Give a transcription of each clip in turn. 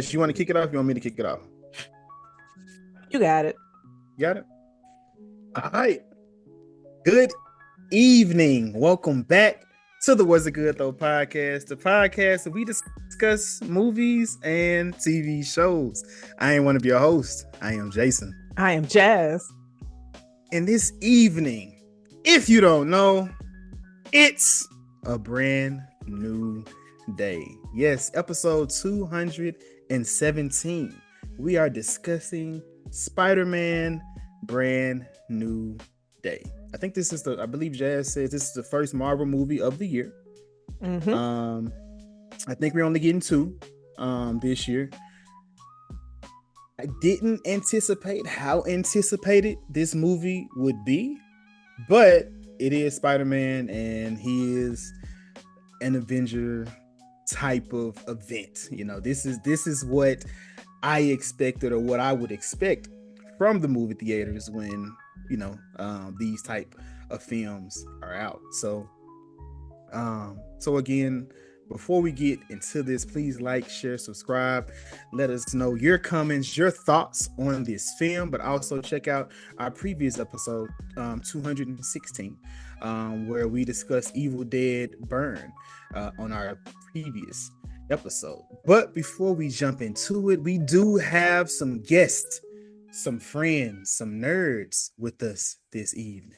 Jess, you want to kick it off? You want me to kick it off? You got it. Got it? All right. Good evening. Welcome back to the Was It Good Though podcast, the podcast that we discuss movies and TV shows. I am one of your hosts. I am Jason. I am Jazz. And this evening, if you don't know, it's a brand new day. Yes, episode 217. We are discussing Spider-Man Brand New Day. I think this is I believe Jazz says this is the first Marvel movie of the year. Mm-hmm. I think we're only getting two this year. I didn't anticipate how anticipated this movie would be, but it is Spider-Man and he is an Avenger type of event. You know, this is what I expected, or what I would expect from the movie theaters when, you know, these type of films are out. So again, before we get into this, please like, share, subscribe. Let us know your comments, your thoughts on this film, but also check out our previous episode, 216, where we discussed Evil Dead Burn on our previous episode. But before we jump into it, we do have some guests, some friends, some nerds with us this evening.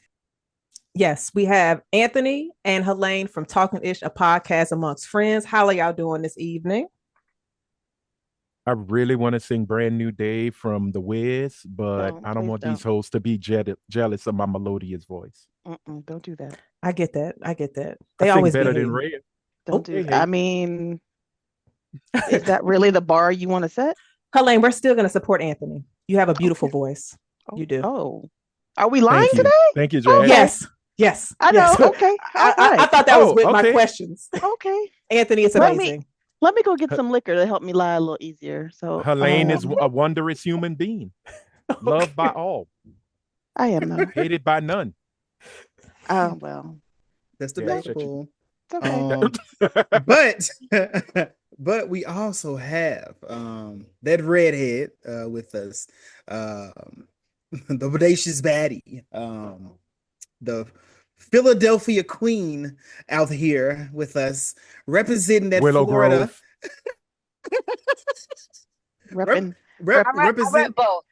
Yes, we have Anthony and Helaine from Talkin Ish, a podcast amongst friends. How are y'all doing this evening? I really want to sing Brand New Day from The Wiz, but I don't want these hosts to be jealous of my melodious voice. Don't do that. I get that. They always better than Red. Don't do that. I mean, is that really the bar you want to set? Helaine, we're still going to support Anthony. You have a beautiful voice. You do. Oh, are we lying today? Thank you, Jay. Yes. I know. Yes. Okay. I thought that was with my questions. Okay. Anthony, it's amazing. Let me go get some liquor to help me lie a little easier. So Helaine is a wondrous human being, loved by all. I am though. Hated by none. Oh well, that's debatable. Okay. But we also have that redhead with us, the bodacious baddie, the Philadelphia Queen out here with us, representing that Willow Florida. Repping both.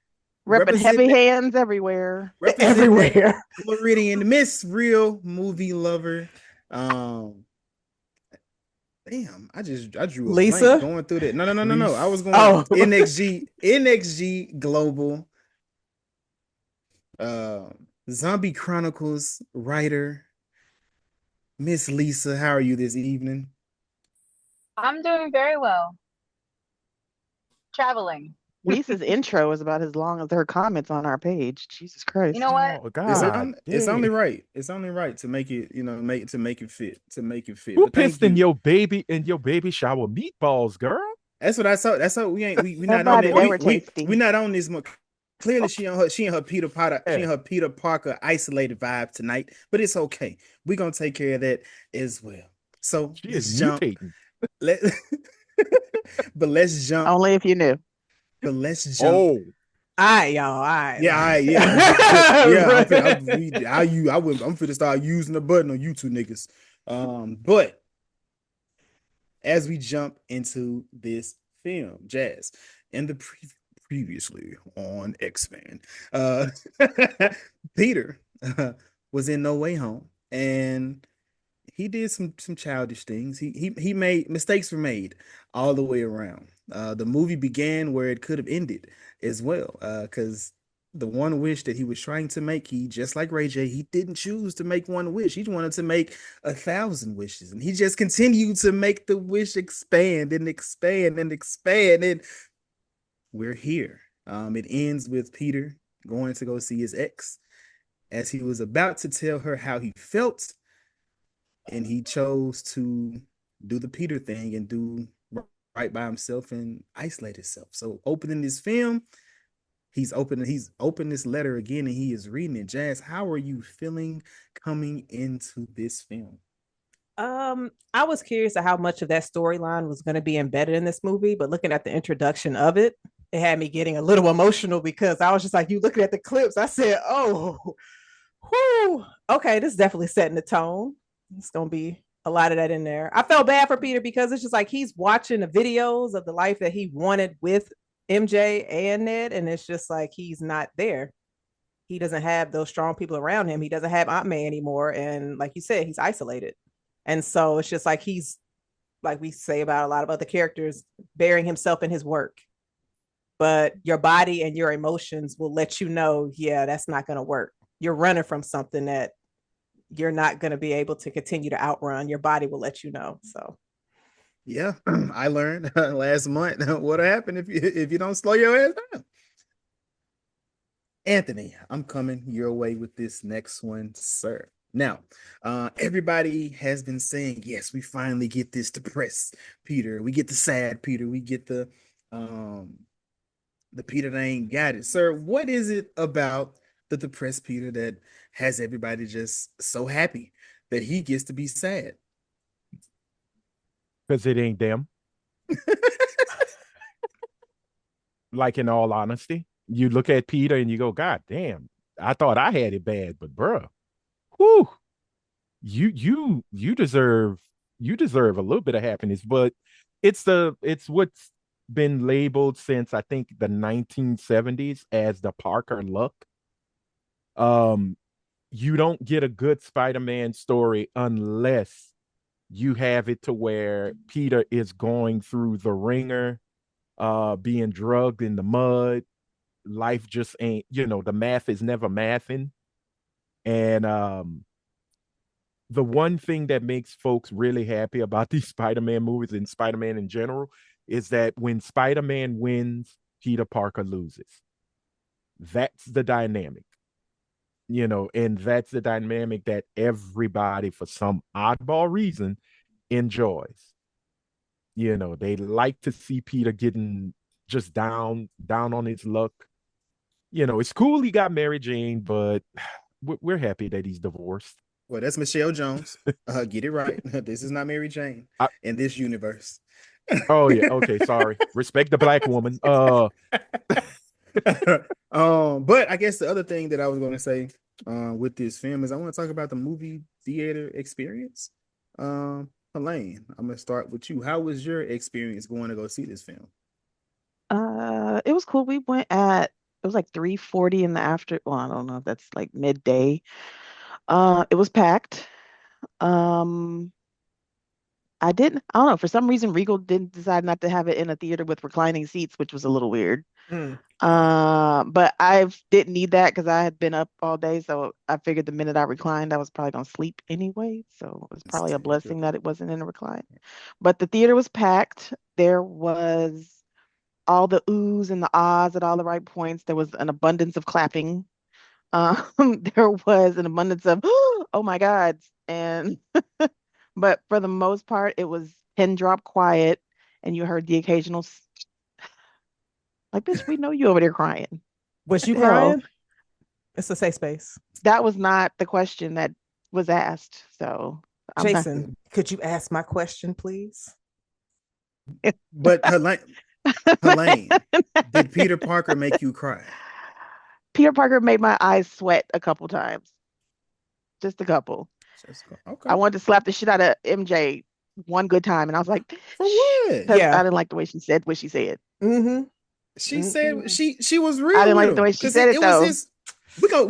Repping heavy hands everywhere. Everywhere. Floridian Miss Real Movie Lover. Damn, I drew a Lisa blank going through that. No. I was going NXG Global. Zombie Chronicles writer, Miss Lisa. How are you this evening? I'm doing very well. Traveling. Lisa's intro is about as long as her comments on our page. Jesus Christ! You know what? Oh, God. It's only right. It's only right to make it. You know, to make it fit. Who pissed in your baby shower meatballs, girl? That's what I saw. That's how we not on that. We not on this. Clearly, she in her Peter Parker isolated vibe tonight, but it's okay. We're gonna take care of that as well. So she is mutating. But let's jump. Only if you knew. But let's jump. All right, y'all. All right. Yeah. I'm finna start using the button on you two niggas. But as we jump into this film, Jazz, in the previously on X-Men, Peter was in No Way Home, and he did some childish things. He made mistakes were made all the way around. The movie began where it could have ended as well, because the one wish that he was trying to make, he, just like Ray J, he didn't choose to make one wish. He wanted to make 1,000 wishes, and he just continued to make the wish expand and expand and expand, and we're here. It ends with Peter going to go see his ex, as he was about to tell her how he felt, and he chose to do the Peter thing and do right by himself and isolate himself. So opening this film, he's opened this letter again, and he is reading it. Jazz, how are you feeling coming into this film? I was curious of how much of that storyline was going to be embedded in this movie, but looking at the introduction of it, it had me getting a little emotional because I was just like, you looking at the clips, I said, oh, whoo, okay, this is definitely setting the tone. It's gonna be a lot of that in there. I felt bad for Peter because it's just like he's watching the videos of the life that he wanted with MJ and Ned, and it's just like he's not there. He doesn't have those strong people around him. He doesn't have Aunt May anymore, and like you said, he's isolated. And so it's just like he's, like we say about a lot of other characters, burying himself in his work. But your body and your emotions will let you know, yeah, that's not going to work. You're running from something that you're not going to be able to continue to outrun. Your body will let you know. So, yeah, I learned last month what happened if you don't slow your ass down. Anthony, I'm coming your way with this next one, sir. Now, everybody has been saying, yes, we finally get this depressed Peter. We get the sad Peter. We get the Peter that ain't got it. Sir, what is it about the depressed Peter that has everybody just so happy that he gets to be sad? Because it ain't them. Like, in all honesty, you look at Peter and you go, God damn, I thought I had it bad, but bruh, whew, you deserve a little bit of happiness. But it's what's been labeled since I think the 1970s as the Parker luck. You don't get a good Spider-Man story unless you have it to where Peter is going through the ringer, being drugged in the mud. Life just ain't, the math is never mathing. And the one thing that makes folks really happy about these Spider-Man movies and Spider-Man in general is that when Spider-Man wins, Peter Parker loses. That's the dynamic, and that's the dynamic that everybody, for some oddball reason, enjoys. They like to see Peter getting just down on his luck. It's cool he got Mary Jane, but we're happy that he's divorced. Well, that's Michelle Jones. Get it right. This is not Mary Jane in this universe. Oh yeah. Okay. Sorry. Respect the black woman. But I guess the other thing that I was going to say with this film is I want to talk about the movie theater experience. Helaine, I'm gonna start with you. How was your experience going to go see this film? It was cool. We went at it was like 3:40 in the after. Well, I don't know if that's like midday. It was packed. Um, I don't know, for some reason Regal didn't decide not to have it in a theater with reclining seats, which was a little weird. mm. But I didn't need that because I had been up all day, so I figured the minute I reclined, I was probably gonna sleep anyway. So it was probably a blessing that it wasn't in a recline. But the theater was packed. There was all the oohs and the ahs at all the right points. There was an abundance of clapping. There was an abundance of oh my God. And but for the most part, it was pin drop quiet, and you heard the occasional like, bitch, we know you over there crying. Was you The hell? crying? It's a safe space. That was not the question that was asked. So I'm not. Jason, could you ask my question, please? But Helaine, did Peter Parker make you cry? Peter Parker made my eyes sweat a couple times. Just a couple. Okay. I wanted to slap the shit out of MJ one good time, and I was like, for what? Because Yeah. I didn't like the way she said what she said. Mm-hmm. She said she was real. I didn't like with the way him, she 'cause said it, though. was his. We gonna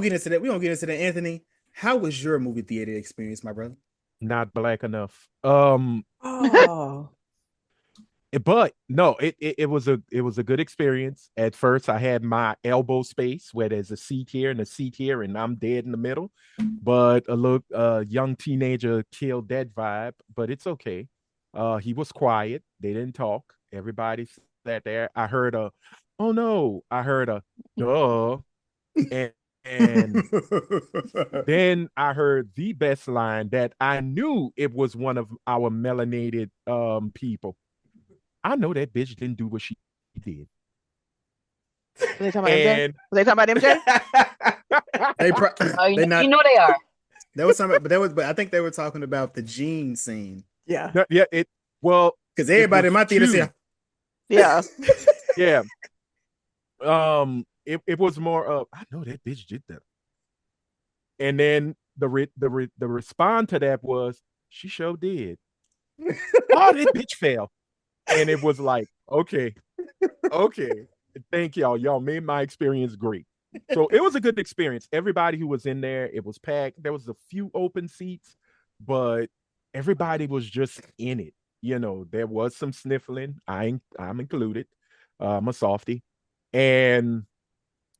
get into that. We gonna get into that. Anthony, how was your movie theater experience, my brother? Not black enough. Oh. But no, it was a good experience. At first, I had my elbow space where there's a seat here and a seat here, and I'm dead in the middle. But a young teenager killed that vibe, but it's okay. He was quiet. They didn't talk. Everybody sat there. I heard a, oh no, I heard a duh, and then I heard the best line that I knew it was one of our melanated people. I know that bitch didn't do what she did. Were they talking about MJ? Were they talking about MJ? They not. You know they are. That was something, but I think they were talking about the gene scene. Yeah. Yeah, well, Because it everybody was in my theater two. said, Yeah. Yeah. It was more of, I know that bitch did that. And then the respond to that was, she sure did. Oh, that bitch fell. And it was like, okay, okay. Thank y'all. Y'all made my experience great. So it was a good experience. Everybody who was in there, it was packed. There was a few open seats, but everybody was just in it. You know, there was some sniffling. I'm included. I'm a softie. And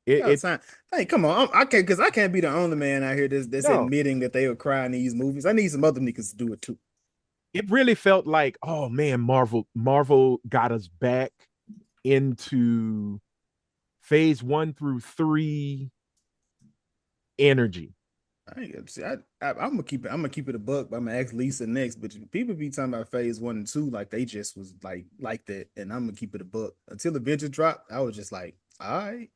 "Yo, son, hey, come on, I can't because I can't be the only man out here that's no, admitting that they would cry in these movies. I need some other niggas to do it too." it really felt like, oh man, Marvel got us back into phase 1 through 3 energy. I ain't see, I'm gonna keep it. I'm gonna keep it a buck. But I'm gonna ask Lisa next. But people be talking about phase 1 and 2 like they just was like that, and I'm gonna keep it a buck until Avengers dropped. I was just like, all right,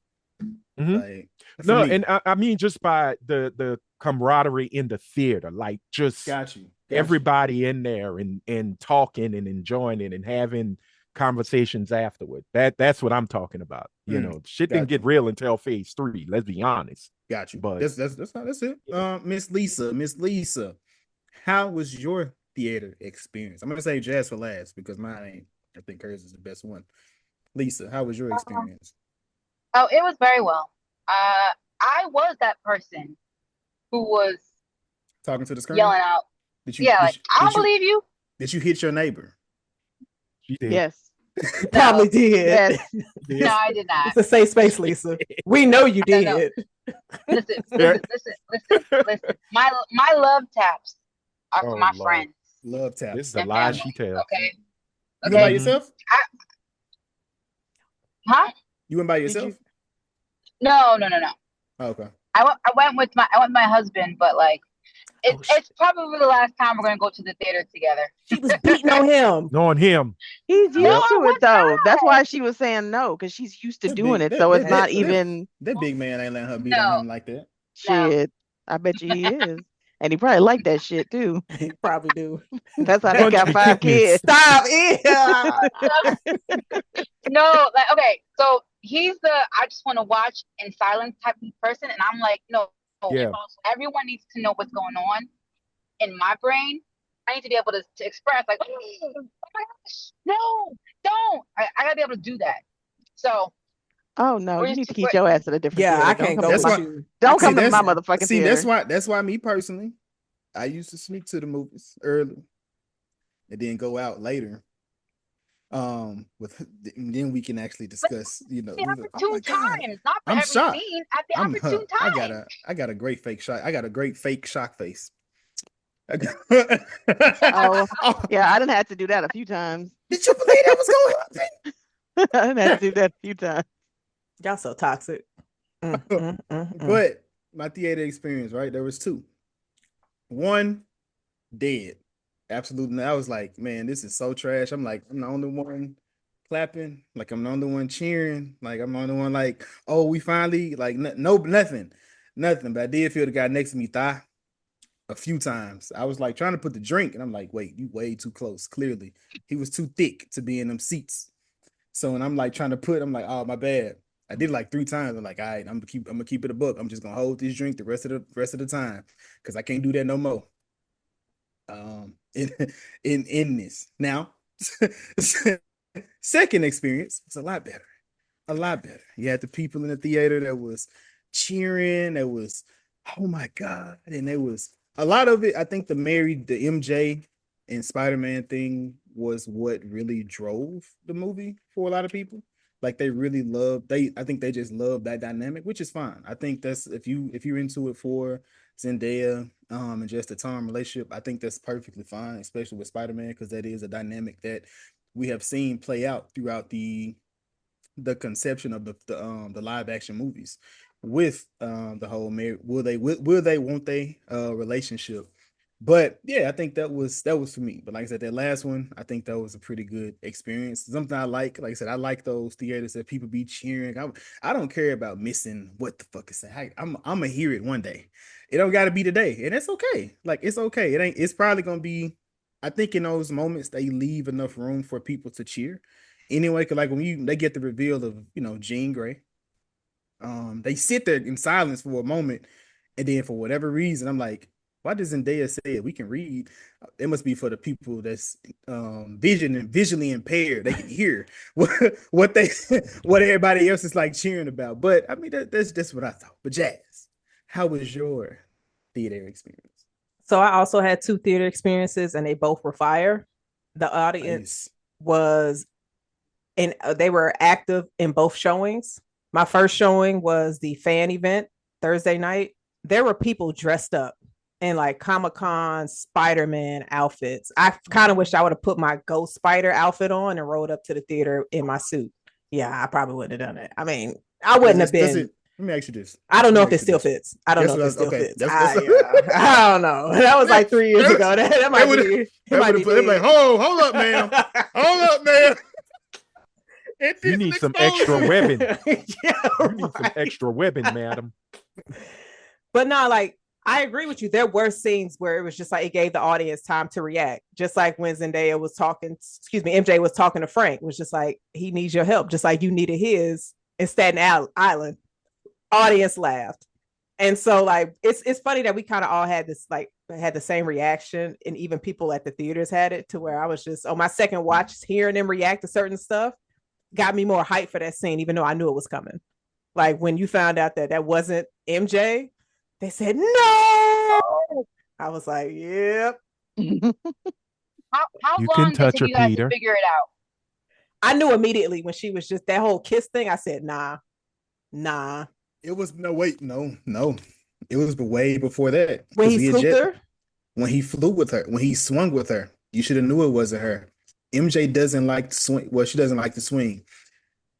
Mhm. like for No, me. and I mean just by the camaraderie in the theater, like just Got you. everybody in there and talking and enjoying it and having conversations afterward. That's what I'm talking about. You know, shit didn't Got get you. real until phase 3. Let's be honest. Got you. But That's it. Miss Lisa, how was your theater experience? I'm gonna say Jazz for last because mine ain't. I think hers is the best one. Lisa, how was your Um, experience? oh, it was very well. I was that person who was Talking to the screen? yelling out, Did you yeah, did like, you, I don't did you believe you. did you hit your neighbor? she did. Yes. You No, probably did. Yes. She no, did. I did not. It's a safe space, Lisa. We know you No, no. did. Listen, Yeah. listen, listen, listen, listen. My love taps are for Oh my Lord. friends Love This is taps. the and lies family. she tells. Okay, You went by okay. Mm-hmm. yourself? I, huh? You went by Did you? yourself? No, no, no, no. Oh, okay. I went with my husband, but like Oh shit. it's probably the last time we're gonna go to the theater together. She was beating on him. Knowing him. He's No, Yep. used I to was it though. That's not. why she was saying no, because she's used to That doing big it. So that it's that not that that, even that big man ain't letting her beat on No, him like that. no. shit. I bet you he is. And he probably like that shit too. He probably do. That's how they got Country 5 kittens. kids. Stop it. No, like okay, so he's the I just want to watch in silence type of person, and I'm like, no, Yeah. everyone needs to know what's going on in my brain. I need to be able to express like, oh my gosh, no, don't. I gotta be able to do that. So Oh no, we're you just need to we're, keep your ass at a different Yeah, I theater. Don't can't come go to That's with my why you. I don't see come to can't my that's stand. motherfucking see theater. that's why me personally, I used to sneak to the movies early and then go out later. With then we can actually discuss, the oh my opportune God, times, not for I'm every shocked. scene. At the I'm opportune times. I got a great fake shock. I got a great fake shock face. I got- Oh oh, yeah, I didn't have to do that a few times. did you believe that was going I didn't have to do to that a few times. Y'all so toxic. happen? But my theater experience, right? There was two. One, dead. Absolutely. I was like, man, this is so trash. I'm like, I'm the only one clapping. Like I'm the only one cheering. Like I'm the only one like, oh, we finally like no nothing. Nothing. But I did feel the guy next to me thigh a few times. I was like trying to put the drink, and I'm like, wait, you way too close. Clearly. He was too thick to be in them seats. So when I'm like trying to put, I'm like, oh my bad. I did it like 3 times. I'm like, all right, I'm gonna keep it a book. I'm just gonna hold this drink the rest of the time because I can't do that no more. In in this now, second experience was a lot better, a lot better. You had the people in the theater that was cheering. That was, oh my God, and there was a lot of it. I think the MJ and Spider-Man thing was what really drove the movie for a lot of people. Like they really love I think they just love that dynamic, which is fine. I think that's if you're into it for Zendaya and just the Tom relationship, I think that's perfectly fine, especially with Spider-Man, because that is a dynamic that we have seen play out throughout the conception of the live action movies with the whole will they won't they relationship But yeah, I think that was for me. But like I said, that last one, I think that was a pretty good experience. Something I like I said, I like those theaters that people be cheering. I don't care about missing what the fuck is that. I'm gonna hear it one day. It don't got to be today, and it's okay. Like it's okay. It ain't. It's probably gonna be. I think in those moments they leave enough room for people to cheer. Anyway, cause like when they get the reveal of Jean Grey, they sit there in silence for a moment, and then for whatever reason, I'm like, why does Zendaya say it? We can read. It must be for the people that's visually impaired. They can hear what they what everybody else is like cheering about. But I mean, that's what I thought. But Jazz, how was your theater experience? So I also had two theater experiences, and they both were fire. The audience Nice. was, and they were active in both showings. My first showing was the fan event Thursday night. There were people dressed up in like Comic-Con Spider-Man outfits. I kind of wish I would have put my Ghost Spider outfit on and rode up to the theater in my suit. Yeah, I probably wouldn't have done it. I mean, I wouldn't have Does been. it? Let me ask you this. I don't Let know me if it ask you still this. fits. I don't know That's if what I it was still okay. fits. That's I don't know. That was like 3 years ago. That they might would be. It they might would be have put. They'd be like, dead. hold up, ma'am, hold up, ma'am. You Indecent need some extra exposure. webbing. Yeah, You need some right. extra webbing, madam. But no, like I agree with you. There were scenes where it was just like it gave the audience time to react. Just like when Zendaya was talking, excuse me, MJ was talking to Frank, it was just like he needs your help, just like you needed his in Island. Audience laughed. And so like it's funny that we kind of all had this like had the same reaction, and even people at the theaters had it to where I was just on my second watch hearing them react to certain stuff got me more hype for that scene, even though I knew it was coming. Like when you found out that that wasn't MJ, they said no. I was like, yep. How You can long did it touch take her, you guys to Peter. figure it out? I knew immediately when she was just that whole kiss thing. I said, nah, nah. It was no wait, no. It was way before that When because he we had swooped jet her, when he flew with her, when he swung with her. You should have knew it wasn't her. MJ doesn't like to swing. Well, she doesn't like to swing.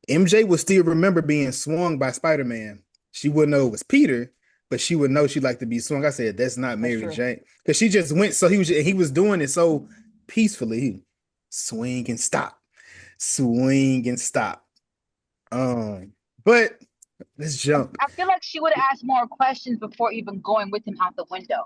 MJ would still remember being swung by Spider-Man. She wouldn't know it was Peter, but she would know she liked to be swung. I said, that's not that's Mary true. Jane. Because she just went, so he was doing it so peacefully. Swing and stop. Swing and stop. But let's jump. I feel like she would have asked more questions before even going with him out the window.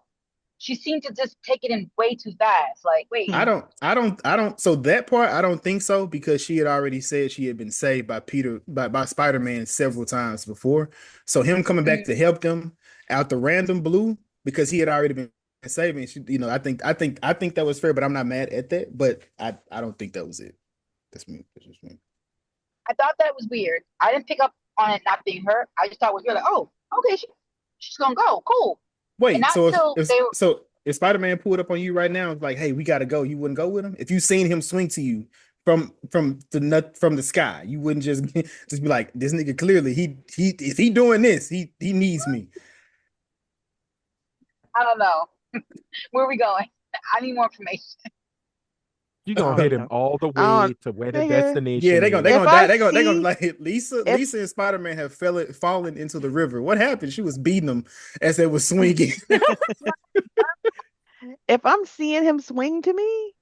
She seemed to just take it in way too fast. Like, wait, I don't. So that part, I don't think so because she had already said she had been saved by by Spider-Man several times before. So him coming back to help them out the random blue because he had already been saving. I think that was fair, but I'm not mad at that. But I don't think that was it. That's me. That's just me. I thought that was weird. I didn't pick up on it not being her. I just thought it was weird. Like, oh, okay, she's gonna go, cool. And Wait. not So if till if they were. so if Spider-Man pulled up on you right now, it's like, hey, we gotta go. You wouldn't go with him if you seen him swing to you from the sky. You wouldn't just just be like, this nigga clearly he is he doing this? He needs me. I don't know. Where are we going? I need more information. You're I gonna don't hit Uh, him know. all the I way to where the nigga, yeah, destination they is. if gonna I die. They gonna see like Lisa. if Lisa and Spider-Man have fallen into the river. What happened? She was beating them as they were swinging. if I'm seeing him swing to me,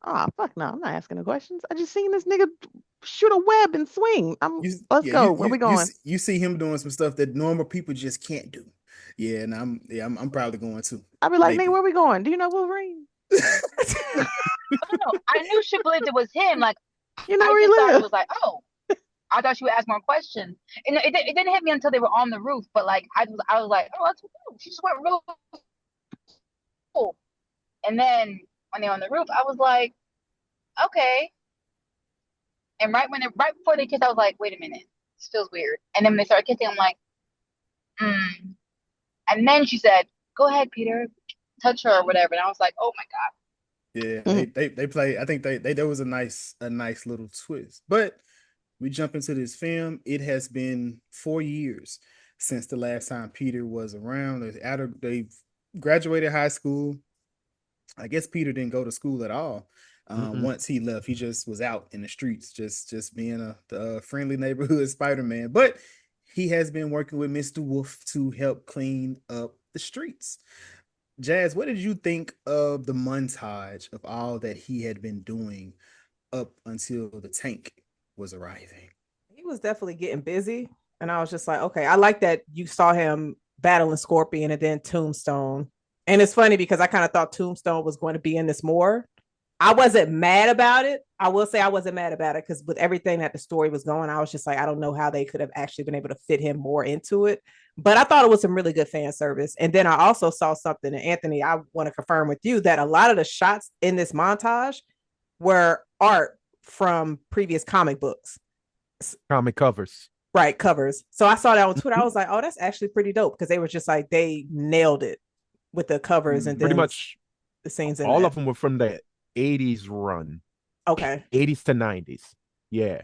oh fuck no, I'm not asking the questions. I just seen this nigga shoot a web and swing. Let's Yeah, go. Where we going? you see him doing some stuff that normal people just can't do. Yeah, and I'm probably going to I'd be like, nigga, maybe. where we going? Do you know Wolverine? I don't know. I knew she believed it was him. Like, You know I where he just thought it live? was like, oh, I thought she would ask more questions. And it didn't hit me until they were on the roof. But like, I was like, oh, that's cool. She just went real cool. And then when they were on the roof, I was like, okay. And right before they kissed, I was like, wait a minute, this feels weird. And then when they started kissing, I'm like, mm. And then she said, go ahead, Peter, touch her or whatever. And I was like, oh my God. Yeah, Mhm. they play. I think they there was a nice little twist. But we jump into this film. It has been 4 years since the last time Peter was around. They graduated high school. I guess Peter didn't go to school at all. Mm-mm. Once he left, he just was out in the streets, just being the friendly neighborhood Spider-Man. But he has been working with Mr. Wolf to help clean up the streets. Jazz, what did you think of the montage of all that he had been doing up until the tank was arriving? He was definitely getting busy. And I was just like, okay, I like that you saw him battling Scorpion and then Tombstone. And it's funny because I kind of thought Tombstone was going to be in this more. I wasn't mad about it. I will say I wasn't mad about it because with everything that the story was going, I was just like, I don't know how they could have actually been able to fit him more into it. But I thought it was some really good fan service. And then I also saw something, and Anthony, I want to confirm with you that a lot of the shots in this montage were art from previous comic books. Comic covers. Right, covers. So I saw that on Twitter. I Mhm. was like, oh, that's actually pretty dope because they were just like, they nailed it with the covers and Pretty then much the scenes in all that. of them were from the 80s run, Okay. 80s to 90s. Yeah.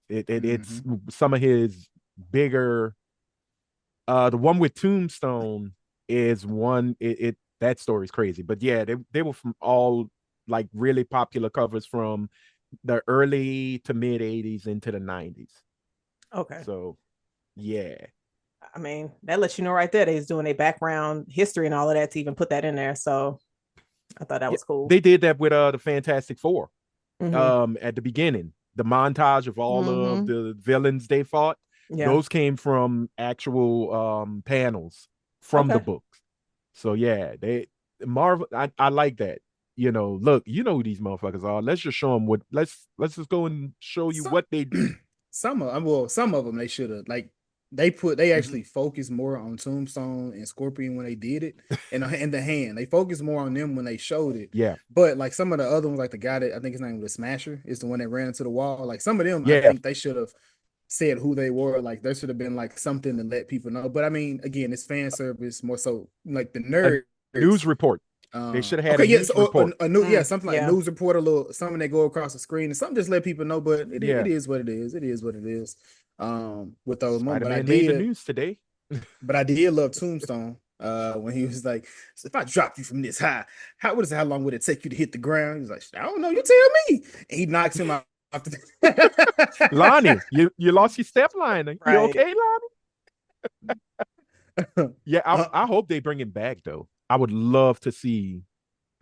It's Mm-hmm. some of his bigger the one with Tombstone is one it that story's crazy. But yeah, they were from all like really popular covers from the early to mid 80s into the 90s. Okay. So yeah. I mean, that lets you know right there that he's doing a background history and all of that to even put that in there. So I thought that Yeah. was cool. They did that with the Fantastic Four. Mm-hmm. At the beginning. The montage of all of Mm-hmm. the villains they fought, Yeah. those came from actual panels from the Okay. books. So yeah, they Marvel. I like that. You know, look, you know who these motherfuckers are. Let's just show them what. Let's just go and show you Some what they do. some of them they should have like they Mhm. actually focused more on Tombstone and Scorpion when they did it, and the hand they focused more on them when they showed it. Yeah, But like some of the other ones, like the guy that I think his name was Smasher, is the one that ran into the wall. Like some of them, I yeah. think they should have said who they were. Like there should have been like something to let people know. But I mean, again, it's fan service more so like the A nerds. news report. They should have had a Okay, yes, news report. a new, yeah, Mm, something like yeah. news report, a little something that go across the screen, and something just let people know. But it Yeah, is what it is. It is what it is. With those moments, Spider Man made the news today. but I did love Tombstone. When he was like, so if I dropped you from this high, how long would it take you to hit the ground? He's like, I don't know, you tell me. And he knocks him out. Lonnie, you lost your step line. You Right. okay, Lonnie? Yeah, uh, I hope they bring him back though. I would love to see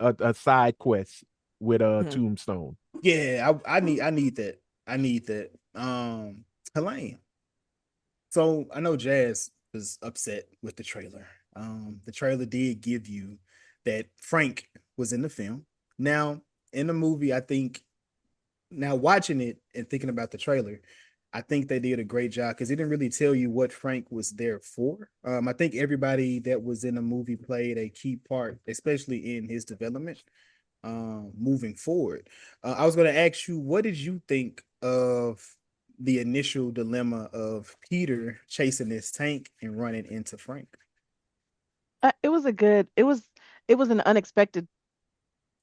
a side quest with a Mm-hmm. Tombstone. yeah, I need that. I need that. Helene. So I know Jazz was upset with the trailer. The trailer did give you that Frank was in the film. Now, in the movie, I think now watching it and thinking about the trailer, I think they did a great job because it didn't really tell you what Frank was there for. I think everybody that was in the movie played a key part, especially in his development moving forward. I was going to ask you, what did you think of the initial dilemma of Peter chasing this tank and running into Frank? It was a good. It was an unexpected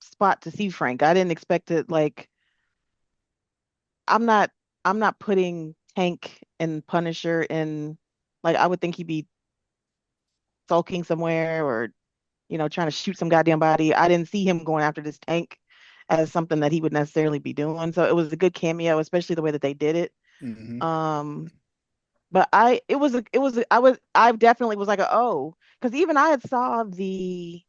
spot to see Frank. I didn't expect it. Like I'm not I'm not putting Tank and Punisher in. Like I would think he'd be sulking somewhere or trying to shoot some goddamn body. I didn't see him going after this tank as something that he would necessarily be doing. So it was a good cameo, especially the way that they did it. Mm-hmm. Um, but I definitely was like, oh, because even I had saw the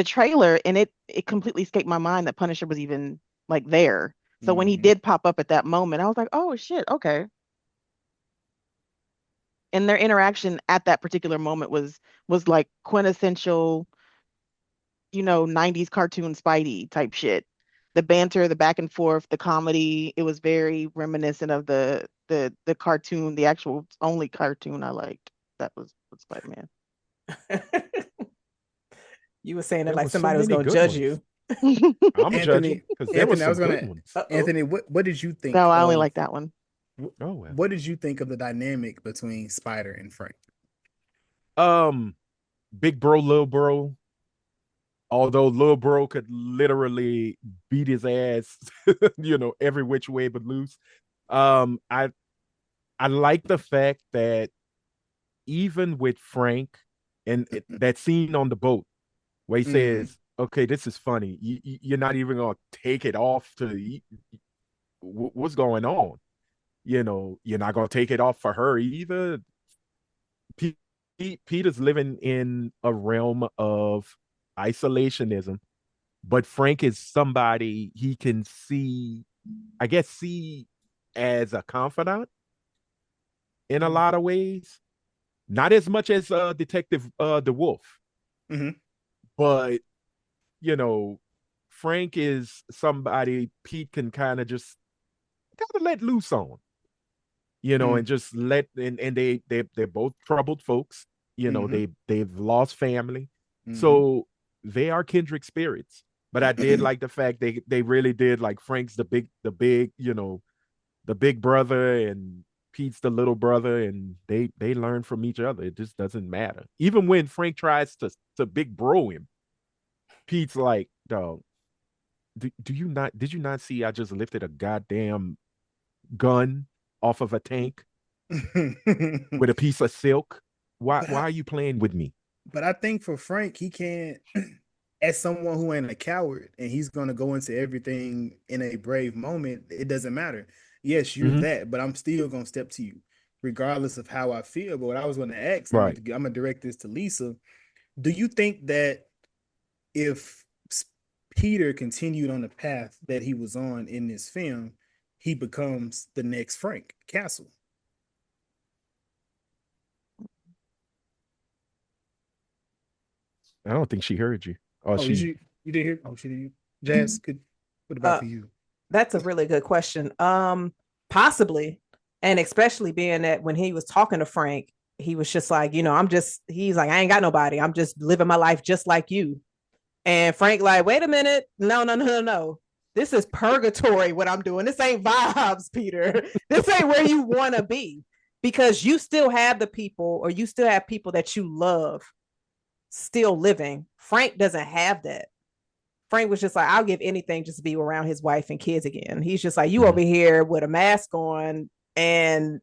trailer and it completely escaped my mind that Punisher was even like there. So when he Mm-hmm. did pop up at that moment, I was like, oh shit, okay. And their interaction at that particular moment was like quintessential 90s cartoon Spidey type shit. The banter, the back and forth, the comedy, it was very reminiscent of the cartoon, the actual only cartoon I liked. That was Spider-Man. You were saying it There like were so somebody was many going to good judge ones. you. I'm gonna judge them Anthony, because there were Anthony, I some was good gonna ones. Uh-oh. Anthony, what did you No, think I only of like that one. Oh well. what did you think of the dynamic between Spider and Frank? Um, big bro, little bro. Although little bro could literally beat his ass, every which way but loose. Um, I I like the fact that even with Frank and that scene on the boat where he Mm, says, "Okay, this is funny. You're not even gonna take it off to what's going on. You're not gonna take it off for her either." Peter's living in a realm of isolationism, but Frank is somebody he can see, I guess, see as a confidant in a lot of ways. Not as much as Detective DeWolf, Mm-hmm. but you know, Frank is somebody Pete can kind of let loose on, and just and they're both troubled folks. They've lost family, so they are kindred spirits. But I did like the fact they really did, like, Frank's the big the big brother, and Pete's the little brother, and they learn from each other. It just doesn't matter. Even when Frank tries to big bro him, Pete's like, dog, did you not see I just lifted a goddamn gun off of a tank with a piece of silk? Why are you playing with me? But I think for Frank, he can't, as someone who ain't a coward and he's gonna go into everything in a brave moment, it doesn't matter. Yes, you're that, but I'm still gonna step to you, regardless of how I feel. But what I was gonna ask, right. I'm gonna direct this to Lisa. Do you think that if Peter continued on the path that he was on in this film, he becomes the next Frank Castle? I don't think she heard you. Oh, you did hear? Oh, she did. Jazz, what about for you? That's a really good question. Possibly, and especially being that when he was talking to Frank, he was just like, he's like, I ain't got nobody. I'm just living my life just like you. And Frank like, wait a minute. No. This is purgatory, what I'm doing. This ain't vibes, Peter. This ain't where you want to be, because you still have the people, or you still have people that you love still living. Frank doesn't have that. Frank was just like, I'll give anything just to be around his wife and kids again. He's just like, you over here with a mask on and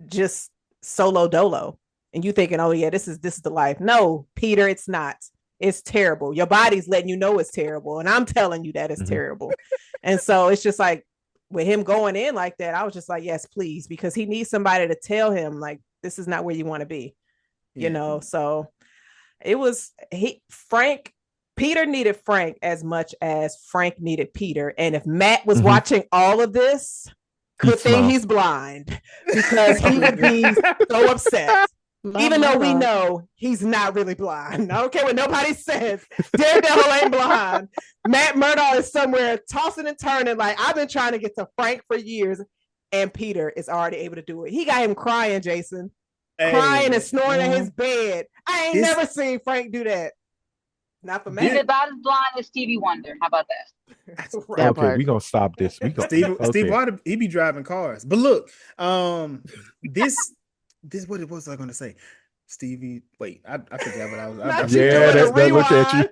just solo dolo. And you thinking, oh yeah, this is the life. No, Peter, it's not. It's terrible. Your body's letting you know it's terrible. And I'm telling you that it's terrible. And so it's just like, with him going in like that, I was just like, yes, please, because he needs somebody to tell him, like, this is not where you want to be. So it was Peter needed Frank as much as Frank needed Peter. And if Matt was watching all of this, good thing he's blind, because he would be so upset. Even though we know he's not really blind. I don't care what nobody says. Daredevil ain't blind. Matt Murdock is somewhere tossing and turning. Like, I've been trying to get to Frank for years, and Peter is already able to do it. He got him crying, Jason. Crying and snoring in his bed. I ain't never seen Frank do that. Not for me. He's about as blind as Stevie Wonder. How about that? Okay, we're gonna stop this. Steve Wonder, he be driving cars. But look, this what it was I gonna say. Stevie, wait, I forgot what I was. That's look at you.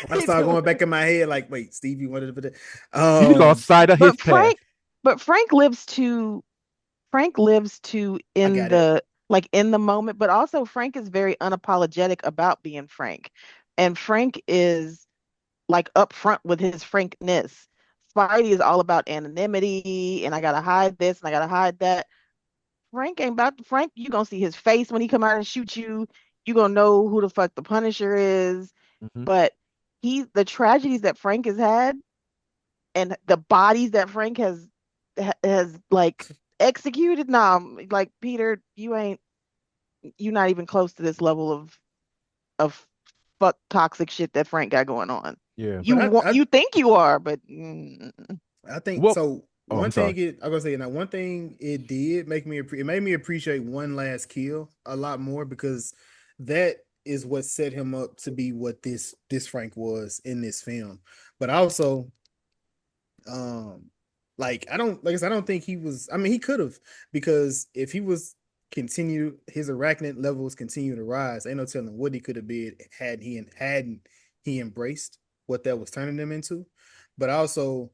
I started going back in my head, like, wait, Stevie wanted to. You lost sight of his path. But Frank lives to in the moment, but also Frank is very unapologetic about being Frank. And Frank is like upfront with his frankness. Spidey is all about anonymity, and I gotta hide this and I gotta hide that. Frank ain't about Frank. You gonna see his face when he come out and shoot you. You gonna know who the fuck the Punisher is. But the tragedies that Frank has had, and the bodies that Frank has like executed. Nah, like, Peter, you're not even close to this level of fuck toxic shit that Frank got going on. Yeah, you think you are, but I think so. One thing it did make me it made me appreciate one last kill a lot more, because that is what set him up to be what this Frank was in this film. But also, like I don't think he was. I mean, he could have, because if he was his arachnid levels continue to rise, ain't no telling what he could have been hadn't he embraced what that was turning him into. But also,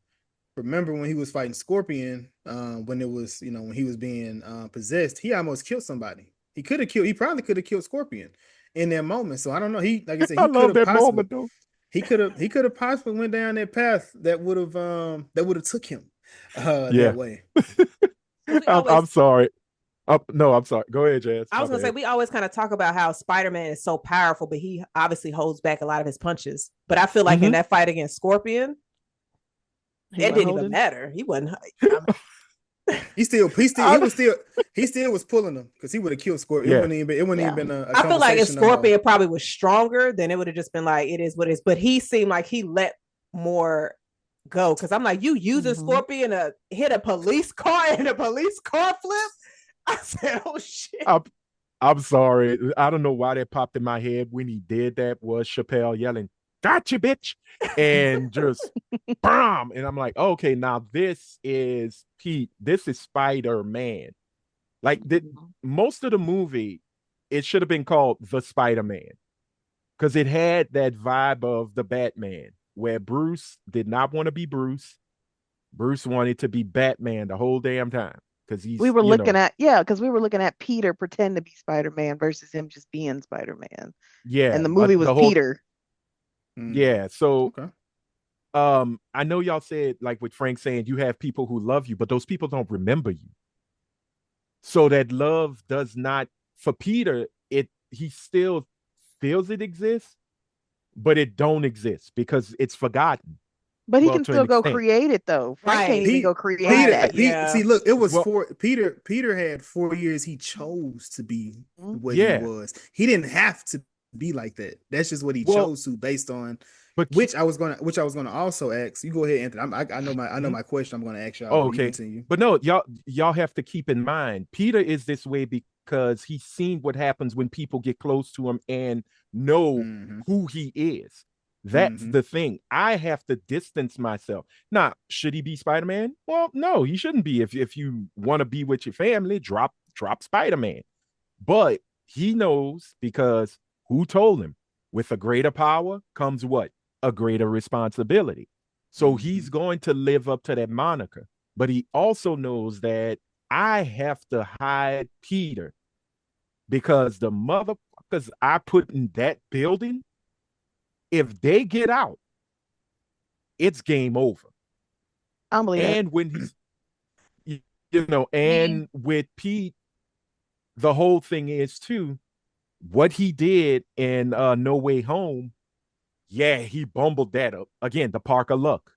remember when he was fighting Scorpion, when it was, when he was being possessed, he almost killed somebody. He probably could have killed Scorpion in that moment. So I don't know. Like I said, I love that moment though. He could have possibly went down that path that would have took him that way. I'm sorry. No, I'm sorry. Go ahead, Jazz. I My was gonna say bad. we always kind of talk about how Spider-Man is so powerful, but he obviously holds back a lot of his punches. But I feel like in that fight against Scorpion, He it wasn't didn't even holding. matter. He wasn't. I He still was pulling them because he would have killed Scorpion. Yeah. It wouldn't Yeah. even been a I feel like if conversation no more. Scorpion probably was stronger, then it would have just been like it is what it is. But he seemed like he let more go because I'm like, you using Scorpion to hit a police car and a police car flip? I said, oh shit. I'm sorry. I don't know why that popped in my head when he did that was Chappelle yelling, "Gotcha, bitch," and just bam. And I'm like, okay, now this is Pete. This is Spider-Man. Like most of the movie, it should have been called The Spider-Man because it had that vibe of the Batman, where Bruce did not want to be Bruce. Bruce wanted to be Batman the whole damn time because he's, We were looking at because we were looking at Peter pretend to be Spider-Man versus him just being Spider-Man. yeah, And the movie was the whole Peter. yeah. So Okay. I know y'all said like with Frank saying you have people who love you, but those people don't remember you. So that love does not for Peter, he still feels it exists, but it don't exist because it's forgotten. But he Well, can to an still go extent. create it though. Frank can't even go create that. See, look, it was Well, Peter had 4 years. He chose to be what he yeah. was. He didn't have to be like that. That's just what he Well, chose to based on but which I was gonna also ask. You go ahead, Anthony. I know my question. I'm gonna ask y'all, oh, but you okay. continue. But no, y'all have to keep in mind Peter is this way because he's seen what happens when people get close to him and know who he is. That's the thing. I have to distance myself. Now, should he be Spider-Man? Well, no, he shouldn't be. If you want to be with your family, drop Spider-Man. But he knows because who told him? With a greater power comes what? A greater responsibility. So he's going to live up to that moniker. But he also knows that I have to hide Peter because the motherfuckers I put in that building, if they get out, it's game over. I don't believe that. And when he's, and with Pete, the whole thing is too, what he did in No Way Home, yeah, he bumbled that up. Again, the Park of Luck.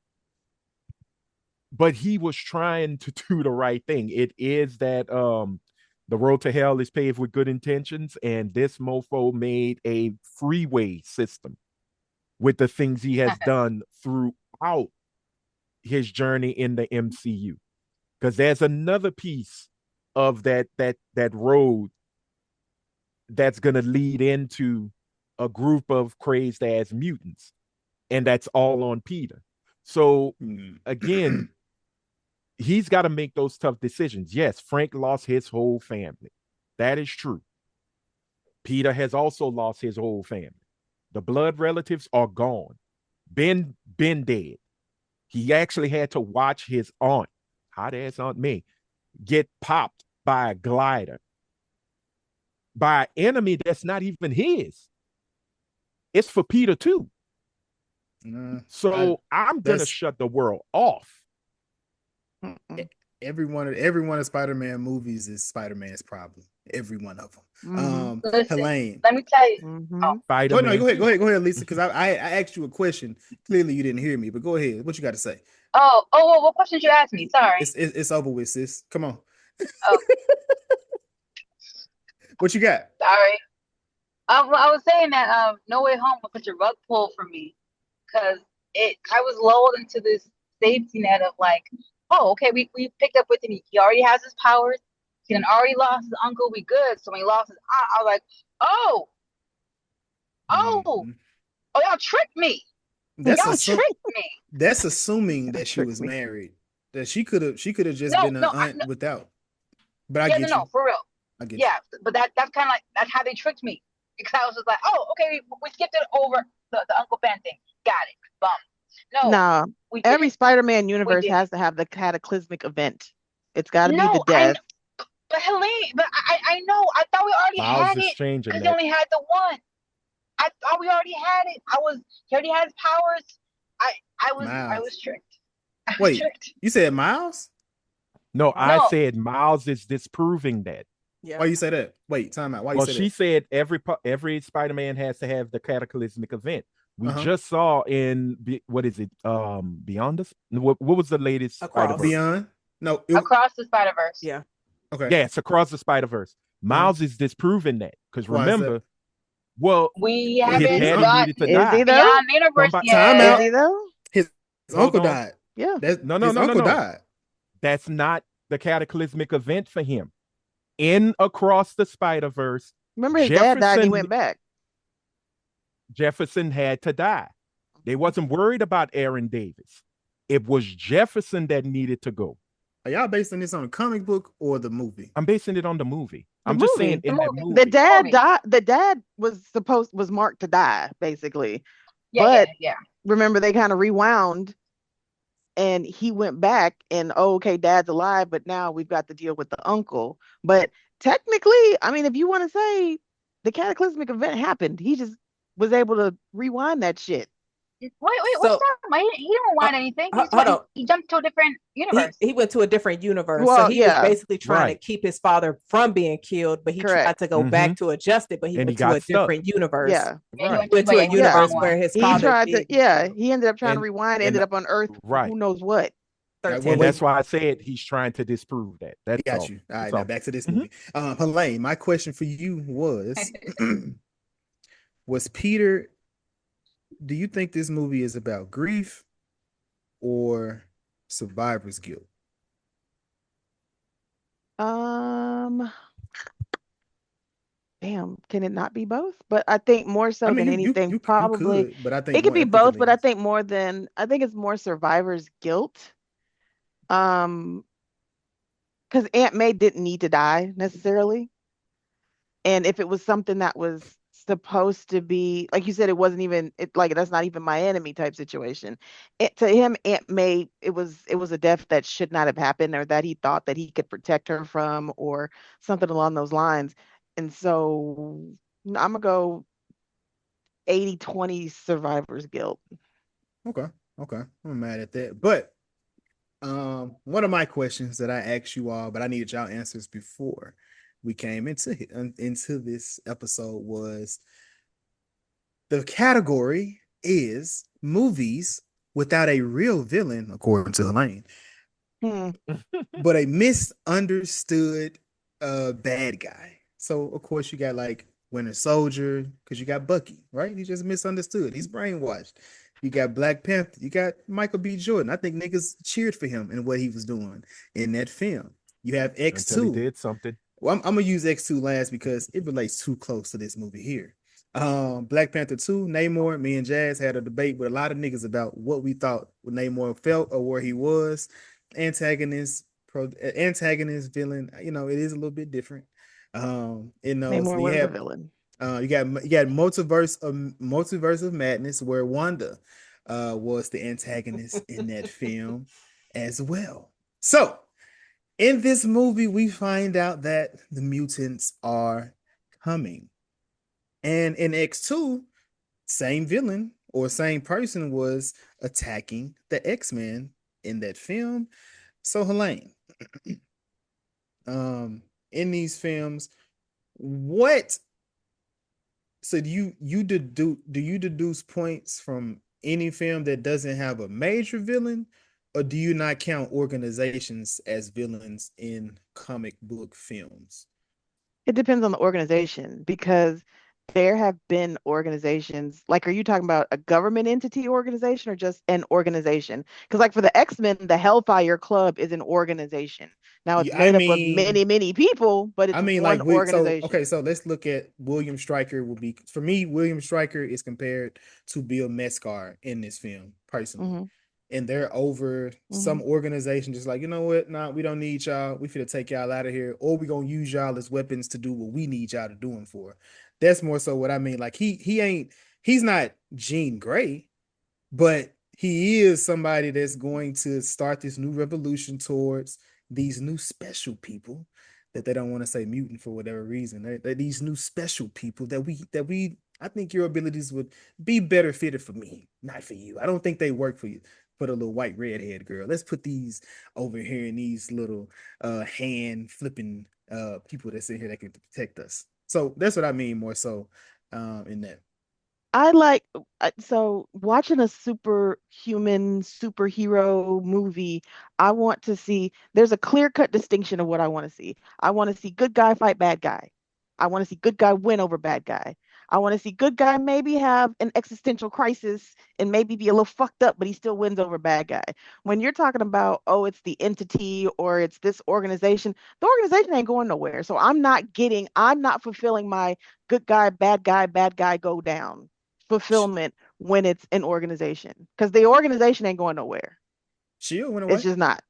But he was trying to do the right thing. It is that the road to hell is paved with good intentions, and this mofo made a freeway system with the things he has done throughout his journey in the MCU. Because there's another piece of that road that's gonna lead into a group of crazed ass mutants, and that's all on Peter. So again, he's got to make those tough decisions. Yes, Frank lost his whole family. That is true. Peter has also lost his whole family. The blood relatives are gone. Ben dead. He actually had to watch his aunt, hot ass Aunt May, get popped by a glider by an enemy that's not even his. It's for Peter too. So I'm gonna shut the world off. Every one of Spider-Man movies is Spider-Man's problem. Every one of them. Listen, Helaine, let me tell you. Oh, no, go ahead, Lisa, because I asked you a question. Clearly, you didn't hear me, but go ahead. What you got to say? What question did you ask me? Sorry. It's over with, sis. Come on. Oh. What you got? Sorry. I was saying that No Way Home was such a rug pull for me because I was lulled into this safety net of like, oh, okay, we picked up with him. He already has his powers. He done already lost his uncle. We good. So when he lost his aunt, I was like, oh, y'all tricked me. Y'all tricked me. That's assuming that she was married. That she could have just been an aunt without. But I get you. No, for real. I get you. But that's kind of like that's how they tricked me because I was just like, oh, okay, we skipped it over the Uncle Ben thing. Got it. Bum. No. Nah, every Spider-Man universe has to have the cataclysmic event. It's got to be the death. But Helaine, I know. I thought we already had it because he only had the one. I thought we already had it. He already had his powers. I was tricked. Wait, you said Miles? No, I said Miles is disproving that. Yeah. Why you say that? Wait, time out. Why you Well, say she that? said every Spider-Man has to have the cataclysmic event. We Uh-huh. just saw in what is it? Beyond us. What was the latest Across. Spider-Verse? Beyond? No, it Across the Spider Verse. Yeah. okay. Yes, across the Spider-Verse. Uh-huh. Miles is disproving that because Why is that? remember, well, We his haven't His daddy got needed to Is he die. though? beyond the universe Somebody, time Is yet. out. he though? His hold uncle on. died. Yeah. That No, no, his no, no, uncle no. died. That's not the cataclysmic event for him. In Across the Spider-Verse, Remember his dad died and he Jefferson went back. Jefferson had to die. They wasn't worried about Aaron Davis. It was Jefferson that needed to go. Are y'all basing this on a comic book or the movie? I'm basing it on the movie. The I'm just saying movie. The in that movie. The movie. dad Movie. died. The dad was marked to die, basically. Yeah, yeah, But yeah. remember, they kind of rewound and he went back and, oh, okay, dad's alive, but now we've got to deal with the uncle. But technically, I mean, if you want to say the cataclysmic event happened, he just was able to rewind that shit. Wait, what you So talking about? He didn't uh, want anything. He just hold went. on. He jumped to a different universe. He went to a different universe. So Well, he was yeah, basically trying to Right. keep his father from being killed, but he correct. tried to go Mm-hmm. back to adjust it, but he And he went to a got stuck. different universe. Yeah. Yeah, he Right. went to, Went but to a yeah, he went to the Yeah. universe wrong one. where his He father tried to, did get yeah, killed. he ended up trying to And rewind, and ended up on Earth, right. who knows what. Well, 13. And wait, that's why I said he's trying to disprove that. That's got all. you. All That's right, now all. back to this Mhm. movie. Helaine, my question for you was was Peter, do you think this movie is about grief or survivor's guilt? Um, Damn, can it not be both? But I think more I so mean, than anything, you probably could, but I it think could more be I think it both, but I leans. think I think it's more survivor's guilt. Um, because Aunt May didn't need to die necessarily. And if it was something that was supposed to be, like you said, it wasn't even it like that's not even my enemy type situation. To him, Aunt May, it was a death that should not have happened or that he thought that he could protect her from or something along those lines. And so I'm gonna go 80-20 survivor's guilt. Okay, okay, I'm mad at that. But one of my questions that I asked you all, but I needed y'all answers before we came into this episode was the category is movies without a real villain, according to Helaine, Hmm. but a misunderstood bad guy. So of course you got like Winter Soldier, because you got Bucky, right? He's just misunderstood. He's brainwashed. You got Black Panther. You got Michael B. Jordan. I think niggas cheered for him and what he was doing in that film. You have Until he X2. did something. Well, I'm gonna use X2 last because it relates too close to this movie here. Black Panther 2, Namor, me and Jazz had a debate with a lot of niggas about what we thought Namor felt or where he was. Antagonist, villain, it is a little bit different. So Namor was the villain. You got multiverse of madness where Wanda was the antagonist in that film as well. So in this movie, we find out that the mutants are coming. And in X2, same villain or same person was attacking the X-Men in that film. So Helaine, in these films, what so do you deduce points from any film that doesn't have a major villain, or do you not count organizations as villains in comic book films? It depends on the organization because there have been organizations, like, are you talking about a government entity organization or just an organization? Because, like, for the X-Men, the Hellfire Club is an organization. Now it's Yeah, I made up of mean, many, many people, but it's I mean, one like okay, organization. so let's look at William Stryker will be for me. William Stryker is compared to Bill Mescar in this film personally, Hmm. and they're over Hmm. some organization just like, you know what? Nah, we don't need y'all. We finna take y'all out of here, or we gonna use y'all as weapons to do what we need y'all to do them for. That's more so what I mean. Like he's not Jean Grey, but he is somebody that's going to start this new revolution towards these new special people that they don't want to say mutant for whatever reason. They're these new special people that we I think your abilities would be better fitted for me, not for you. I don't think they work for you. For the little white redhead girl. Let's put these over here in these little hand flipping people that's in here that can protect us. So that's what I mean more so in that. I like so watching a superhuman superhero movie, I want to see there's a clear-cut distinction of what I want to see. I want to see good guy fight bad guy. I want to see good guy win over bad guy. I want to see good guy maybe have an existential crisis and maybe be a little fucked up, but he still wins over bad guy. When you're talking about, oh, it's the entity or it's this organization, the organization ain't going nowhere. So I'm not fulfilling my bad guy go down fulfillment when it's an organization because the organization ain't going nowhere. Shield went It's away. just not.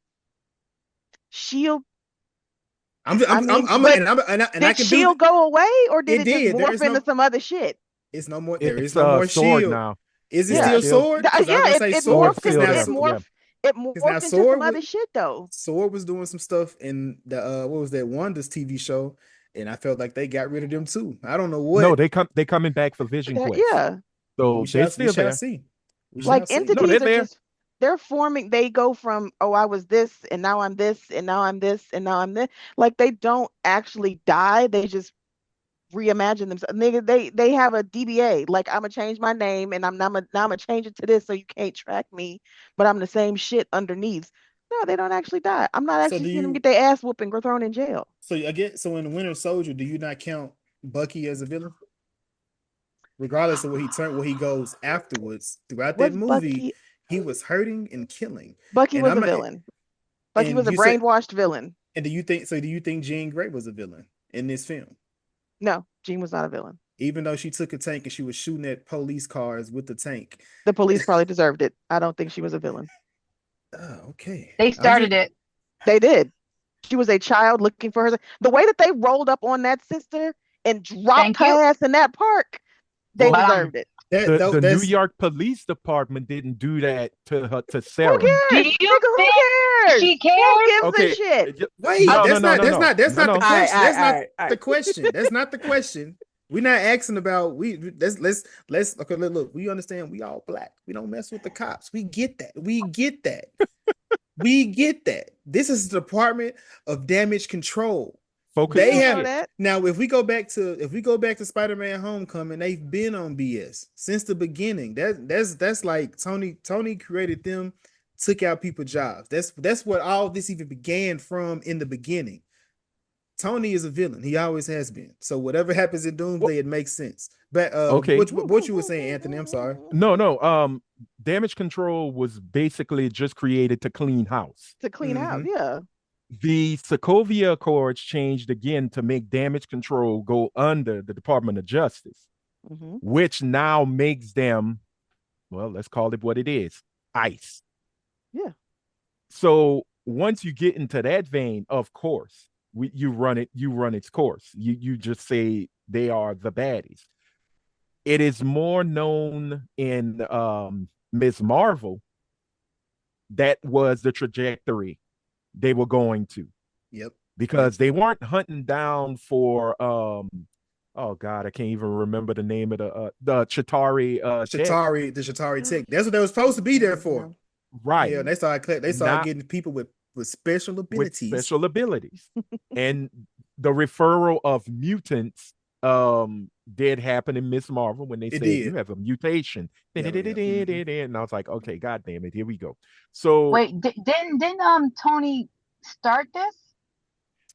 Shield. I'm I I'm mean, I'm but and I did can do Shield go away or did it it just did. There morph is into no some other shit? it's no more there is It's no a more sword shield. now. Is it Yeah, Yeah. still shield. sword? Because I was Yeah, gonna it, say it sword Sword's morphed because still into now there. Yeah. it because now morphed into some sword was other shit though. sword was doing some stuff in the what was that Wanda's TV show, and I felt like they got rid of them too. I don't know No, what. they coming back for Vision Quest. Yeah. So they're We still shall there. see. We Mhm. shall Like see. No, they're entities are there. just they're forming, they go from, oh, I was this and now I'm this and now I'm this and now I'm this. Like they don't actually die. They just reimagine themselves. Nigga, they have a DBA. Like I'm gonna change my name and now I'm gonna change it to this so you can't track me, but I'm the same shit underneath. No, they don't actually die. I'm not So actually do seeing them you get their ass whooping or thrown in jail. so I get so in Winter Soldier, do you not count Bucky as a villain? Regardless of what he goes afterwards, throughout that Was movie, Bucky he was hurting and killing. Bucky And was a I'm villain. Bucky and was a you said brainwashed villain. and do you think Jean Grey was a villain in this film? No, Jean was not a villain. Even though she took a tank and she was shooting at police cars with the tank. The police probably deserved it. I don't think she was a villain. Oh, okay. They I'm just started it. They did. She was a child looking for her. The way that they rolled up on that sister and dropped Thank her you. ass in that park, they well But deserved it. that The though the New that's York Police Department didn't do that to her to Who Sarah. do cares? you Nigga, who think cares? she Who cares? gives a Okay. shit? wait, No, no, that's no, not no, that's no. not that's No, not the no. All right, question. all right, That's all not right, all the right. question. That's not the question. We're not asking about we let's okay, look, we understand we all black. We don't mess with the cops. We get that. We get that. We get that. This is the Department of Damage Control. Focus We They your don't know have shit. that. now if we go back to Spider-Man Homecoming, they've been on BS since the beginning. That's like Tony created them, took out people's jobs. That's what all this even began from in the beginning. Tony is a villain. He always has been. So whatever happens in Well, Doomsday, it makes sense. But okay. what you were saying, Anthony, I'm sorry. No, no. Damage control was basically just created to clean house. To clean house, Mm-hmm. yeah. The Sokovia Accords changed again to make damage control go under the Department of Justice, Hmm. which now makes them, well, let's call it what it is, ICE. Yeah. So once you get into that vein, of course, you run its course. You just say they are the baddies. It is more known in Ms. Marvel that was the trajectory they were going to, Yep. Yep. because they weren't hunting down for oh god, I can't even remember the name of the Chitari tech. The Shatari Tech. That's what they were supposed to be there for. Yeah. Right. Yeah, they started Not getting people with special with abilities. special abilities. And the referral of mutants did happen in Miss Marvel when they It said you did. have a mutation. Yeah, yeah. Mhm. And I was like, okay, god damn it, here we go. So Wait, didn't Tony start this?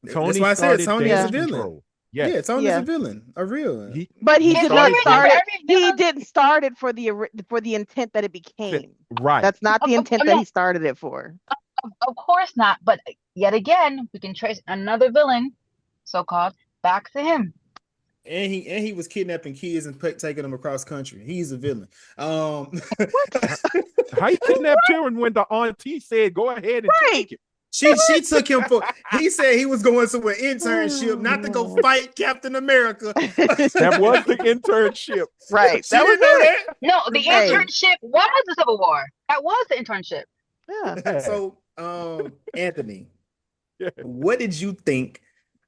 That's Tony why I said started Tony is a damage Yeah. villain. control. Yeah, Yes. Tony's a Yeah. villain. A real. He But he he Is did there a not started reason that. for start it. every He villain? didn't start it for the intent that it became. Right. That's not the intent that No, he started it for. of course not. But yet again, we can trace another villain, so-called, back to him. And he was kidnapping kids and taking them across country. He's a villain. What? How you kidnap children when the auntie said go ahead and Right. take it? she took him for. He said he was going to an internship, not to go fight Captain America. That was the internship. Right. She That was didn't know it. No, the Hey. internship was the Civil War. That was the internship. Yeah. that. So, Anthony, what did you think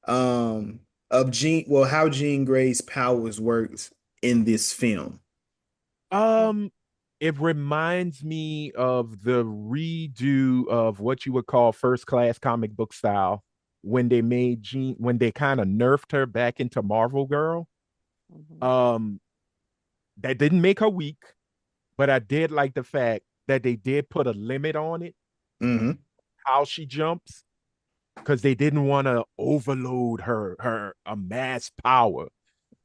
of how Jean Grey's powers works in this film? Um, it reminds me of the redo of what you would call first class comic book style. when they made Jean, when they kind of nerfed her back into Marvel Girl. Mhm. That didn't make her weak, but I did like the fact that they did put a limit on it, Mm-hmm. how she jumps, because they didn't want to overload her mass power, and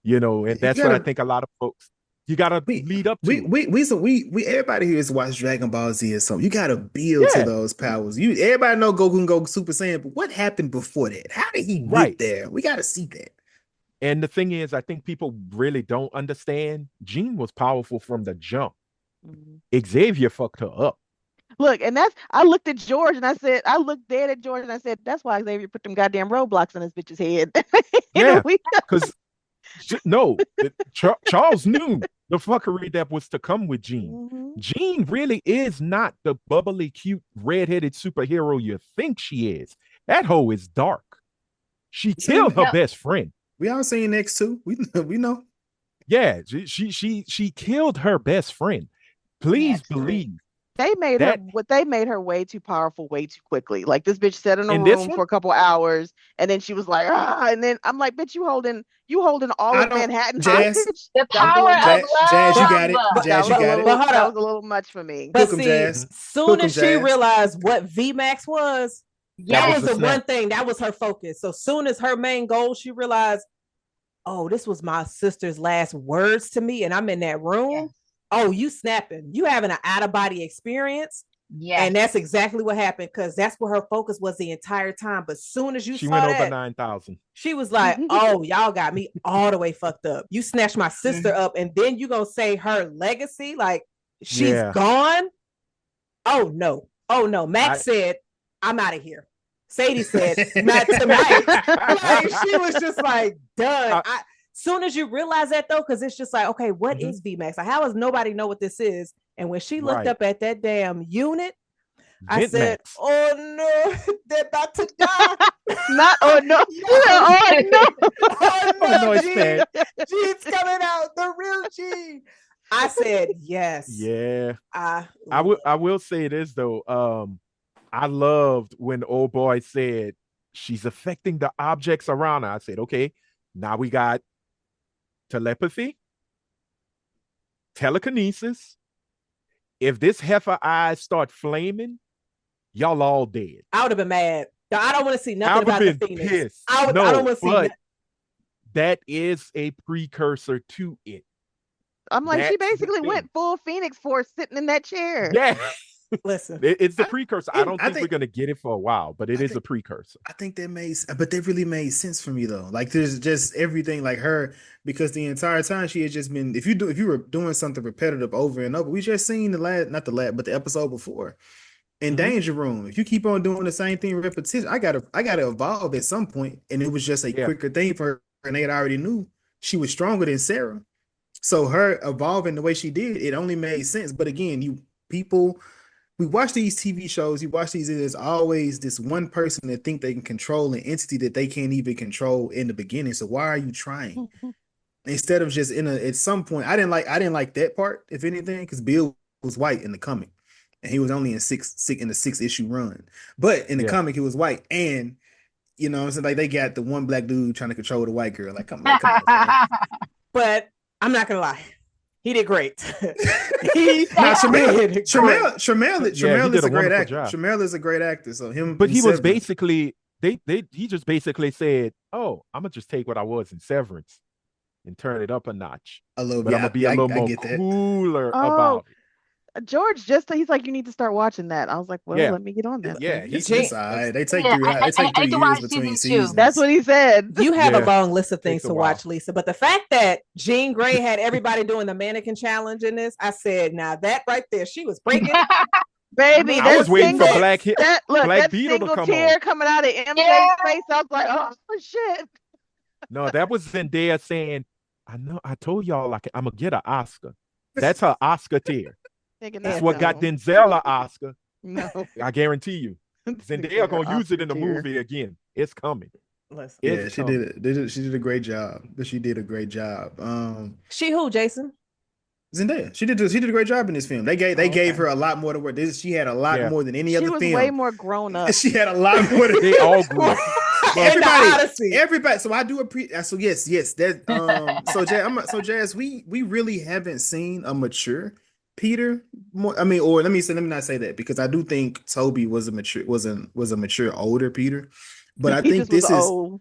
You that's what I gotta think a lot of folks, you gotta we lead up we to it. we we so we everybody here has watched Dragon Ball Z or something. You gotta build to Yeah, those powers. Everybody know Goku can go Super Saiyan, but what happened before that? How did he right. get there? We gotta see that. And the thing is, I think people really don't understand Jean was powerful from the jump. Mhm. Xavier fucked her up. Look, and I looked at George and I looked dead at George and I said, that's why Xavier put them goddamn roadblocks in this bitch's head. Yeah, We, because no, Charles knew the fuckery that was to come with Jean. Mhm. Jean really is not the bubbly, cute, redheaded superhero you think she is. That hoe is dark. She killed Seen her Yep. best friend. we all seen X2. We know. Yeah, she killed her best friend. Yeah, Please it's true. believe They that made her way too powerful way too quickly. Like this bitch sat in a in this room one, for a couple hours and then she was like, ah, and then I'm like, bitch, you holding all I of don't Manhattan Jazz. hostage? The That was a power little of much. Jazz, you but got it. love. Jazz, you got it. but hold That up. was a little much for me. But Cook 'em, see, Mhm. Jazz. soon Cook 'em, as she Jazz. realized what VMAX was, that that was was Yes. the the one snap. thing that was her focus. So soon as her main goal, she realized, oh, this was my sister's last words to me, and I'm in that room. Yes. Oh, you snapping. You having an out-of-body experience. Yes. And that's exactly what happened because that's where her focus was the entire time. But soon as you She saw went over that, 9,000. she was like, oh, y'all got me all the way fucked up. You snatched my sister up, and then you gonna say her legacy, like she's Yeah, gone. Oh no. Oh no. Max I said, I'm out of here. Sadie said, not tonight. Like she was just like done. I, Soon as you realize that though, because it's just like, okay, what mhm. is VMAX? Like, how does nobody know what this is? And when she looked Right. up at that damn unit, I Vent said, Max. oh no, they're about to die. Not oh no. Yo, Oh no. oh Oh no, no, it's Gene. bad. Gene's coming out, the real Gene. I said, yes. Yeah. I I will say this though. I loved when old boy said she's affecting the objects around her. I said, okay, now we got telepathy, telekinesis. If this heifer eyes start flaming, y'all all dead. would have been mad. I don't want to see I nothing would have about the been Phoenix. pissed. I don't No, want to see but that is a precursor to it. I'm like, she That's the basically thing. went full Phoenix Force sitting in that chair. Yeah. Listen. It's the I, precursor. I don't I think we're think gonna get it for a while, but it I is a think precursor. I think but that really made sense for me though. Like there's just everything like her because the entire time she had just been if you were doing something repetitive over and over, we just seen the last not the last but the episode before in Mhm. Danger Room. If you keep on doing the same thing repetition, I gotta evolve at some point, and it was just a Yeah. quicker thing for her, and they had already knew she was stronger than Sarah. So her evolving the way she did, it only made sense. But again, you people we watch these TV shows, you watch these, there's always this one person that think they can control an entity that they can't even control in the beginning. So why are you trying? Instead of just at some point, I didn't like that part, if anything, because Bill was white in the comic. And he was only in the 6 issue run. But in the Yeah. comic, he was white. And you know what I'm saying? Like they got the one black dude trying to control the white girl. Come on, fam. But I'm not gonna lie. He did great. Now did great. Yeah, he Tramell did is a a great wonderful actor. job. Tramell is a great actor. So him But in he was Severance, basically he just basically said, "Oh, I'm gonna just take what I was in Severance and turn it up a notch, a little but bit. I'm gonna be a little I more get that. cooler Oh, about it." George he's like, you need to start watching that. I was like, well, Yeah, let me get on that yeah, then. Gene, It's all right. Yeah, They take I three need to years watch between season 2. That's seasons. what he said. you have a yeah. long list of things Takes a to while. watch, Lisa. But the fact that Jean Grey had everybody doing the mannequin challenge in this, I said, now that right there, she was breaking. Baby, I was that waiting for single Black that Beetle to single come on. tear coming out of MJ's Yeah. face. I was like, oh shit. No, that was Zendaya saying, "I know, I told y'all I'm gonna get an Oscar." That's her Oscar tear. Thinking That's that what got no. Denzel an Oscar. No. I guarantee you. Zendaya gonna use it in the movie again. It's coming. Listen. It's Yeah, she coming. did. She did a great job. She did a great job. She who, Jason? Zendaya, she did a great job in this film. They gave her a lot more to work. She had a lot Yeah. more than any She other was way film. more grown up. She had a lot more. They all grew. everybody. So I do appreciate. So yes. That Jazz. We really haven't seen a mature Peter. More, I mean, or let me not say that, because I do think Toby was a mature older Peter. But I He think just was this is. old.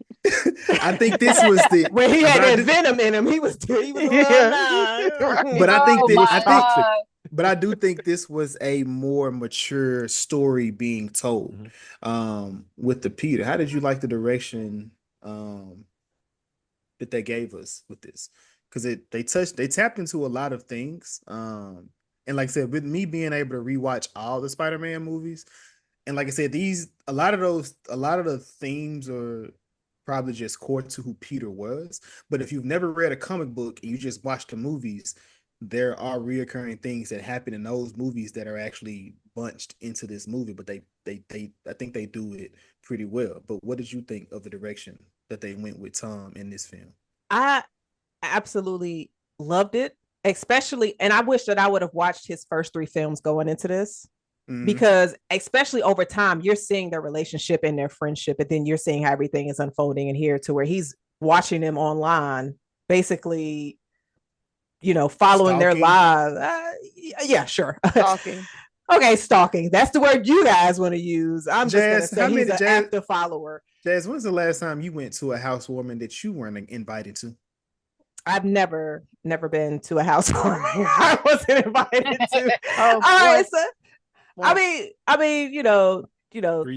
I think this was the when he had that venom in him. He was a little Yeah. nine. But I think Oh that my God. but I do think this was a more mature story being told. With the Peter. How did you like the direction that they gave us with this? Because they tapped into a lot of things. And like I said, with me being able to rewatch all the Spider-Man movies, and like I said, a lot of the themes are probably just core to who Peter was. But if you've never read a comic book and you just watch the movies, there are reoccurring things that happen in those movies that are actually bunched into this movie. But they I think they do it pretty well. But what did you think of the direction that they went with Tom in this film? I absolutely loved it, especially, and I wish that I would have watched his first 3 films going into this. Because especially over time, you're seeing their relationship and their friendship, and then you're seeing how everything is unfolding in here, to where he's watching them online, basically, following their lives. Yeah, sure. Stalking. Okay, stalking. That's the word you guys want to use. I'm Jazz, just going to say he's an active follower. Jazz, when's the last time you went to a housewarming that you weren't invited to? I've never been to a housewarming I wasn't invited to. Oh, all right, so well, I mean, 3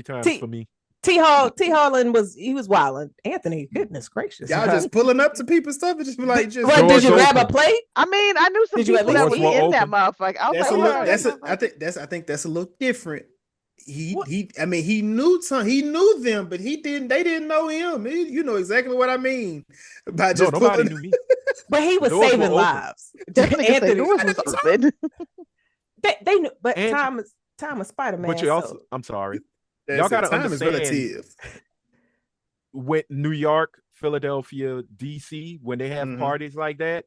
times for me. T Holland was wilding. Anthony, goodness gracious, y'all just pulling up to people's stuff and just be like, just what, did you grab a plate? I mean, I knew some people that was in that motherfucker. I was I think that's a little different. He knew them, but they didn't know him. You know exactly what I mean. Nobody knew me. But he was saving lives. Anthony was open. They knew, but time is Spider-Man. But you also, I'm sorry. Y'all gotta understand. With New York, Philadelphia, DC, when they have parties like that,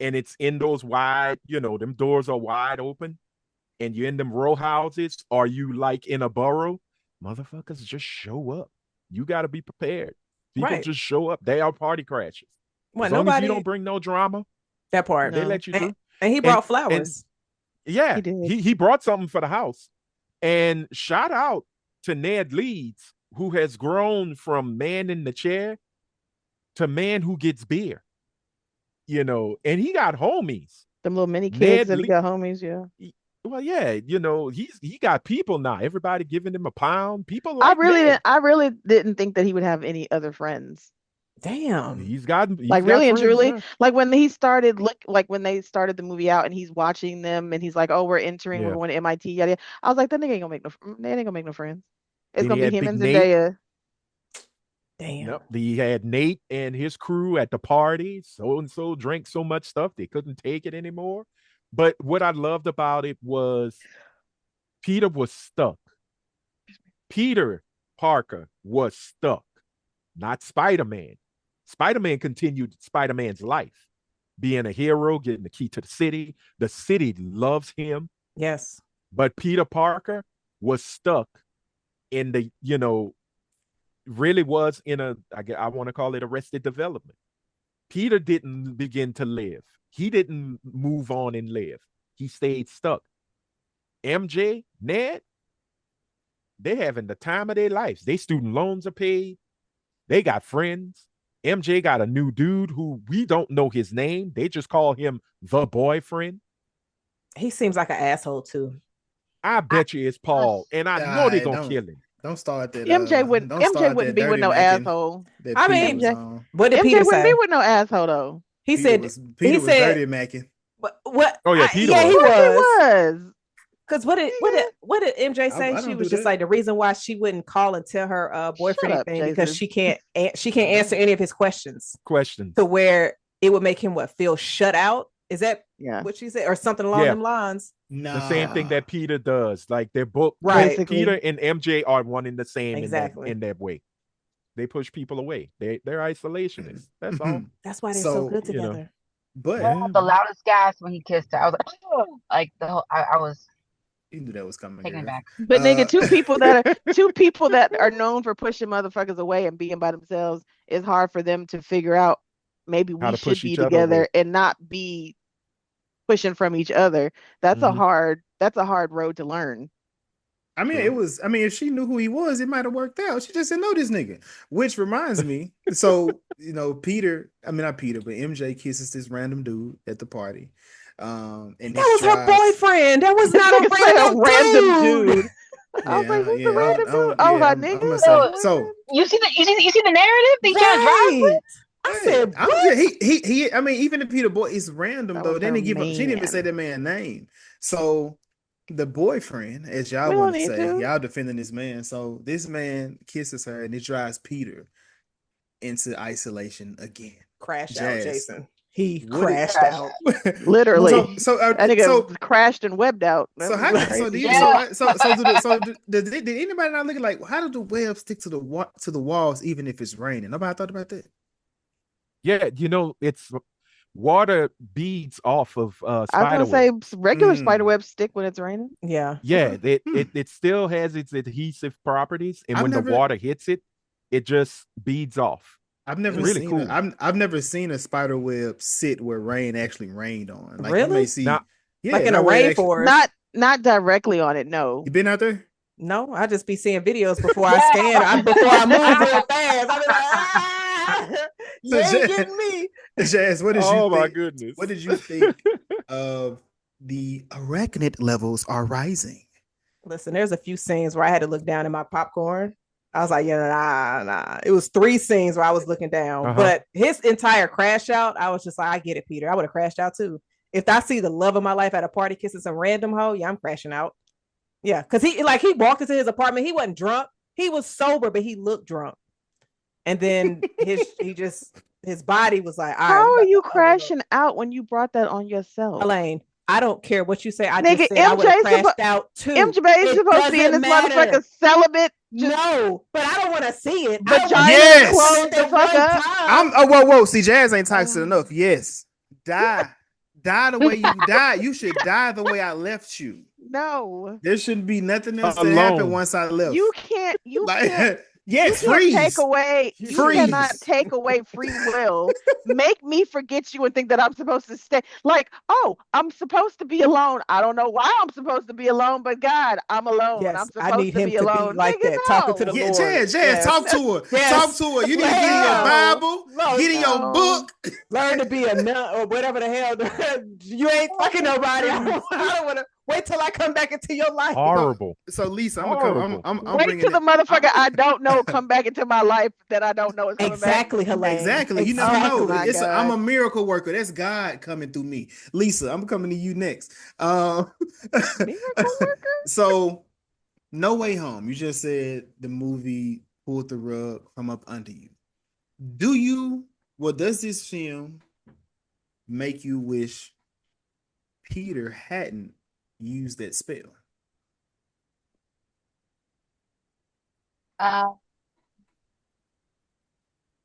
and it's in those wide, them doors are wide open, and you're in them row houses, or you like in a borough, motherfuckers just show up. You gotta be prepared. People just show up. They are party crashers. As long as you don't bring no drama, that part they let you through. And he brought flowers. Yeah, he brought something for the house. And shout out to Ned Leeds, who has grown from man in the chair to man who gets beer. And he got homies. Them little mini kids that got homies, yeah. Well, yeah, he got people now. Everybody giving him a pound. People I really didn't think that he would have any other friends. Damn. He's got really and truly, yeah. like when they started the movie out and he's watching them and he's like, oh, we're going to MIT, yada. I was like, that nigga ain't gonna make no friends. It's gonna be him and Zendaya. Damn. Yep. He had Nate and his crew at the party. So and so drank so much stuff they couldn't take it anymore. But what I loved about it was Peter was stuck. Peter Parker was stuck, not Spider-Man. Spider-Man continued Spider-Man's life, being a hero, getting the key to the city. The city loves him. Yes. But Peter Parker was stuck in the, really was in I want to call it arrested development. Peter didn't begin to live. He didn't move on and live. He stayed stuck. MJ, Ned, they're having the time of their lives. Their student loans are paid. They got friends. MJ got a new dude who we don't know his name. They just call him the boyfriend. He seems like an asshole too. I bet you it's Paul, and I know they're gonna kill him. Don't start that. MJ wouldn't be with no asshole. I mean, what did MJ Peter wouldn't say? be with no asshole though. Peter was dirty macking. What? Oh yeah, Peter. Yeah, was. he was. Because what did MJ say? She was just like the reason why she wouldn't call and tell her boyfriend anything because she can't answer any of his questions to where it would make him feel shut out. Is that what she said or something along them lines? No, the same thing that Peter does. Like they're both right. Peter and MJ are one in the same exactly. in that way. They push people away. They're isolationists. That's all. That's why they're so good together. But the loudest gasp when he kissed her. I was like, oh, like the whole. I was. You knew that was coming, Taking it girl. back. But nigga, two people that are known for pushing motherfuckers away and being by themselves, it's hard for them to figure out maybe How we to should push be each other away. together and not be pushing from each other. Mhm. That's a hard road to learn. I mean, True. it was. I mean, if she knew who he was, it might have worked out. She just didn't know this nigga. Which reminds me, so Peter. I mean, not Peter, but MJ kisses this random dude at the party, and That this was her drives. boyfriend. That was This not a nigga say a random random dude. dude. I was like, who's the Yeah, random dude? Oh, yeah. her I'm nigga, gonna her say So so. boyfriend. you see the narrative that he's trying to drive with? Right. I Hey, said, I don't care. what? He. I mean, even if Peter boy is random That though, was they her didn't give up. She didn't even say man. that man's name. So the boyfriend, as y'all We want don't to need say, to. y'all defending this man. So this man kisses her, and it drives Peter into isolation again. Crash out, Jazz. Jason. He What it crashed Crash out. Literally. That nigga so crashed and webbed out. That so was how some so do crazy you shit. Yeah. did anybody not look at like how do the web stick to the walls even if it's raining? Nobody thought about that. Yeah, it's water beads off of I was spider gonna say web. regular spider Mm. webs stick when it's raining. Yeah. Yeah, Okay. it still has its adhesive properties, and I've when the never water hits it, it just beads off. I've It's never really seen cool. I've never seen a spider web sit where rain actually rained on. Like you may Really? see, Now, Like yeah, in a not where it actually. rainforest. Not directly on it, no. You been out there? No, I just be seeing videos before I Yeah. scan. Before I move real fast. I be like, ah, you So ain't Jazz, getting me. Jazz, what did you oh my think? goodness. What did you think of the arachnid levels are rising? Listen, there's a few scenes where I had to look down at my popcorn. I was like, yeah, nah. It was 3 scenes where I was looking down, Uh-huh. but his entire crash out, I was just like, I get it, Peter. I would have crashed out too. If I see the love of my life at a party kissing some random hoe, yeah, I'm crashing out. Yeah, because he walked into his apartment. He wasn't drunk. He was sober, but he looked drunk. And then his body was like, all right, we How are about you to level up. crashing out when you brought that on yourself? Helaine, I don't care what you say. I just Nigga, said I would have crashed out too. MJ is It supposed to be in doesn't this matter. motherfucker celibate, just No, but I don't want to see it. I want to vagina see Yes. it closed the that fuck one up. time. Whoa. See, Jazz ain't toxic Oh. enough. Yes. Die. Die the way you die. You should die the way I left you. No. There shouldn't be nothing else that happened Alone. once I left. You can't you can't Like, you yes, can't take freeze. away you cannot Freeze. take away free will. Make me forget you and think that I'm supposed to stay. Like, oh, I'm supposed to be alone. I don't know why I'm supposed to be alone, but God, I'm alone. I'm Yes, I supposed need to him be to be alone. like Nigga, that, talking to the no. Yeah, Lord. Jazz, talk Yes, to her. Talk yes. to her. You need to get in your Lamb. Bible, No, get in your No. book. learn to be a nun or whatever the hell. You ain't fucking nobody. I don't want to wait till I come back into your life. Horrible. So Lisa, I'm gonna come. Horrible. I'm Wait bringing till the it. motherfucker I don't know come back into my life that I don't know is coming back. Exactly, Helene. Exactly. You never Oh know. Exactly. my I'm a God. miracle worker. That's God coming through me. Lisa, I'm coming to you next. Miracle worker? So No Way Home. You just said the movie pulled the rug from up under you. Does this film make you wish Peter hadn't used that spell? Uh,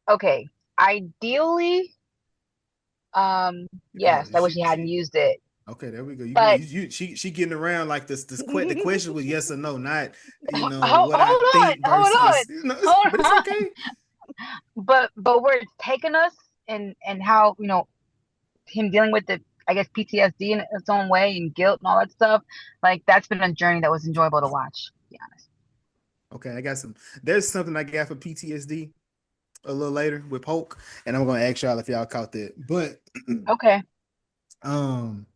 okay. Ideally, yes, I wish he hadn't used it. Okay, there we go. But She getting around like this. The question was yes or no, not hold what I on, think hold on, versus hold but it's on. okay. But where it's taken us and how him dealing with the, I guess, PTSD in its own way and guilt and all that stuff, like that's been a journey that was enjoyable to watch, to be honest. Okay, I got some. There's something I got for PTSD a little later with Polk, and I'm gonna ask y'all if y'all caught that. But Okay. um,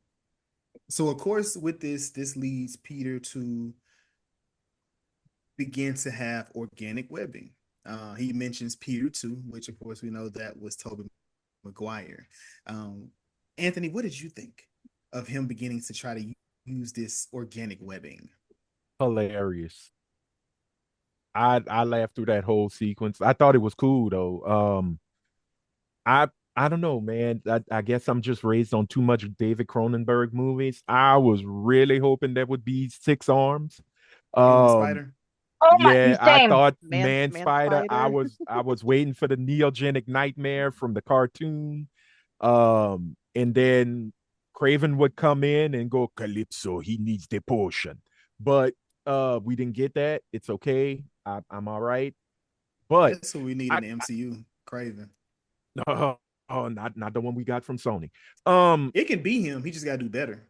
so of course with this leads Peter to begin to have organic webbing. He mentions Peter too, which of course we know that was Tobey Maguire. Um, Anthony, what did you think of him beginning to try to use this organic webbing? Hilarious. I laughed through that whole sequence. I thought it was cool though. I I don't know, man. I guess I'm just raised on too much David Cronenberg movies. I was really hoping that would be Six Arms. Human Um, spider? Oh my, yeah, I same. thought Man Man man Spider. I spider. was I was waiting for the neogenic nightmare from the cartoon. And then Craven would come in and go, Calypso, he needs the potion. But we didn't get that. It's okay. I'm all right. But That's what we need in the MCU. Craven. oh, not the one we got from Sony. It can be him. He just gotta do better.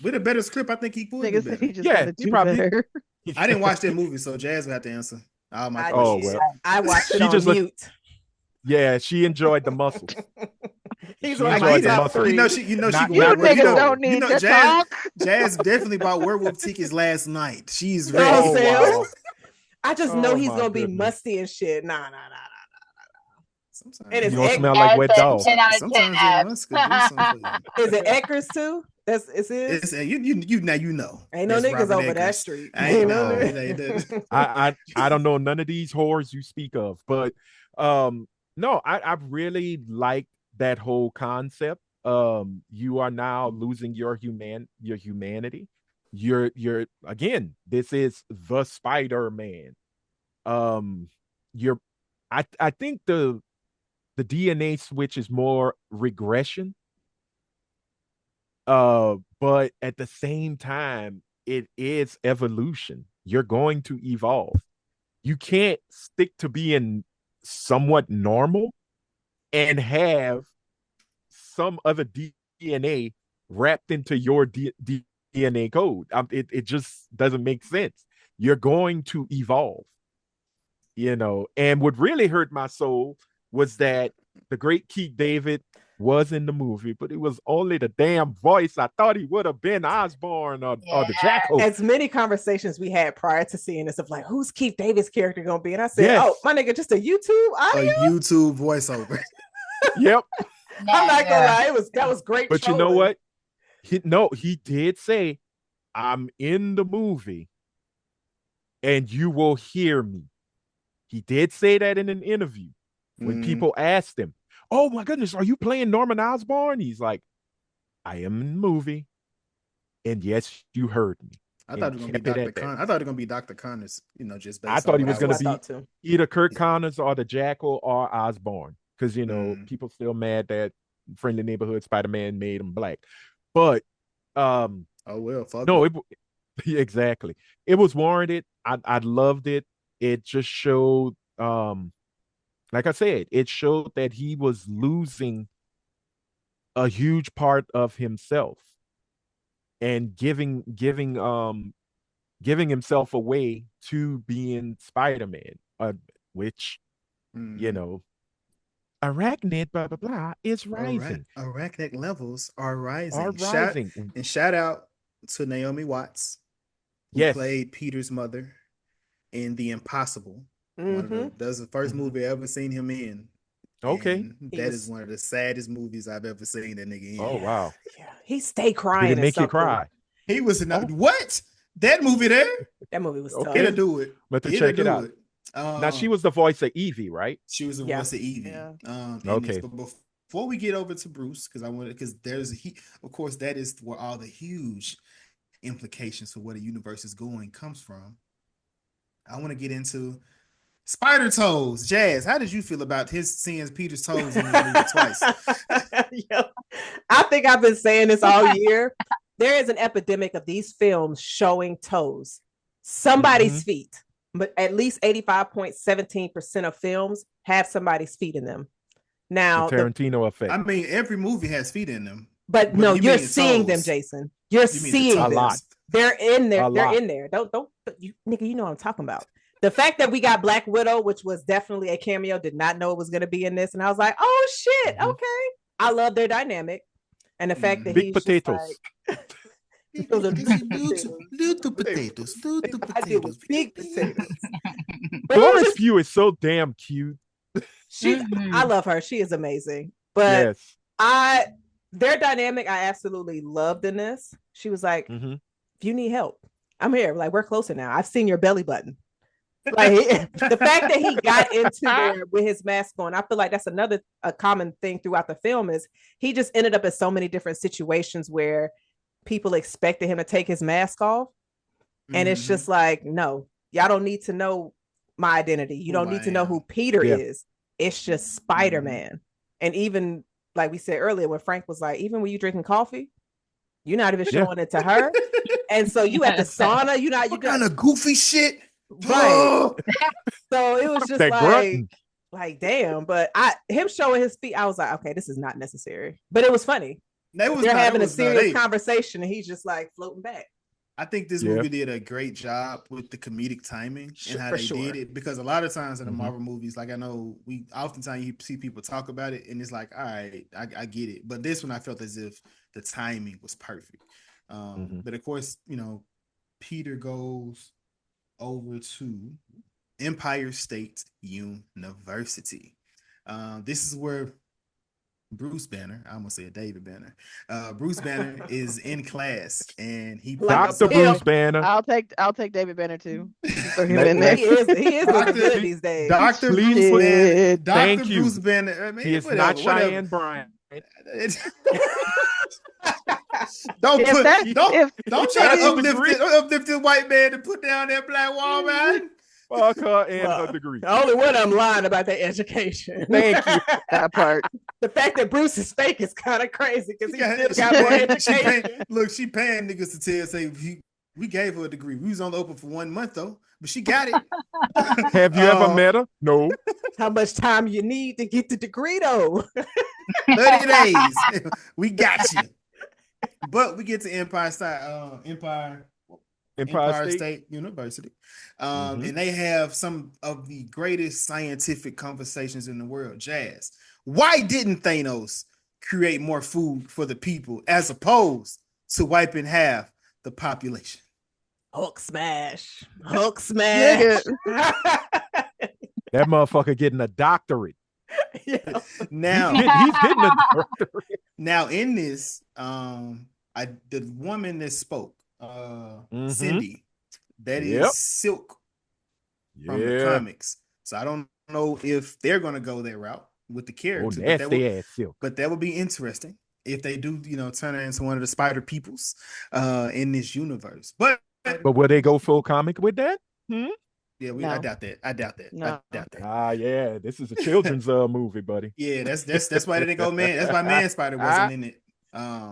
With a better script, I think he would do Nigga said better. he just gotta he do probably better. I didn't watch that movie, so Jazz will have to answer all my I Oh, questions. did. well. I watched it She on just mute. Yeah, she enjoyed the muscles. He's She like my enjoyed the top muscle. three. She Not You going Red niggas Dog. don't need to Jazz talk. Jazz definitely bought werewolf tickets last night. She's You know what I'm ready. Oh saying? wow. I just know Oh, he's my gonna be goodness. musty and shit. Nah. Sometimes And You it's don't egg. smell like Jazz wet said dog. 10 out of 10 sometimes that abs. must could do something for you. Is it Eckers too? That's it's his. It's you now you know. Ain't no That's niggas Robert over that Eggers. street. I No know. No. It ain't. I don't know none of these whores you speak of, but no, I really like that whole concept. You are now losing your humanity. You're again, this is the Spider-Man. You're I think the DNA switch is more regression. But at the same time, it is evolution. You're going to evolve. You can't stick to being somewhat normal and have some other DNA wrapped into your DNA code. It just doesn't make sense. You're going to evolve, And what really hurt my soul was that the great Keith David was in the movie, but it was only the damn voice. I thought he would have been Osborn or the Jackal. As many conversations we had prior to seeing this of like, who's Keith David's character gonna be? And I said, Yes. oh, my nigga, just a YouTube audio? A YouTube voiceover. Yep. I'm not gonna lie, that was great. But trolling. you know what? He did say, I'm in the movie and you will hear me. He did say that in an interview when people asked him, oh my goodness, are you playing Norman Osborn? He's like, I am in the movie. And yes, you heard me. I thought it was gonna be Dr. Connors. I thought it was gonna be Dr. Connors, just based I thought he was That's gonna what I be either Kirk Connors or the Jackal or Osborn. Because people still mad that Friendly Neighborhood Spider-Man made him black. But oh well, fuck no, it. Exactly. It was warranted. I loved it. It just showed like I said, it showed that he was losing a huge part of himself and giving himself away to being Spider-Man, which arachnid blah blah blah is rising. Arachnid levels are rising. Rising. Shout out to Naomi Watts, who played Peter's mother in The Impossible. That's the first movie I ever seen him in. Okay. That is one of the saddest movies I've ever seen that nigga in. Oh wow. Yeah, he stayed crying. Did it make you cry? He was what? That movie there? That movie was tough. It'll do it. But to check it out. Now she was the voice of Evie, right? She was the voice of Evie. Yeah. Okay. But before we get over to Bruce, because of course, that is where all the huge implications for where the universe is going comes from. I want to get into Spider Toes. Jazz, how did you feel about seeing Peter's toes in this movie twice? I think I've been saying this all year. There is an epidemic of these films showing toes, somebody's feet, but at least 85.17% of films have somebody's feet in them. Now, the Tarantino effect. I mean, every movie has feet in them. But no, you're seeing them, Jason. You're seeing them. A lot. They're in there. They're in there. Don't you, nigga, you know what I'm talking about. The fact that we got Black Widow, which was definitely a cameo, did not know it was going to be in this. And I was like, oh shit, okay. I love their dynamic. And the fact that big potatoes. Little potatoes. Big potatoes. Florence Pugh is so damn cute. I love her. She is amazing. But their dynamic, I absolutely loved in this. She was like, if you need help, I'm here. Like, we're closer now. I've seen your belly button. Like the fact that he got into there with his mask on, I feel like that's a common thing throughout the film is he just ended up in so many different situations where people expected him to take his mask off. And it's just like, no, y'all don't need to know my identity. You don't need to know who Peter is. It's just Spider-Man. And even like we said earlier, when Frank was like, even when you drinking coffee, You're not even showing it to her. And so you at the sauna, you What kind of goofy shit? right. So it was just That grunting. like damn. But him showing his feet, I was like, okay, this is not necessary. But it was funny. They're having a serious conversation, and he's just like floating back. I think this movie did a great job with the comedic timing and how they did it, because a lot of times in the Marvel movies, like I know we oftentimes you see people talk about it and it's like, all right, I get it. But this one I felt as if the timing was perfect. But of course, you know, Peter goes over to Empire State University. This is where Bruce Banner, I almost said David Banner. Bruce Banner is in class, and he Dr. Bruce Banner. I'll take David Banner too. Throw him in there. He is looking good these days. Dr. Bruce Banner. Thank you. Bruce Banner. I mean, he is not Cheyenne Bryant. Don't try to uplift this white man and put down that black woman. Fuck her and her degree. Only one I'm lying about their education. Thank you. That part. The fact that Bruce is fake is kind of crazy because he still got more education. She paying niggas to say we gave her a degree. We was only open for 1 month though, but she got it. Have you ever met her? No. How much time you need to get the degree though? 30 days. We got you. But we get to Empire State University. And they have some of the greatest scientific conversations in the world. Jazz, why didn't Thanos create more food for the people as opposed to wiping half the population? Hulk smash. That motherfucker getting a doctorate. Now he's getting a doctorate. Now in this, the woman that spoke, Cindy, that is Silk from the comics. So I don't know if they're gonna go that route with the character. But that would be interesting if they do, turn her into one of the spider peoples in this universe. But will they go full comic with that? Yeah, I doubt that. I doubt that. Yeah, this is a children's movie, buddy. Yeah, that's why they didn't go man. That's why Man Spider wasn't in it.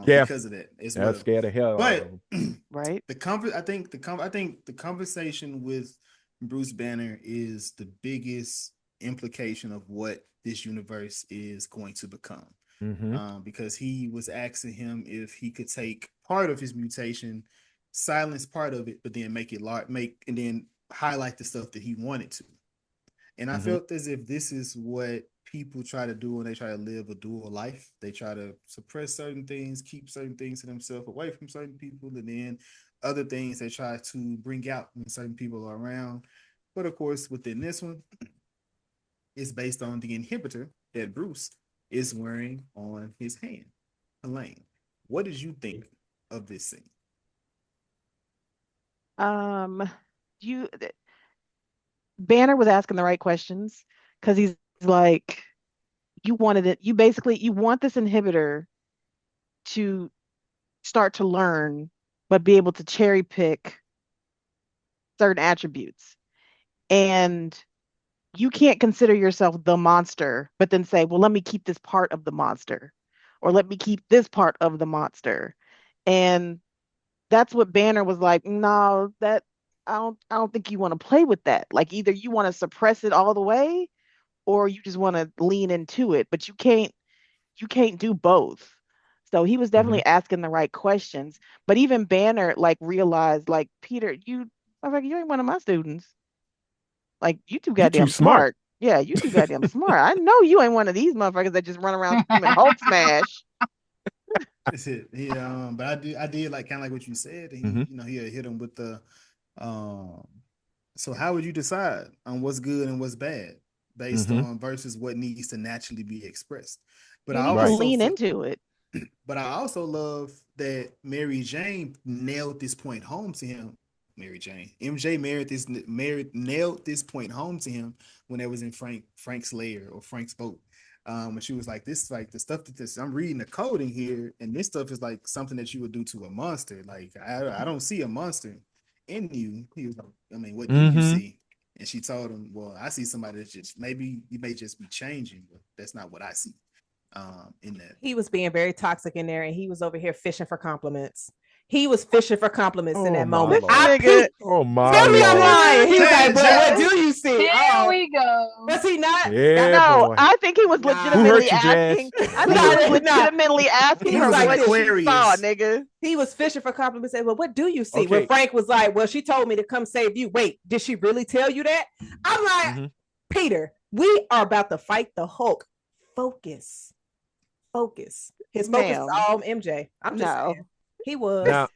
Because of that. That scared the hell out of them. Right. I think the conversation with Bruce Banner is the biggest implication of what this universe is going to become. Because he was asking him if he could take part of his mutation, silence part of it, but then make it and then highlight the stuff that he wanted to. And I felt as if this is what people try to do when they try to live a dual life. They try to suppress certain things, keep certain things to themselves, away from certain people, and then other things they try to bring out when certain people are around. But of course, within this one, it's based on the inhibitor that Bruce is wearing on his hand. Helaine, what did you think of this scene? Banner was asking the right questions, because he's like, you wanted it. You want this inhibitor to start to learn, but be able to cherry pick certain attributes. And you can't consider yourself the monster, but then say, well, let me keep this part of the monster, or let me keep this part of the monster. And that's what Banner was like, no, that I don't think you want to play with that. Like, either you want to suppress it all the way, or you just want to lean into it, but you can't do both. So he was definitely asking the right questions. But even Banner realized, Peter, you ain't one of my students. Like, you too goddamn smart. Yeah, you too goddamn smart. I know you ain't one of these motherfuckers that just run around screaming Hulk smash. That's it. But I did kind of like what you said. He hit him with the so how would you decide on what's good and what's bad based on versus what needs to naturally be expressed? But you need to lean into it. But I also love that Mary Jane nailed this point home to him. MJ nailed this point home to him when it was in Frank's lair or Frank's boat. When she was like, this the stuff that I'm reading the code in here, and this stuff is like something that you would do to a monster. Like, I don't see a monster in you. He was like, I mean, what do you see? And she told him, well, I see somebody that's just, maybe you may just be changing, but that's not what I see. in that. He was being very toxic in there, and he was over here fishing for compliments. He was fishing for compliments in Oh that my moment. Lord. I Nigga. peeped. Oh my Tell me I'm Lord. lying. He was Say like, it, "Boy, what Jazz. do you see?" Here Oh, we go. was he not? Yeah, No, boy. I think he was Nah. Who hurt legitimately you, Jazz? asking. I He think he was- was Nah. legitimately asking He her was like what this. she saw, Aquarius. nigga. He was fishing for compliments. And well, what do you see? Okay. When Frank was like, "Well, she told me to come save you." Wait, did she really tell you that? I'm like, Mhm. Peter, we are about to fight the Hulk. Focus. His focus is Ma'am. all MJ. I'm just No. saying. He was. Now,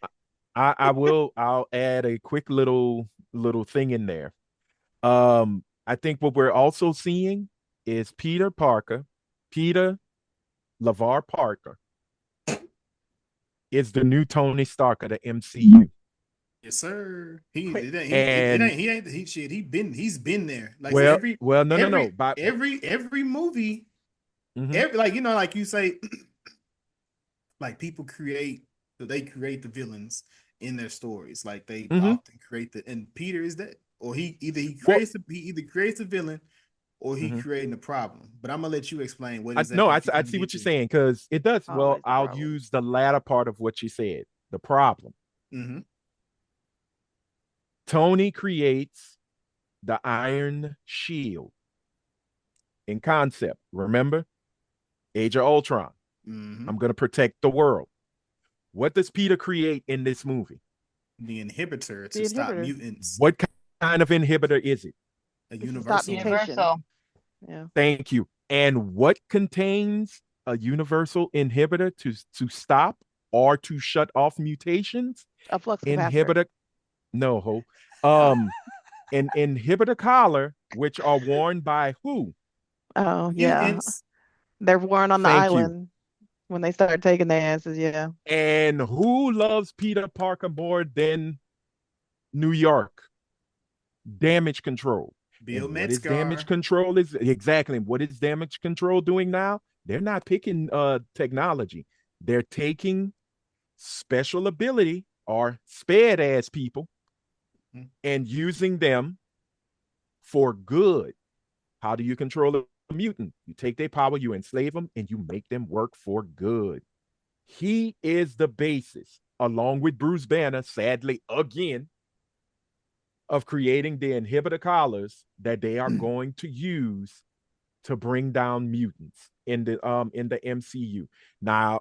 I'll add a quick little thing in there. I think what we're also seeing is Peter LeVar Parker is the new Tony Stark of the MCU. Yes, sir. He Quick. it ain't And he ain't he shit. He's been there. Like I said, well, every well, no, every but every movie, mhm, every like like you say, like people they create the villains in their stories. Like they mhm. often create and Peter is that, or he Well, either creates a villain or he mhm. creating the problem. But I'm gonna let you explain what No, exactly I you're trying to see get what you're to. saying because it does. Well, Always the I'll problem. use the latter part of what you said. The problem. Mm-hmm. Tony creates the Iron Shield in concept. Remember, Age of Ultron. Mm-hmm. I'm going to protect the world. What does Peter create in this movie? The inhibitor The to stop inhibitor. mutants. What kind of inhibitor is it? A It's to stop universal one. mutation. Universal. Yeah. Thank you. And what contains a universal inhibitor to stop or to shut off mutations? A flux capacitor. Inhibitor, no ho. Oh. An inhibitor collar, which are worn by who? Oh, yeah. Mutants. They're worn on the Thank you. island when they start taking their asses, yeah. And who loves Peter Parker more than New York? Damage control. Bill And what is damage Metzgar. control is exactly what is damage control doing now? They're not picking technology. They're taking special ability or spared ass people and using them for good. How do you control a mutant? You take their power, you enslave them, and you make them work for good. He is the basis, along with Bruce Banner, sadly, again, of creating the inhibitor collars that they are going to use to bring down mutants in the MCU. Now,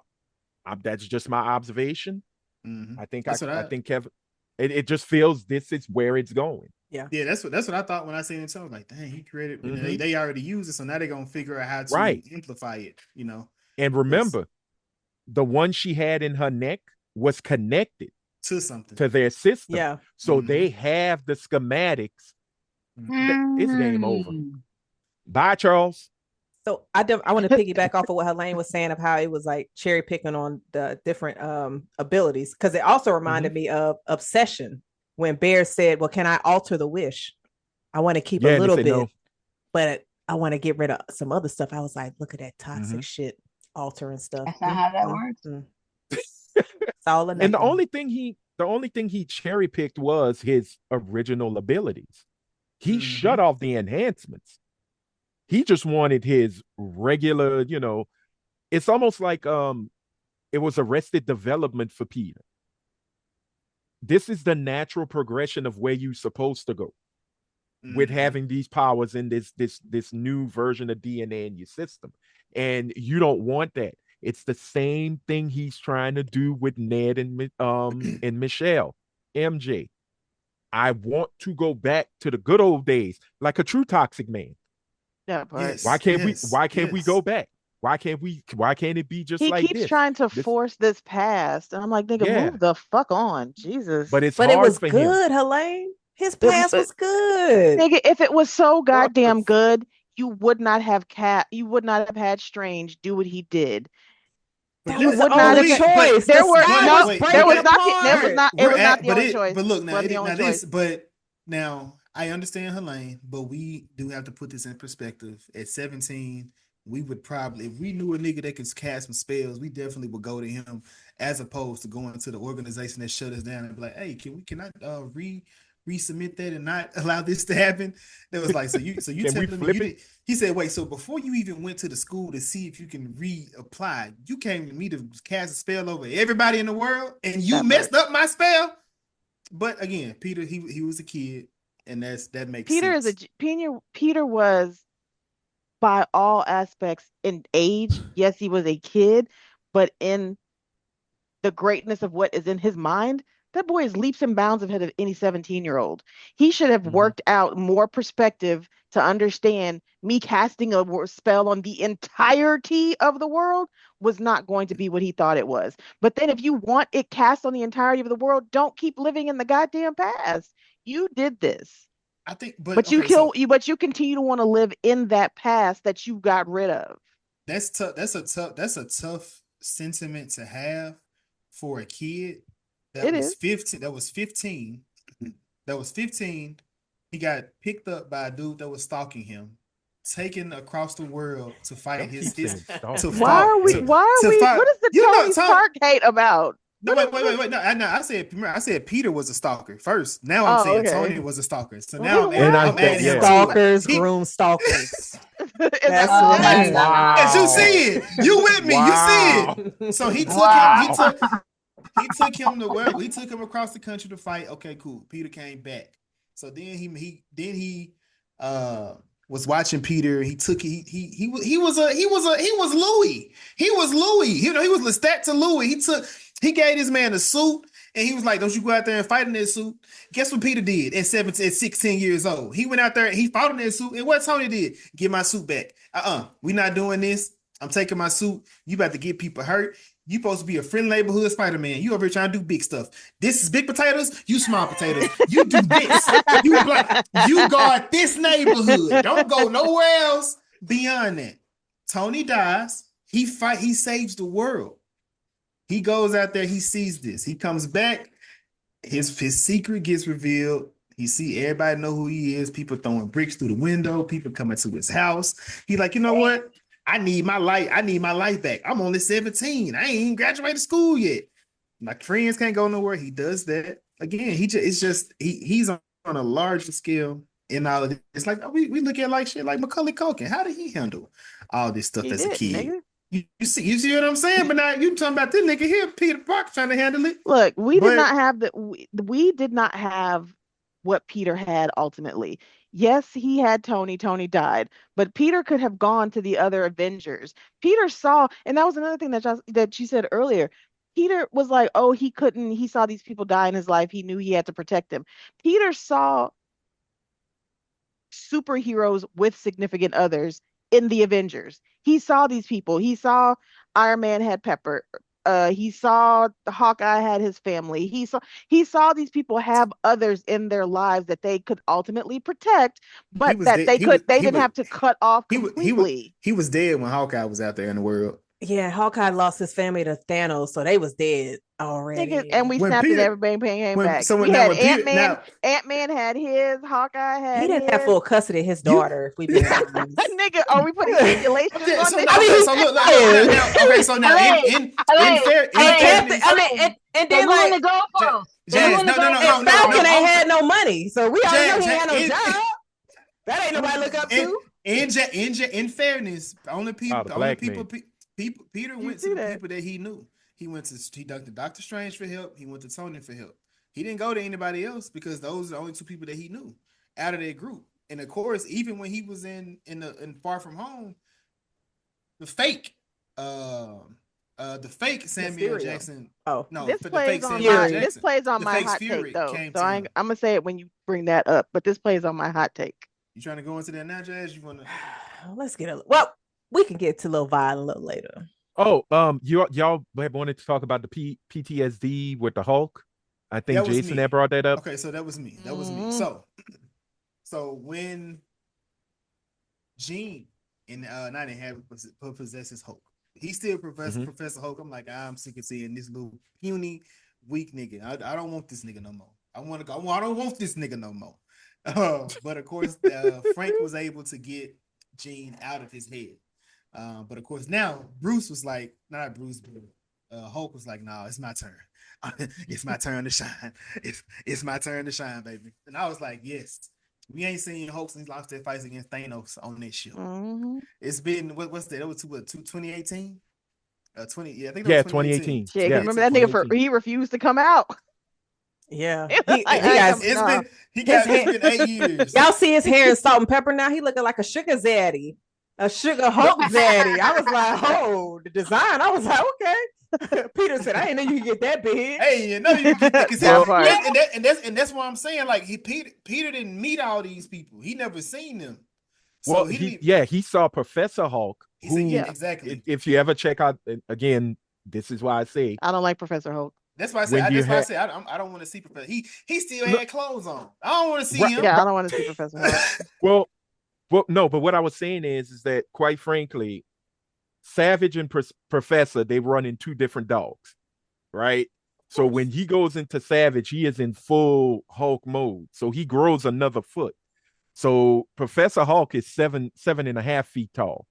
that's just my observation. Mm-hmm. I think Kevin. It just feels this is where it's going. Yeah. Yeah, that's what I thought when I seen it. So I was like, dang, he created. You know, they already use it, so now they're gonna figure out how to Right. amplify it. You know, And remember, the one she had in her neck was connected to something. to their system. Yeah. So they have the schematics. It's game over. Bye, Charles. So I want to piggyback off of what Helaine was saying of how it was like cherry picking on the different abilities, because it also reminded me of Obsession when Bear said, "Well, can I alter the wish? I want to keep a Yeah, and they little said bit, no. but I want to get rid of some other stuff." I was like, "Look at that toxic shit, altering stuff." That's not how that works. It's all or nothing. And the only thing he cherry picked was his original abilities. He shut off the enhancements. He just wanted his regular, it's almost like it was arrested development for Peter. This is the natural progression of where you're supposed to go with having these powers in this new version of DNA in your system. And you don't want that. It's the same thing he's trying to do with Ned and Michelle, MJ. I want to go back to the good old days, like a true toxic man. Yeah, but Yes. Why can't we go back? Why can't it be just he like keeps this? trying to force this past. And I'm like, nigga, Yeah. move the fuck on. Jesus. But it's But it hard was for him. good, Helaine. His past was good. Nigga, if it was so goddamn good, you would not have had Strange do what he did. But That was the oh, only wait, choice. but The one sky wait, was wait, breaking but there was not apart. it was not the but only choice. but look now, Wasn't the only choice. but now I understand Helene, but we do have to put this in perspective. At 17, we would probably, if we knew a nigga that could cast some spells, we definitely would go to him as opposed to going to the organization that shut us down and be like, hey, can I resubmit that and not allow this to happen? That was like, so you Can we telling me flip you it? did? He said, wait, so before you even went to the school to see if you can reapply, you came to me to cast a spell over everybody in the world, and you That messed part. up my spell. But again, Peter, he was a kid, and that makes Peter is a sense. g- Peter was by all aspects in age. Yes, he was a kid, but in the greatness of what is in his mind, that boy is leaps and bounds ahead of any 17-year-old. He should have Mhm. worked out more perspective to understand me casting a spell on the entirety of the world was not going to be what he thought it was. But then if you want it cast on the entirety of the world, don't keep living in the goddamn past. You did this. I think, but But you okay, kill so you, but you continue to want to live in that past that you got rid of. that's tough. That's a tough sentiment to have for a kid that It was is. 15. That was 15. That was 15. He got picked up by a dude that was stalking him, taken across the world to fight Don't keep his saying stalking. to Why God fight are we? damn. Why are to we? fight. What is the You know, Tony Tom. Stark hate about? No, What is wait. No, I said Peter was a stalker first. Now I'm Oh, saying Tony okay. was a stalker. So now Why? And I I'm said, adding him yeah. to it. Stalkers, He, groom stalkers. Is that That's what what that Oh I is? my mean. yes, you Wow. see it. You with me? You see it. Wow. So Wow. he took him to well, he took him across the country to fight. Okay, cool. Peter came back. So then he uh was watching Peter. He took he was Louis. He was Louis. You know, he was Lestat to Louis. He gave this man a suit and he was like, don't you go out there and fight in that suit. Guess what Peter did at 16 years old? He went out there and he fought in that suit. And what Tony did? Get my suit back. We not doing this. I'm taking my suit. You about to get people hurt. You supposed to be a friendly neighborhood Spider-Man. You over here trying to do big stuff. This is big potatoes. You small potatoes. You do this. You guard this neighborhood. Don't go nowhere else beyond that. Tony dies. He saves the world. He goes out there, he sees this. He comes back, his secret gets revealed. He see everybody know who he is. People throwing bricks through the window. People coming to his house. He like, you know what? I need my life. I need my life back. I'm only 17. I ain't even graduated school yet. My friends can't go nowhere. He does that again. He's on a larger scale in all of this. It's like we look at like shit like Macaulay Culkin. How did he handle all this stuff He as a didn't, kid? nigga. You see what I'm saying? But now you talking about this nigga here, Peter Parker, trying to handle it. Look, we did But not have we did not have what Peter had ultimately. Yes, he had Tony. Tony died, but Peter could have gone to the other Avengers. Peter saw, and that was another thing that you said earlier. Peter was like, oh, he couldn't. He saw these people die in his life. He knew he had to protect them. Peter saw superheroes with significant others in the Avengers. He saw these people. He saw Iron Man had Pepper. He saw Hawkeye had his family. He saw these people have others in their lives that they could ultimately protect, he but was that dead. they didn't have to cut off completely. He was dead when Hawkeye was out there in the world. Yeah, Hawkeye lost his family to Thanos, so they was dead Nigga, and already. we When snapped and Peter everybody came when back. so We when now had when Peter Ant-Man. now Ant-Man had his. Hawkeye He had didn't have his. full custody of his you daughter, if we being honest. Nigga, are we putting stipulations okay on so this? I now okay mean, so look he now okay so now Helaine, Helaine, in and Helaine, Captain, fairness, I mean, Helaine. and They then ruined like, the goalpost. They Jazz, ruined the and goalpost. Falcon ain't had no money, so we already know he ain't had no in job. That ain't nobody look up in to. in fairness, Oh, the the only black man. people Peter You went to see the that? people that he knew. He went to Doctor Strange for help. He went to Tony for help. He didn't go to anybody else because those are the only two people that he knew out of that group. And of course, even when he was in Far From Home, the fake uh the fake Samuel Mysterio. Jackson, Oh, no, This for the plays fake on Samuel my Fury. this Jackson, plays on the my fake hot take Fury though. came So to him. I'm gonna say it when you bring that up, but this plays on my hot take. You trying to go into that now, Jazz? You want to? let's get a well. We can get to Lil Vi a little later. Oh, y'all have wanted to talk about the PTSD with the Hulk. I think That was Jason had me. brought that up. Okay, so that was me. That was me. Mm, So when Gene in Night have possesses Hulk, he still Mhm. Professor Hulk. I'm like, I'm sick of seeing this little puny, weak nigga. I don't want this nigga no more. I want to go. I don't want this nigga no more. But of course, Frank was able to get Gene out of his head. But of course, now Bruce was like, not Bruce, but Hulk was like, "Nah, it's my turn. It's my turn to shine. It's my turn to shine, baby." And I was like, "Yes." We ain't seen Hulk since he lost that fights against Thanos on this ship. Mm-hmm. It's been what's that? That was 2018. 20 yeah, I think that was Yeah, 2018. 2018. Shit, because Yeah, 2018. remember that nigga 2018. he refused to come out. Yeah, He was he like, he I ain't got coming. Nah. his It's hair. been 8 years. Y'all see his hair in salt and pepper now? He looking like a sugar zaddy, a sugar Hulk zaddy. I was like, oh, the design. I was like, okay. Peter said, I didn't know you could get that big. Hey, you know you can get that because That part. that's what I'm saying. Like Peter didn't meet all these people. He never seen them, so Well, he didn't. he saw Professor Hulk, He said, "Yeah, who, Yeah. exactly." if you ever check out, again, this is why I say, I don't like Professor Hulk. That's why I when said. you That's why I have, said I don't want to see Professor. He still no, had clothes on. I don't want to see right, him. Yeah, I don't want to see Professor Hulk. well, no, but what I was saying is that, quite frankly, Savage and Professor, they run in two different dogs, right? So when he goes into Savage, he is in full Hulk mode. So he grows another foot. So Professor Hulk is 7.5 feet tall.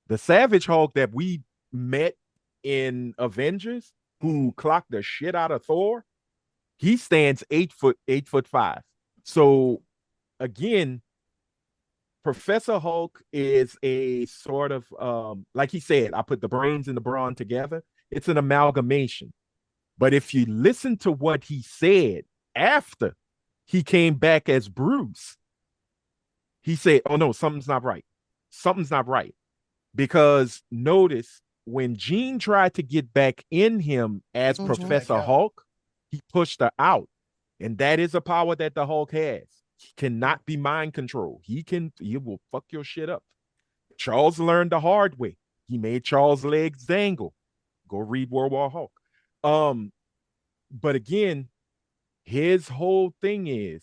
The Savage Hulk that we met in Avengers, who clocked the shit out of Thor, he stands 8 foot, 8'5". So again, Professor Hulk is a sort of, like he said, I put the brains and the brawn together. It's an amalgamation. But if you listen to what he said after he came back as Bruce, he said, "Oh no, something's not right. Something's not right." Because notice, when Jean tried to get back in him as He pushed her Mm-hmm. back Professor out. Hulk, he pushed her out. And that is a power that the Hulk has. He cannot be mind controlled. He will fuck your shit up. Charles learned the hard way. He made Charles' legs dangle. Go read World War Hulk. But again, his whole thing is,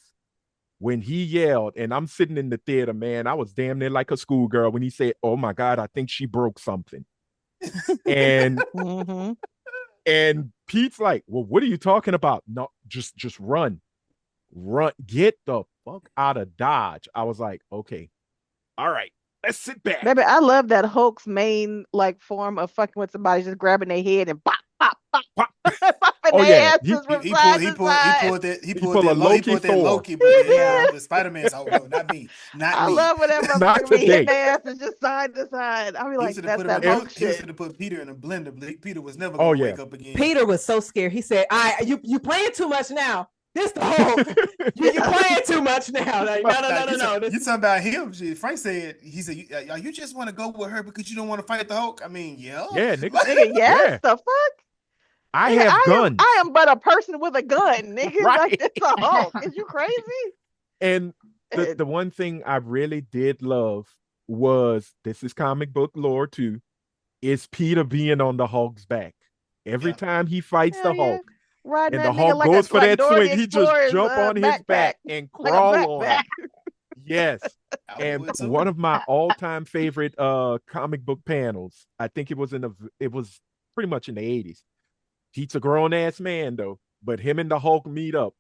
when he yelled, and I'm sitting in the theater, man, I was damn near like a schoolgirl when he said, "Oh my God, I think she broke something." And Mm-hmm. Pete's like, "Well, what are you talking about?" "No, just run. Run. Get the fuck out of Dodge." I was like, okay, all right, let's sit back. Baby, I love that Hulk's main like form of fucking with somebody, just grabbing their head and pop, pop, pop, popping Oh their yeah, asses from side to side. he pulled a Loki Thor. Loki, but He Yeah. the Spider-Man. Oh no, not me, not I me. love when that Not motherfucker be hitting today. their asses just side to side. I be He like, should have that's put him that in. Hulk He shit. should have put Peter in a blender. Peter was never Oh gonna yeah. wake up again. Peter was so scared. He said, you playing too much now. This the Hulk. You playing too much now. Like, no. You talking about him? Frank said. He said, "You just want to go with her because you don't want to fight the Hulk." I mean, yeah. Yeah, nigga. Nigga, yes, Yeah, the fuck? I Nigga, have guns. I am but a person with a gun, nigga. Like, Right. it's a Hulk. Is you crazy? And the one thing I really did love was, this is comic book lore too, is Peter being on the Hulk's back. Every Yeah. time he fights Hell the yeah. Hulk Riding and the that nigga Hulk goes for like that Dora swing, the he just Explorer's jump on his backpack. back and Like a crawl on him. backpack. Yes. I And would too. one of my all-time favorite comic book panels, I think it was pretty much in the 80s. Pete's a grown-ass man though, but him and the Hulk meet up,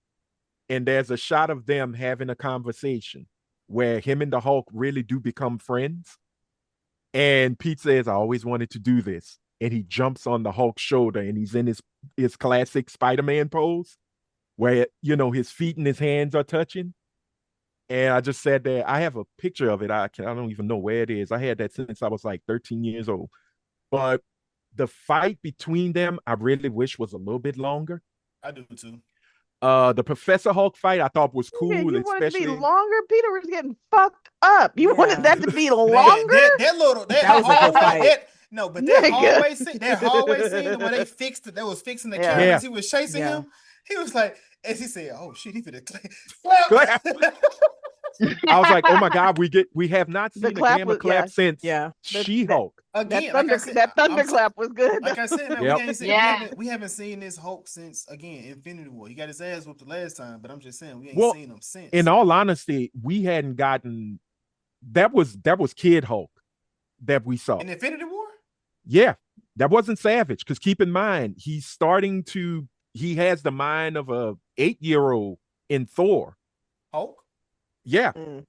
and there's a shot of them having a conversation where him and the Hulk really do become friends. And Pete says, "I always wanted to do this." And he jumps on the Hulk's shoulder, and he's in his classic Spider-Man pose where, his feet and his hands are touching. And I just said that I have a picture of it. I don't even know where it is. I had that since I was like 13 years old. But the fight between them, I really wish was a little bit longer. I do too. The Professor Hulk fight I thought was Nigga, cool, you wanted to be especially. longer? Peter was getting fucked up. You wanted Yeah. that to be Man, longer? That was a good fight. That Nigga. hallway scene when they fixed it, that was fixing the Yeah. Yeah. cameras. He was chasing Yeah. him. He was like, as he said, "Oh shit, he finna Clap. I was like, oh my God, we have not The seen a clap gamma was- clap yeah. since Yeah. She-Hulk. Again, That thunderclap was good. Like I said, man, Yep. we ain't seen, Yeah. we haven't seen this Hulk since again Infinity War. He got his ass whooped the last time, but I'm just saying we ain't Well, seen him since. in all honesty, we hadn't gotten that was Kid Hulk that we saw. In Infinity War, Yeah, that wasn't Savage, because keep in mind, he has the mind of a 8-year-old in Thor. Hulk. Yeah, Mm.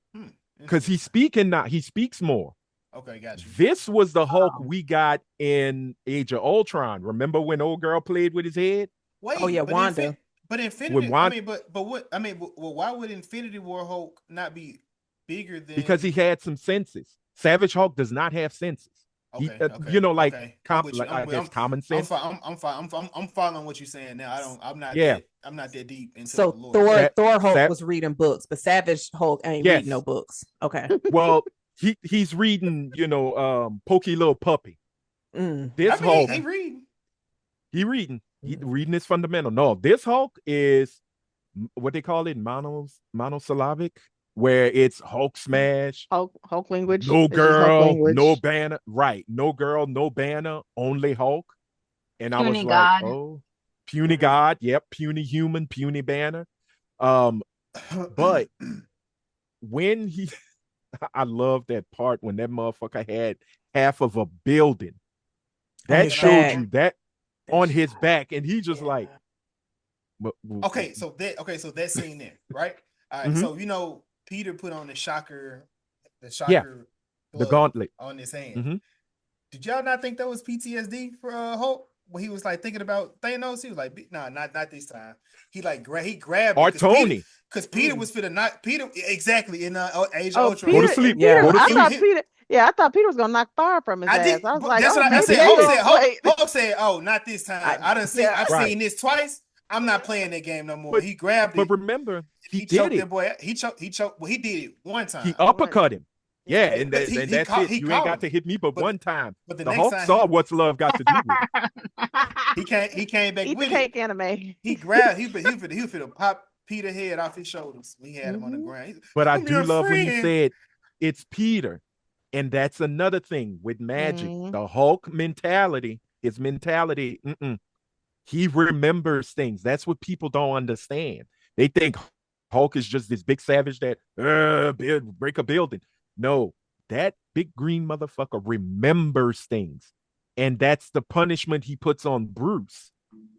because he speaks more. Okay, got you. This was the Hulk Oh. we got in Age of Ultron. Remember when old girl played with his head? Wait, Oh yeah, but Wanda. but When Infinity. I Wanda, mean, but what? I mean, well, why would Infinity War Hulk not be bigger because he than? had some senses. Savage Hulk does not have senses. He, Okay, you know, like okay. I'm with you. I guess common sense. I'm fine. I'm following what you're saying now. Yeah. I'm not that deep into the So lore. Thor Sa- Thor Hulk Sa- was reading books, but Savage Hulk ain't reading no yes. books. Okay. Well, he's reading, you know, Pokey Little Puppy. Mm. This I mean, Hulk, he reading. he reading is fundamental. No, this Hulk is what they call it, monosyllabic, where it's Hulk smash, Hulk language. no It's just Hulk girl, no language. banner, right? No girl, no banner, only Hulk. And I was Puny like, God. oh, puny God, yep, puny human, puny banner. Um, but when he, I love that part when that motherfucker had half of a building On that his showed back. you that That on shit his hot. back, and he just Yeah. like, So that scene there, right? All right. Mhm. So Peter put on the Yeah, shocker the glove gauntlet. on his hand. Hmm. Did y'all not think that was PTSD for Hulk? When he was like thinking about Thanos, he was like, "Nah, not this time." He like he grabbed it Or Tony, because Peter was finna not Peter exactly in Age of Oh, Ultron. go to Peter, sleep, Yeah. go to I He, sleep. thought he, Peter, yeah, I thought Peter was gonna knock fire from his I ass. did, I was but like, that's oh, what I maybe said. they Hulk gonna said, wait. Hulk said, "Oh, not this time. Yeah. I've Right. seen this twice. I'm not playing that game no more." But He grabbed but it. remember, he He did choked that it. boy. He choked. Well, he did it one He time. What? uppercut him. Yeah, Yeah. and, But and that's it. he You ain't caught got him. to hit me but But one time. but the The next Hulk time saw what's love got to do with it. he came back Eat the with it. cake, anime. He grabbed. He finna pop Peter head off his shoulders. We had him on the Hmm. ground. But I I'm do your love when he friend. said it's Peter. And that's another thing with magic. Hmm. The Hulk mentality, his mentality, he remembers things. That's what people don't understand. They think Hulk is just this big savage that break a building. No, that big green motherfucker remembers things. And that's the punishment he puts on Bruce.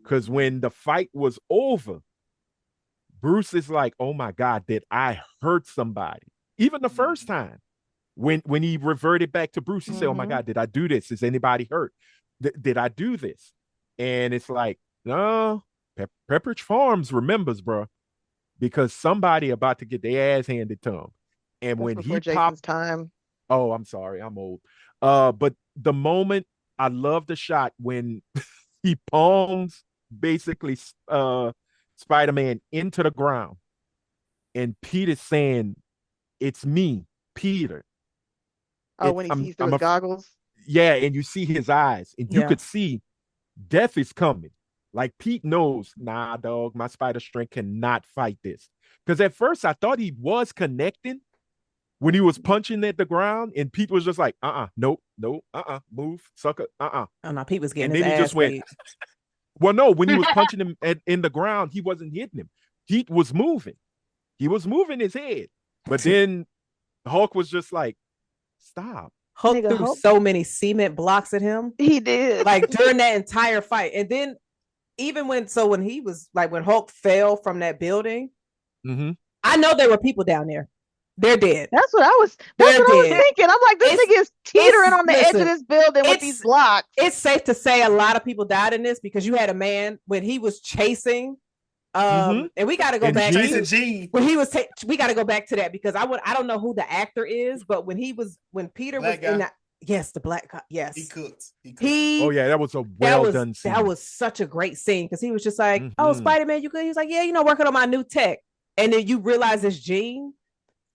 Because when the fight was over, Bruce is like, oh my God, did I hurt somebody? Even the first time when he reverted back to Bruce, he said, "Oh my Hmm. God, did I do this? Is anybody hurt? Did I do this?" And it's like, no, Pepperidge Farms remembers, bro, because somebody about to get their ass handed to him. And That's when he before popped, Jason's time. oh, I'm sorry, I'm old. But the moment I love the shot when he palms basically Spider-Man into the ground, and Peter's saying, "It's me, Peter." Oh, when he sees through I'm his a goggles. yeah, and you see his eyes, and you Yeah. could see death is coming. Like Pete knows, nah, dog, my spider strength cannot fight this. Because at first I thought he was connecting when he was punching at the ground, and Pete was just like, nope, nope, move, sucker, Oh no, Pete was getting And his then he just ass went, beat. well, no, when he was punching him in the ground, he wasn't hitting him. Pete was moving. He was moving his head. But then Hulk was just like, stop. Hulk Nigga, threw Hulk. so many cement blocks at him, He did. like during that entire fight. And then even when he was like when Hulk fell from that building, Mm-hmm. I know there were people down there. They're dead. That's what I was. That's They're what I was dead. thinking. I'm like, this It's nigga is teetering on the edge of listen, this building with these blocks. it's safe to say a lot of people died in this because you had a man when he was chasing and we got to go And back Gene? to Gene. when he was we got to go back to that because I don't know who the actor is, but when Peter Black was in guy. that, yes, the black guy, yes, He cooked. Oh yeah, that was a well done scene. that was such a great scene because he was just like, oh, Mhm. Spider-Man, you good? He was like, yeah, working on my new tech, and then you realize it's Gene.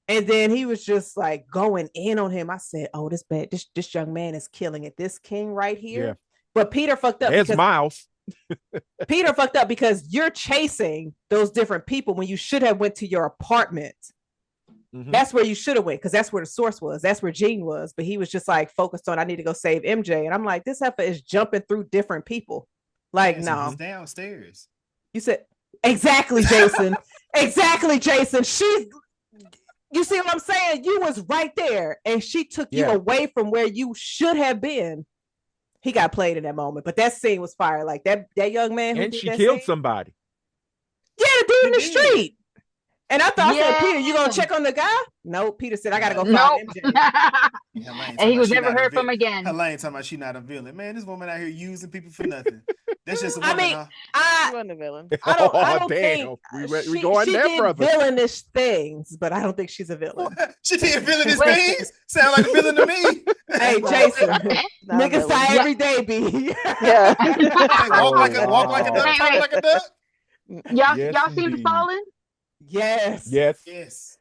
And then he was just like going in on him. I said, "Oh, this young man is killing it. This king right here." Yeah. But Peter fucked up There's because Miles. Peter fucked up because you're chasing those different people when you should have went to your apartment. Mhm. That's where you should have went because that's where the source was. That's where Gene was. But he was just like focused on, I need to go save MJ. And I'm like, this heifer is jumping through different people. Like, Yes, no. he's downstairs. You said exactly, Jason. Exactly, Jason. You see what I'm saying? You was right there, and she took you away from where you should have been. He got played in that moment, but that scene was fire. Like that young man who And did she that killed scene, somebody. yeah, the dude in the He did. street. And I thought, I said, Peter, you gonna Yeah. check on the guy? No, Peter said, I gotta go Nope. find MJ. Helene talking And he about was she never not a heard from villain. again. Helene talking about she not a villain. Man, this woman out here using people for nothing. That's just a I woman, mean, huh? She I wasn't a villain. I don't Oh, think damn. We going she there, did brother. villainish things, but I don't think she's a villain. She did villainous Wait. things. Sound like a villain to me. Hey, That's not- Jason, that's not a niggas villain. die Yeah. every day, B. Yeah. Hey, walk like a Oh, duck, Wait, talk wait. like a duck. Y'all, Yes, y'all seen indeed. Fallen? Yes. Yes. Yes.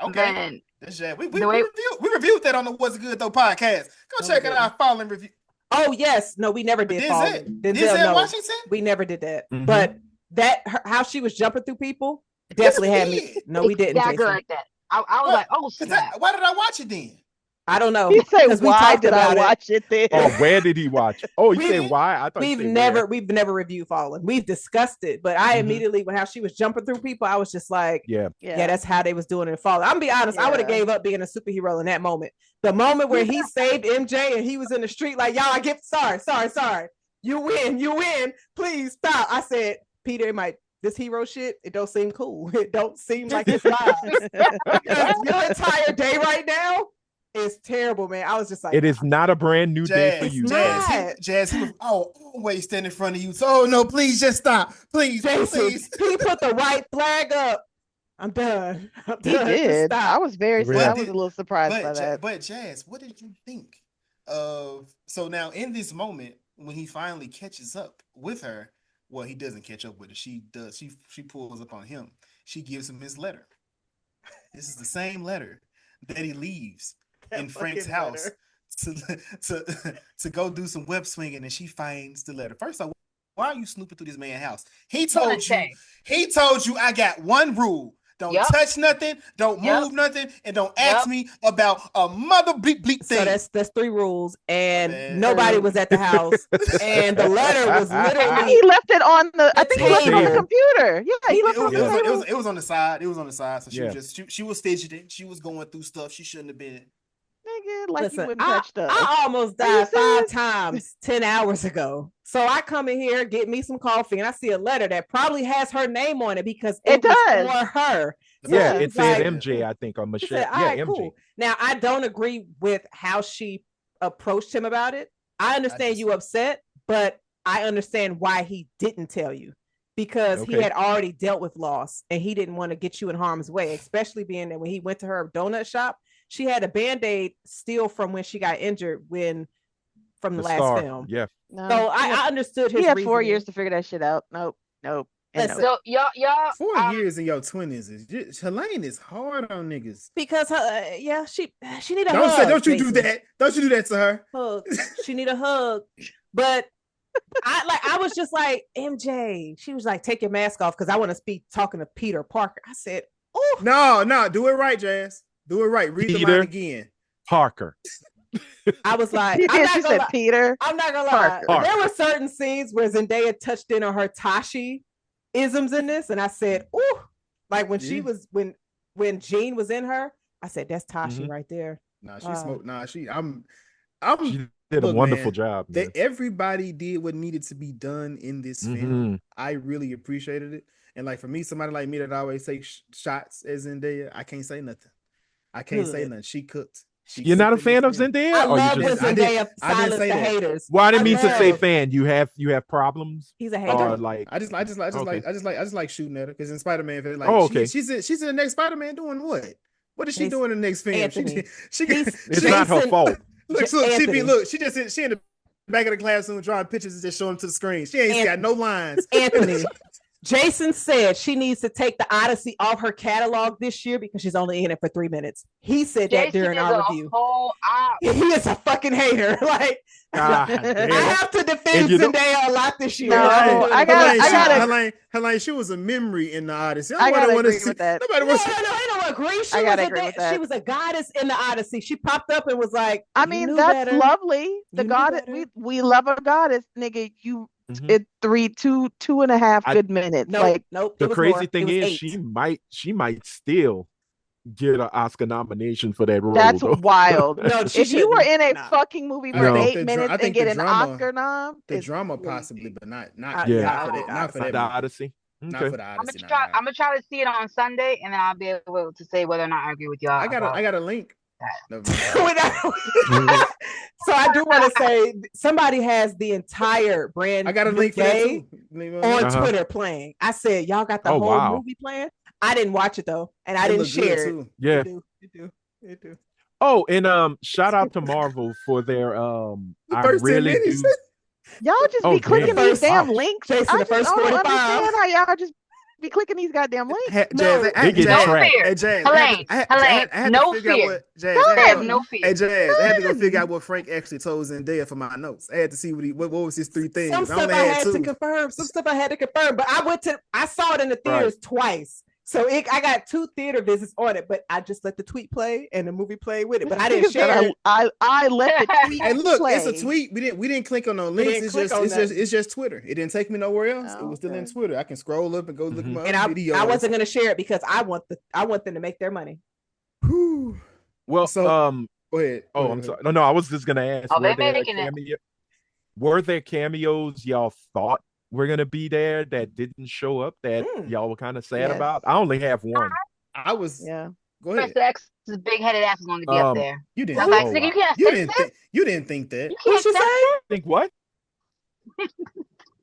Okay. Man, That's yeah. We the way reviewed that on the What's Good Though podcast. Go No, check we it out. Fallen review. Oh yes, no, we never did Denzel- Fallen. Denzel no, Washington? we never did that. Mhm. But how she was jumping through people definitely Yes, had we me. did. No, we didn't, exactly Jason. like that. I was What? like, oh 'Cause snap. why did I watch it then? I don't know. He said, 'Cause we why talked did I about it. watch it then? Oh, where did he watch? Oh, he We- said why? I thought We've you said never where. reviewed Fallen. We've discussed it, but I Mhm. immediately when how she was jumping through people, I was just like, Yeah. yeah, that's how they was doing it in Fallen. I'm gonna be honest, I would have Yeah. gave up being a superhero in that moment. The moment where he saved MJ and he was in the street, like, y'all, I get sorry. You win. Please stop. I said, Peter, this hero shit, it don't seem cool. It don't seem like it's vibes. Because your entire day right now is terrible, man. I was just like, It is not a brand new day for Jazz, you. not. Jazz, he was always stand in front of you. So, oh no, please just stop. Please, Jason, please. he put the right flag up. I'm done. He Just did. stop. I was very Really? I was a little surprised by that. But Jazz, what did you think of so now in this moment when he finally catches up with her? Well, he doesn't catch up with her. She does. She pulls up on him. She gives him his letter. This is the same letter that he leaves in Frank's fucking house letter. to go do some web swinging, and she finds the letter. First of all, why are you snooping through this man's house? He told you I got one rule. Don't touch nothing, don't move nothing, and don't ask me about a mother bleep thing. So that's 3 rules, and nobody was at the house, and the letter was literally. He left it on the. I think he left it on the table. computer. Yeah, he left it on the table. It was on the side. It was on the side. So she Yeah. was just she was fidgeting. She was going through stuff she shouldn't have been. Nigga, like Listen, you wouldn't touch stuff. I almost Are you died 5 serious? times 10 hours ago. So I come in here, get me some coffee, and I see a letter that probably has her name on it because It was does. for her. Yeah, So it it's said like- MJ, I think, on She Michelle. said, all Yeah, right, MJ. cool. Now, I don't agree with how she approached him about it. I understand you upset, but I understand why he didn't tell you because he Okay. had already dealt with loss and he didn't want to get you in harm's way, especially being that when he went to her donut shop, she had a Band-Aid still from when she got injured from the last star. film. Yeah. No, So I understood his he had 4 reasoning. years to figure that shit out. Nope. And Listen, nope. So y'all 4 years in your 20s is just, Helene is hard on niggas. because she need a Don't hug. don't you do Jason. that. Don't you do that to her. Hug. She need a hug. But I was just like, MJ. She was like, take your mask off because I want to speak talking to Peter Parker. I said, oh No, do it right, Jazz. Do it right. Read the Peter. line again. Parker. I was like, She I'm did. not She gonna said lie. Peter. I'm not gonna lie. Parker. There were certain scenes where Zendaya touched in on her Tashi isms in this, and I said, "Ooh!" Like when she was when Jean was in her, I said, "That's Tashi Mhm. right there." Nah, she smoked. Nah, She I'm did a look, wonderful man, job. Man. everybody did what needed to be done in this film. Mhm. I really appreciated it. And like for me, somebody like me that always take shots as Zendaya, I can't say nothing. I can't say Good. nothing. She cooked. She You're not a cooked in fan this of film. Zendaya? I Or you love when just, I didn't- Zendaya I didn't silenced say the that. haters. well, I didn't mean to say love- fan. You have problems. He's a I hater. Or don't. like I just like shooting at her because in Spider-Man, like Oh, okay. she's in the next Spider-Man doing what? What is she Jason- doing in the next film? Anthony, She it's not her Jason- fault. look, Anthony. she in the back of the classroom drawing pictures and just showing them to the screen. She ain't got no lines. Anthony. Jason said she needs to take the Odyssey off her catalog this year because she's only in it for 3 minutes. He said that Jason during is our a review. whole op. He is a fucking hater. Like God I damn. have to defend And you know- Zendaya a lot this year. No, I've been doing I it. gotta- Helene, she was a memory in the Odyssey. I gotta wanna agree with that. Nobody No, wants. I don't agree. I gotta agree with She that. was a goddess in the Odyssey. She popped up and was like, I "You mean, knew that's better." lovely. The You knew goddess, better. we love a goddess, nigga. You Mhm. it 2.5 I- good minutes. Nope, Like nope. The it was crazy more. thing It was is 8. she might still get an Oscar nomination for that role. that's though. wild. No, she If you were shouldn't. in a Nah. fucking movie for No. I 8 think minutes the and get an drama- Oscar nom, The is drama crazy. possibly, but not Yeah, not for that I movie. The Odyssey. Not Okay. for the I'm gonna Odyssey. Nah. try. I'm gonna try to see it on Sunday, and then I'll be able to say whether or not I agree with y'all I about got a link. that. Never mind. So I do want to say somebody has the entire I brand got a new link for that day too. Leave it on Uh-huh. Twitter playing. I said, y'all got the Oh, whole wow. movie playing. I didn't watch it though, and I It didn't look good share it. too. Yeah. It do. Oh, and shout out to Marvel for their The I first 10 really minutes. do. Y'all just Oh, be clicking damn. these First, damn Wow. links. Jason, I the just first don't 45. understand how y'all just be clicking these goddamn links. Jazz, No, They getting No Jazz, tracked. fear, hey Jazz, Helene. Helene, I had to no figure out fear. what Jazz. I They had to have go. no Hey fear. Jazz, I had to go figure Done. out what Frank actually told Zendaya for my notes. I had to see what was his three some things. I stuff only I had had to two. confirm. Some stuff I had to confirm, but I saw it in the Right. theaters twice. So I got 2 theater visits on it, but I just let the tweet play and the movie play with it. But I didn't Nigga said share it. I let the tweet Hey, look, it's a play. tweet. We didn't click on no We links. didn't click on It's just Twitter. It didn't take me nowhere else. It Oh, was still in okay. Twitter. I can scroll up and go look at Mhm. my And other I videos. wasn't gonna share it because I want them to make their money. Whew. Well, So go ahead. Go oh, ahead. I'm sorry. No, I was just gonna ask, Oh, they making it. were there cameos y'all thought were gonna be there that didn't show up that y'all were kind of sad Yes. about? I only have one. I was. Yeah. Go ahead. Professor X's big-headed ass is going to be up there. You I didn't. was like, Oh, nigga, you wow. can't sense that. You didn't think that. You What'd can't she sense say? that. Think what?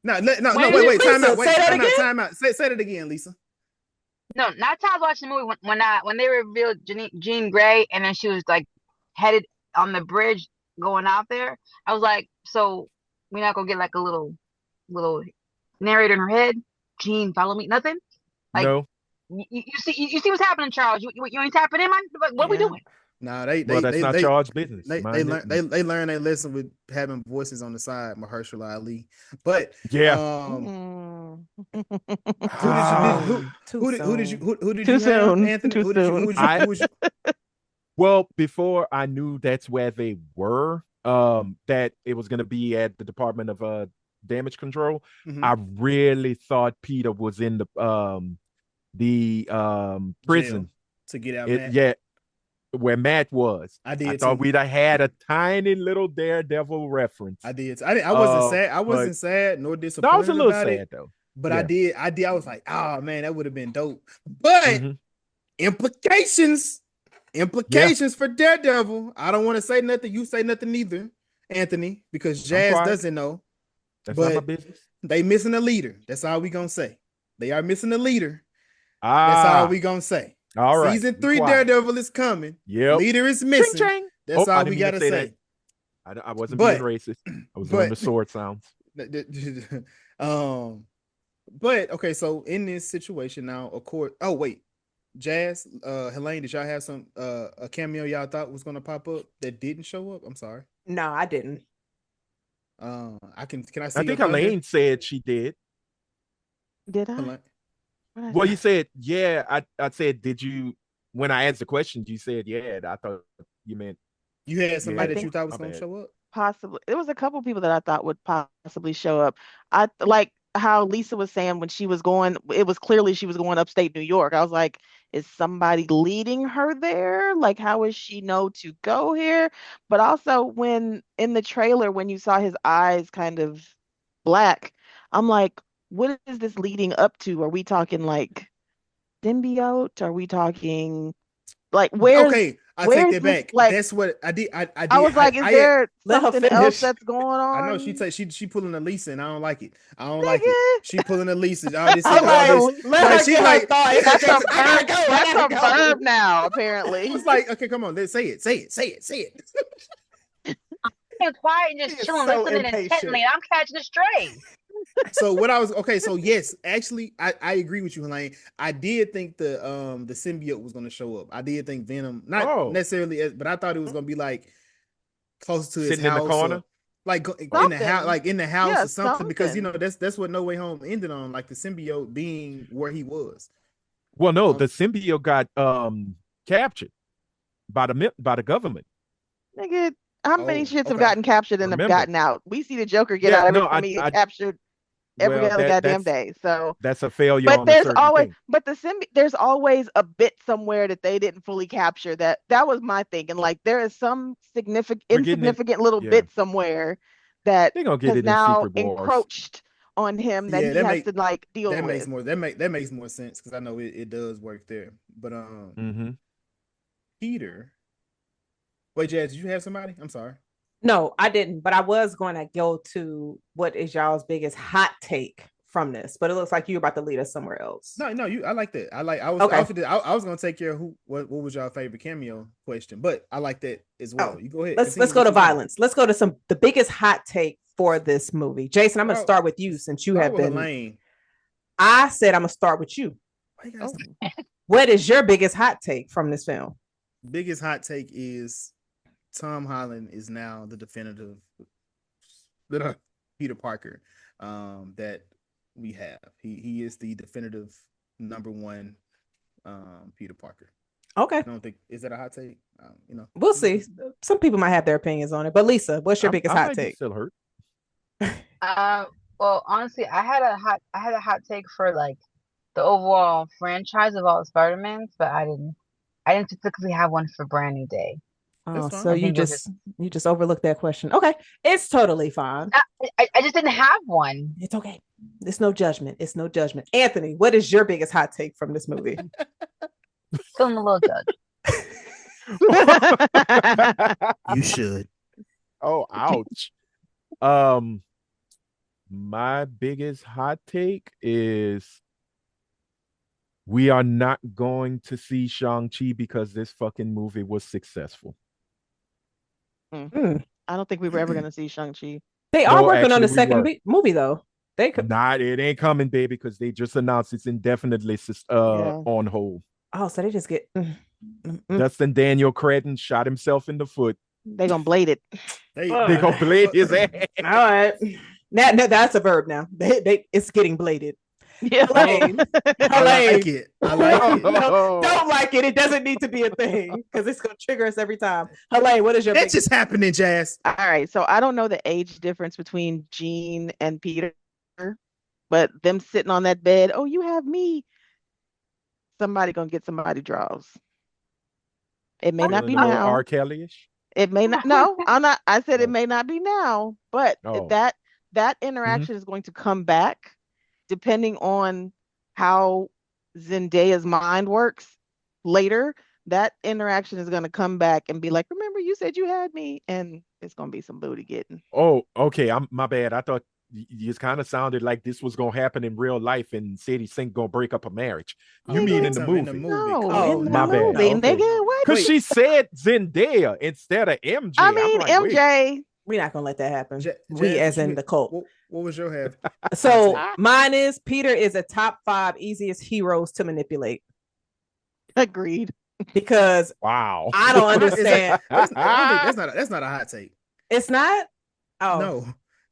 No, When- wait. Time Lisa, out. Wait, say that time out. again? Time out. Say that again, Lisa. No, not till I was watching the movie when they revealed Jean Grey and then she was like headed on the bridge going out there. I was like, so we're not gonna get like a little narrator in her head. Jean, follow me. Nothing. Like No. you see what's happening, Charles. You ain't tapping in, man. What we Yeah. doing? Nah, Well, that's not Charles' business. they Mind learn it. they learn their lesson with having voices on the side, Mahershala Ali. But Yeah. Mm. who did Too you have, soon. Anthony? Too soon. Well, before I knew that's where they were, that it was going to be at the Department of Damage Control, Mhm. I really thought Peter was in the prison. To get out, It Matt. yeah, where Matt was. I did thought too. we'd have had a tiny little Daredevil reference. I did. I wasn't sad. I but- wasn't sad nor No, disappointed I was a little about sad it. though. But Yeah. I did. I was like, oh man, that would have been dope. But Mhm. implications for Daredevil. I don't want to say nothing. You say nothing neither, Anthony, because Jazz quiet. doesn't know. That's not my But business. they missing a leader. That's all we gonna say. They are missing a leader. That's all we gonna say. All right. Season Be 3 quiet. Daredevil is coming. Yep. Leader is missing. Ching, ching. That's Oh, I all didn't we mean to gotta say say. that. I wasn't But- being racist. I was but- doing the sword sounds. But okay, so in this situation now, of course. Oh wait, Jazz, Helaine, did y'all have some a cameo y'all thought was gonna pop up that didn't show up? I'm sorry. No, I didn't. Can I see? I think your thunder? Elaine said she did. Did I? Helaine? What did I Well, say? you said, yeah. I said, did you, when I asked the question, you said, yeah. I thought you meant, You had somebody Yeah. that you thought was My gonna bad. show up? Possibly. There was a couple people that I thought would possibly show up. I like how Lisa was saying when she was going, it was clearly she was going upstate New York. I was like, is somebody leading her there? Like, how does she know to go here? But also when in the trailer, when you saw his eyes kind of black, I'm like, what is this leading up to? Are we talking like symbiote? Are we talking like Okay, I take where's that this, back. like, That's what I did. I I was like, is there Let her something else finish. that's going on? I know she pulling a Lisa and I don't like it. I don't Nigga. like it. She pulling a Lisa. All this, I'm all like, this. let Like, her she get like- her thought. That's a I verb. gotta go. That's I a gotta go. verb now, apparently. It's like, okay, come on, let's say it. Being quiet and He just is chilling, so listening impatient. intently. And I'm catching a stray. So what I was okay. So yes, actually, I agree with you, Helene. I did think the symbiote was going to show up. I did think Venom, not necessarily, but I thought it was going to be like close to his sitting in the house, corner. or, like in the Something. house, Yeah, or something. Because something. that's what No Way Home ended on, like the symbiote being where he was. Well, no, the symbiote got captured by the government. Nigga, how many Oh, shits have okay. gotten captured and have Remember. gotten out? We see the Joker get Yeah, out every no, time he gets I captured every well, other goddamn that's day. So, that's a failure but on a there's certain always, thing. but there's always a bit somewhere that they didn't fully capture. That was my thinking. Like there is some We're getting it- insignificant little yeah. bit somewhere that They're gonna get has it in now Secret Wars. encroached on him that Yeah, he has to like deal that with. makes more sense because I know it does work there. But Peter. Wait, Jazz, did you have somebody? I'm sorry. No, I didn't, but I was going to go to what is y'all's biggest hot take from this, but it looks like you're about to lead us somewhere else. No, I like that. I was gonna take care of what was your favorite cameo question, but I like that as well. You go ahead. Let's go to violence. Let's go to the biggest hot take for this movie. Jason, I'm gonna start with you since you have been. Helaine. I said I'm gonna start with you. What is your biggest hot take from this film? Biggest hot take is Tom Holland is now the definitive Peter Parker that we have. He is the definitive number one Peter Parker. Okay. I don't think, is that a hot take? We'll see. Some people might have their opinions on it, but Lisa, what's your biggest hot take? Still hurt. Well, honestly, I had a hot take for like the overall franchise of all the Spider-Mans, but I didn't specifically have one for Brand New Day. Oh, so you just overlooked that question. Okay, it's totally fine. I just didn't have one. It's okay. It's no judgment. Anthony, what is your biggest hot take from this movie? Feeling a little judged. You should. Oh, ouch. My biggest hot take is we are not going to see Shang-Chi because this fucking movie was successful. I don't think we were ever going to see Shang-Chi. They are working on the second movie, though. It ain't coming, baby, because they just announced it's indefinitely on hold. Oh, so they just get... Dustin Daniel Cretton shot himself in the foot. They gonna blade it. They gonna blade his ass. All right. Now that's a verb now. It's getting bladed. Yeah. Helaine. I like it. Don't like it. It doesn't need to be a thing because it's going to trigger us every time. Helaine, what is your That's just happening, Jazz. All right. So I don't know the age difference between Jean and Peter, but them sitting on that bed, oh, you have me. Somebody going to get somebody draws. It may not be now. R. Kelly-ish? It may not. No, I'm not. I said it may not be now, but that interaction is going to come back depending on how Zendaya's mind works later. That interaction is going to come back and be like, remember you said you had me, and it's going to be some booty getting. Oh, okay. My bad. I thought it kind of sounded like this was going to happen in real life and Sadie Sink going to break up a marriage. You mean in the movie? No, my bad. Because she said Zendaya instead of MJ. I mean, like, MJ. We're not going to let that happen. We as in the cult. What was your have? So mine is Peter is a top 5 easiest heroes to manipulate. Agreed. Because wow, I don't understand. That's not a hot take. It's not? Oh. No.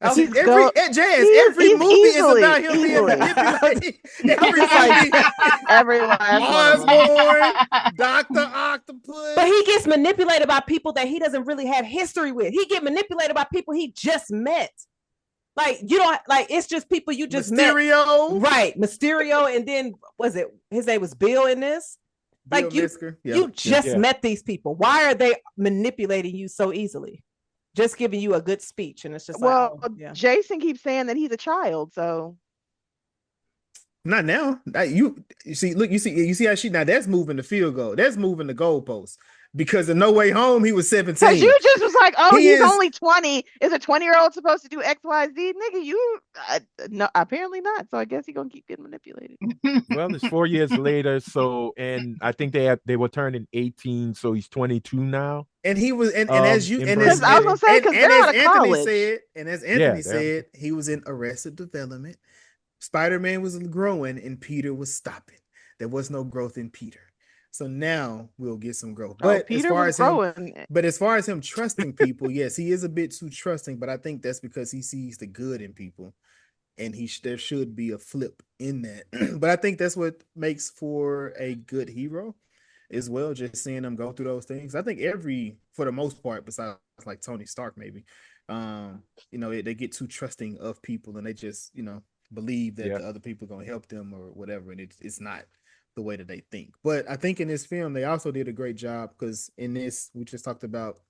Okay. Every movie is about him being manipulated. Everyone. Osborn, Dr. Octopus. But he gets manipulated by people that he doesn't really have history with. He get manipulated by people he just met. Like, you don't, like, it's just people you just Mysterio. met. Right. Mysterio. And then, his name was Bill in this? Bill like, Misker. You just met these people. Why are they manipulating you so easily? Just giving you a good speech, and it's just Jason keeps saying that he's a child, so not now. You see how now that's moving the field goal. That's moving the goalpost. Because in No Way Home, he was 17. Because you just was like, oh, he's only 20. Is a 20-year-old supposed to do X, Y, Z? Nigga, no, apparently not. So I guess he's gonna keep getting manipulated. Well, it's 4 years later, and I think they were turning 18, so he's 22 now. And he was, and as I was gonna say, because they're out of college. As Anthony said, he was in Arrested Development. Spider-Man was growing, and Peter was stopping. There was no growth in Peter. So now we'll get some growth. But as far as him trusting people, yes, he is a bit too trusting. But I think that's because he sees the good in people, and there should be a flip in that. But I think that's what makes for a good hero as well. Just seeing them go through those things. I think for the most part, besides like Tony Stark, maybe, they get too trusting of people, and they just believe that the other people are going to help them or whatever, and it's not the way that they think. But I think in this film they also did a great job, because in this we just talked about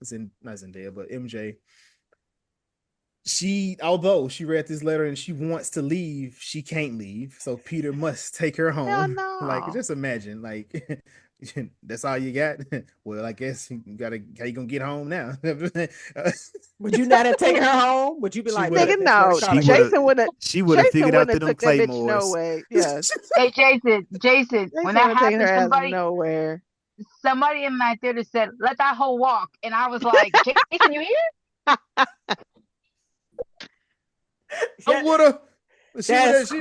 not Zendaya but MJ. although she read this letter and she wants to leave, she can't leave. So Peter must take her Hell home. Like, no. just imagine, like, that's all you got. Well, I guess you gotta, how you gonna get home now? Would you not have taken her home? Would you be She like, would look, have. Nigga, this letter no. She gotta would go? have. Jason wouldn't She would have Jason figured out wouldn't through have them took that bitch claymores. nowhere. Yeah. Hey, Jason, when Jason that would take her happened, ass nowhere. somebody in my theater said, "Let that hoe walk," and I was like, "Jason, you here?" I Yeah, would have. that's She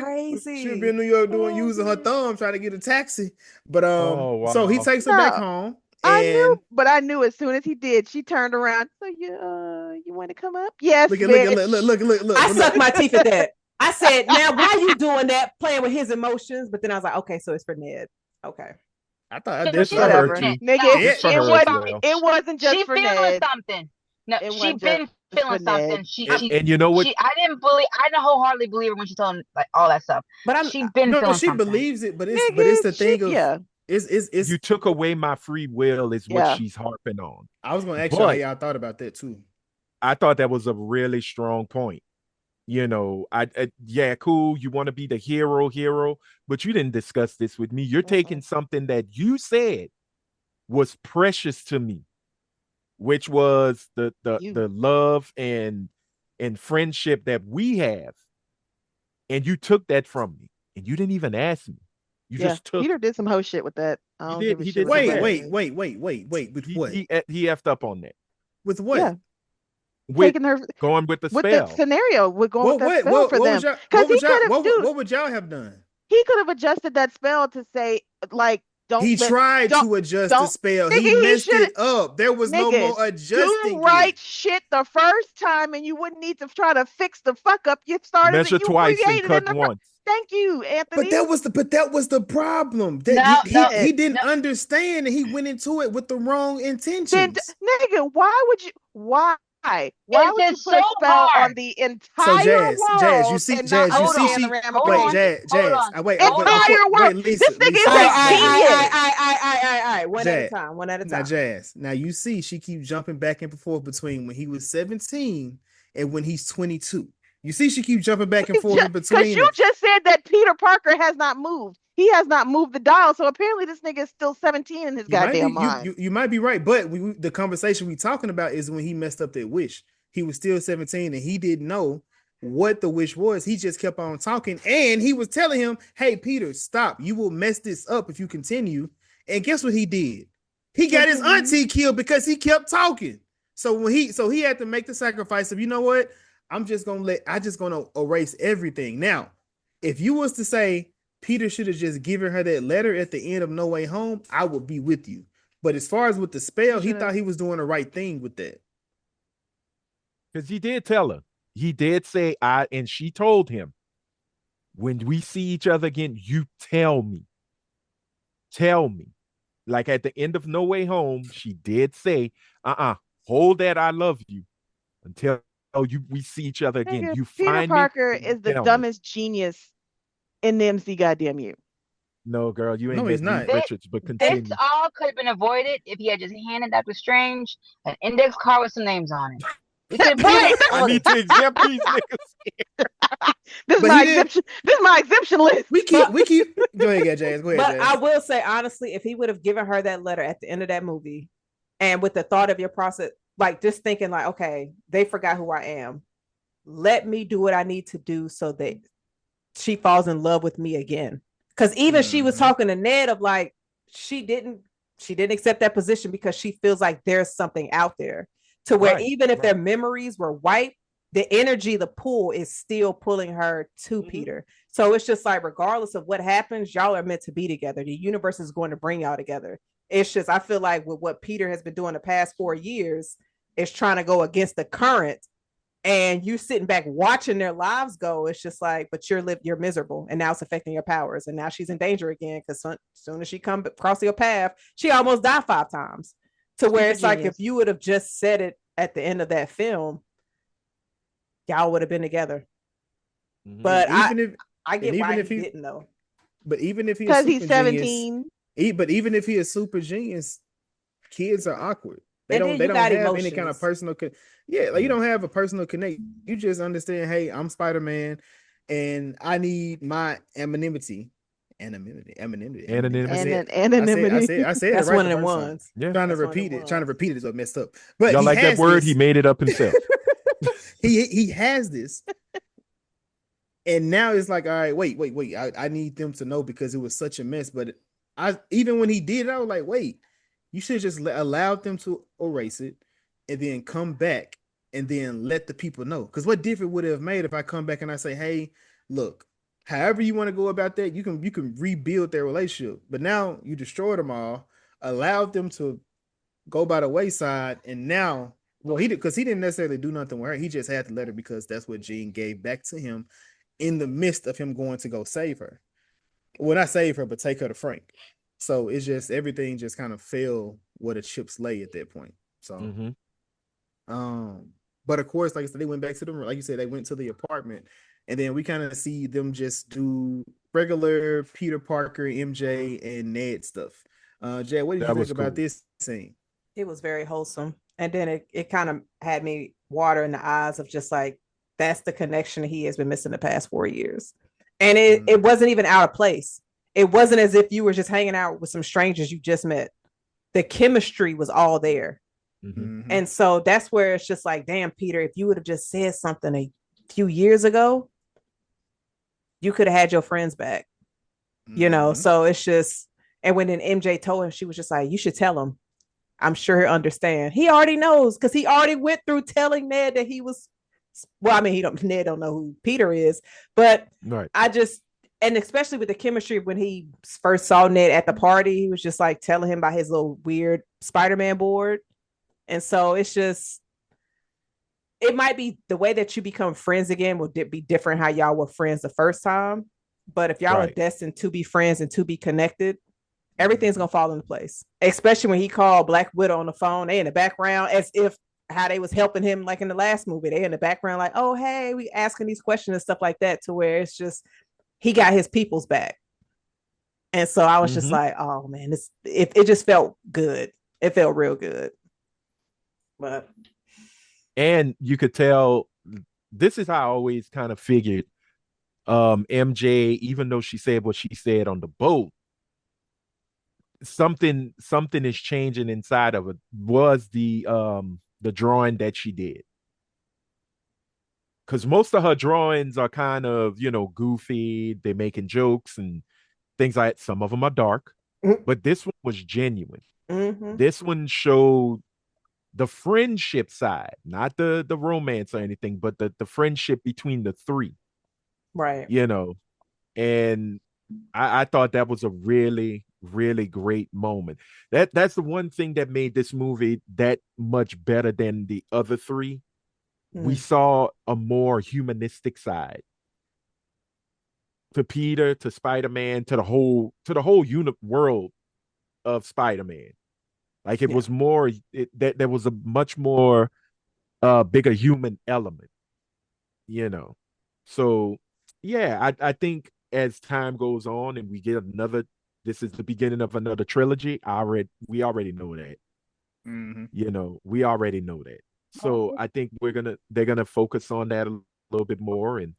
would be in crazy. New York doing Oh, using her man. thumb trying to get a taxi. But Oh so he wow. takes her back No. home, I knew, and but I knew as soon as he did, she turned around. So you want to come up? Yes, bitch. look, I but sucked look. my teeth at that. I said, now why are you doing that? Playing with his emotions. But then I was like, okay, so it's for Ned. Okay. I thought No, It's she for wasn't her Whatever. feeling it. too. Nigga, No, Yeah, It's for it her as wasn't well. it wasn't just she for feeling Ned. something. No, It she wasn't just been for feeling Ned. something. And, and you know what? I didn't believe. I didn't wholeheartedly believe her when she told him like all that stuff. But I'm She been no, feeling she something. believes it, but it's Nigga, the she thing of yeah, it's. You took away my free will is what yeah. she's harping on. I was gonna ask y'all how But y'all thought about that too. I thought that was a really strong point. You know, yeah, cool. You want to be the hero, but you didn't discuss this with me. You're taking Mm-mm. something that you said was precious to me, which was You the love and friendship that we have, and you took that from me, and you didn't even ask me. You yeah. just took Peter it. did some hoe shit with that. I He don't did. give a He shit did what some Wait, bad. nobody wait, says. wait, wait, wait, wait. With He what? he effed up on that With what? Yeah. with Taking her going with the with the spell. scenario, with going with that spell for What was them. y'all Because he could have, dude, what would y'all have done? he could have adjusted that spell to say, like, He tried don't, to adjust the don't, spell. nigga, He he messed should have, it up. There was no nigga, more do adjusting it. right shit the first time and you wouldn't need to try to fix the fuck up you started that Measure you twice and created in cut the first. once. Thank you, Anthony. But that was the problem. That No, no, he Shit. didn't no. understand and he went into it with the wrong Then, intentions. nigga, why would you, why? Why It's would you just put so a spell on hard. the So entire world and not You Hold see, on, understand the she hold wait, on, ramifications? hold on, hold on. Entire world. wait, This nigga All is Lisa, right, a all right, all right, genius. all right, all right, all right, all right. One at a Jazz. time. One at a Now, time. Jazz. Now you see, she keeps jumping back and forth between when he was 17 and when he's 22. You see, she keeps jumping back and forth in Because between you it. just said that Peter Parker has not moved. He has not moved the dial. So apparently this nigga is still 17 in his You might be goddamn mind. you might be right, but the conversation we talking about is when he messed up that wish. He was still 17 and he didn't know what the wish was. He just kept on talking and he was telling him, "Hey Peter, stop. You will mess this up if you continue." And guess what he did? He got his Continue. auntie killed because he kept talking. So he had to make the sacrifice of, you know what? I just gonna erase everything. Now, if you was to say Peter should have just given her that letter at the end of No Way Home, I would be with you. But as far as with the He spell, he should have. thought he was doing the right thing with that. Because he did tell her. He did say, and she told him, when we see each other again, you tell me. Tell me. Like at the end of No Way Home, she did say, hold that I love you until we see each other again. Nigga, You Peter find me Parker and you is the tell me. dumbest genius in the MC goddamn you. No, girl, you ain't No, he's met Reed not. Richards, but This continue. all could have been avoided if he had just handed Doctor Strange an index card with some names on it. We could have Right. prevented I all need this. to exempt these niggas. This is But my he did. exemption. This is my exemption list. But We keep. Go ahead, Jazz. Go ahead, but I Jazz. will say honestly, if he would have given her that letter at the end of that movie, and with the thought of your process, like just thinking like, okay, they forgot who I am. Let me do what I need to do so that she falls in love with me again. Because even she was Mm-hmm. talking to Ned of like, she didn't accept that position because she feels like there's something out there to where Right, even if right. their memories were wiped, the energy, the pull is still pulling her to Peter. So it's just like, regardless of what happens, y'all are meant to be together. The universe is going to bring y'all together. It's just, I feel like with what Peter has been doing the past 4 years, is trying to go against the current, and you sitting back watching their lives go. It's just like, but you're miserable, and now it's affecting your powers, and now she's in danger again because soon as she come across your path, she almost died 5 times. To where Super it's like, if genius. you would have just said it at the end of that film, y'all would have been together. Mhm. But Even if I and get even why if he he, didn't though. but even if he is Because he's super genius, 17. but even if he is super genius, kids are awkward. And then they you don't got have any kind of emotions. personal like you don't have a personal connect. You just understand, hey, I'm Spider-Man and I need my anonymity. I Anonymity. said Anonymity. I said it That's right one the of them first time. ones. Yeah. That's one of them Trying to ones. repeat it is what messed up. But Y'all he like that has word? He this. made it up himself. he has this. And now it's like, all right, wait. I need them to know because it was such a mess. But I even when he did it, I was like, wait, you should just allowed them to erase it and then come back and then let the people know. Because what difference would it have made if I come back and I say, hey, look, however you want to go about that, you can rebuild their relationship. But now you destroyed them all, allowed them to go by the wayside, and now, well, he did because he didn't necessarily do nothing with her. He just had to let her because that's what Jean gave back to him in the midst of him going to go save her. Well, not save her, but take her to Frank. So it's just everything just kind of fell where the chips lay at that point. So, Mm-hmm. um, but of course, like I said, they went back to the like you said, they went to the apartment, and then we kind of see them just do regular Peter Parker, MJ, and Ned stuff. Jay, what did you That think was about cool. this scene? It was very wholesome. And then it kind of had me water in the eyes of just like, that's the connection he has been missing the past 4 years. And it wasn't even out of place. It wasn't as if you were just hanging out with some strangers you just met. The chemistry was all there. Mm-hmm. And so that's where it's just like, damn, Peter, if you would have just said something a few years ago, you could have had your friends back. So it's just, and when then MJ told him, she was just like, you should tell him. I'm sure he'll understand. He already knows because he already went through telling Ned that he was. Well, I mean, Ned don't know who Peter is, but Right. I just, and especially with the chemistry when he first saw Ned at the party, he was just like telling him about his little weird Spider-Man board, and so it's just, it might be the way that you become friends again will be different how y'all were friends the first time, but if y'all are destined to be friends and to be connected, everything's gonna fall into place. Especially when he called Black Widow on the phone, they in the background as if how they was helping him like in the last movie. They in the background like, oh hey, we asking these questions and stuff like that, to where it's just he got his people's back. And so I was just like, oh man, it just felt good. It felt real good. But and you could tell this is how I always kind of figured MJ, even though she said what she said on the boat, something is changing inside of it. Was the drawing that she did, because most of her drawings are kind of, goofy. They're making jokes and things like that. Some of them are dark, but this one was genuine. This one showed the friendship side, not the romance or anything, but the friendship between the three. right. And I thought that was a really, really great moment. That's the one thing that made this movie that much better than the other three. We saw a more humanistic side to Peter, to Spider-Man, to the whole world of Spider-Man. Like it was more that there was a much more bigger human element, you know. So yeah, I think as time goes on and we get another, this is the beginning of another trilogy. We already know that. We already know that. So I think they're gonna focus on that a little bit more. And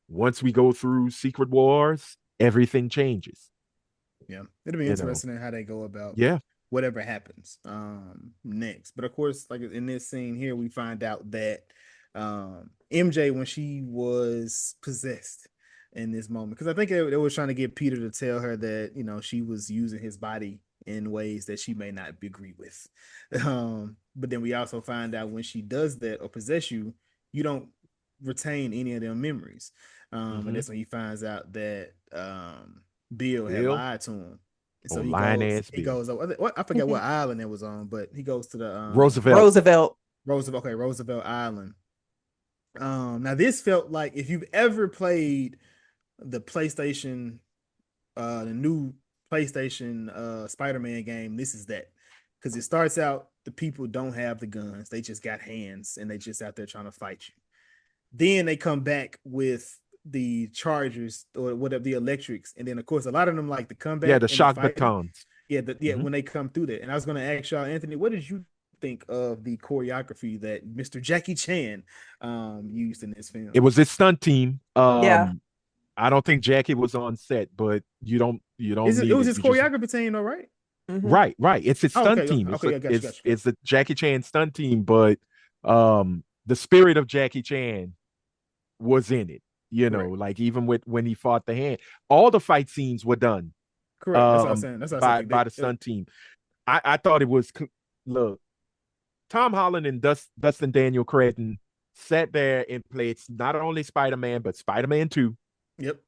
once we go through Secret Wars, everything changes. Yeah, it'll be interesting in how they go about whatever happens next. But of course, like in this scene here, we find out that MJ, when she was possessed in this moment, because I think they were trying to get Peter to tell her that she was using his body in ways that she may not agree with. But then we also find out when she does that or possess you, you don't retain any of them memories. And that's when he finds out that Bill had lied to him. And so he goes, I forget what island it was on, but he goes to the Roosevelt. Okay, Roosevelt Island. Now this felt like, if you've ever played the PlayStation, the new PlayStation Spider-Man game, this is that. Because it starts out, the people don't have the guns, they just got hands and they just out there trying to fight you. Then they come back with the chargers or whatever, the electrics, and then of course a lot of them like to come back. The shock batons. When they come through that. And I was going to ask y'all, Anthony, what did you think of the choreography that Mr. Jackie Chan used in this film? It was his stunt team. Yeah. I don't think Jackie was on set, but you don't It need was it. his You just choreography team, though, right? Mm-hmm. right. It's his Oh, stunt okay, team. okay, yeah, got you, got you, got It's you. the Jackie Chan stunt team, but the spirit of Jackie Chan was in it. Correct, Like even with when he fought the hand, all the fight scenes were done correct. That's what I was saying. That's what I said. by the stunt team. I thought it was look. Tom Holland and Dustin Daniel Cretton sat there and played not only Spider-Man but Spider-Man 2 Yep.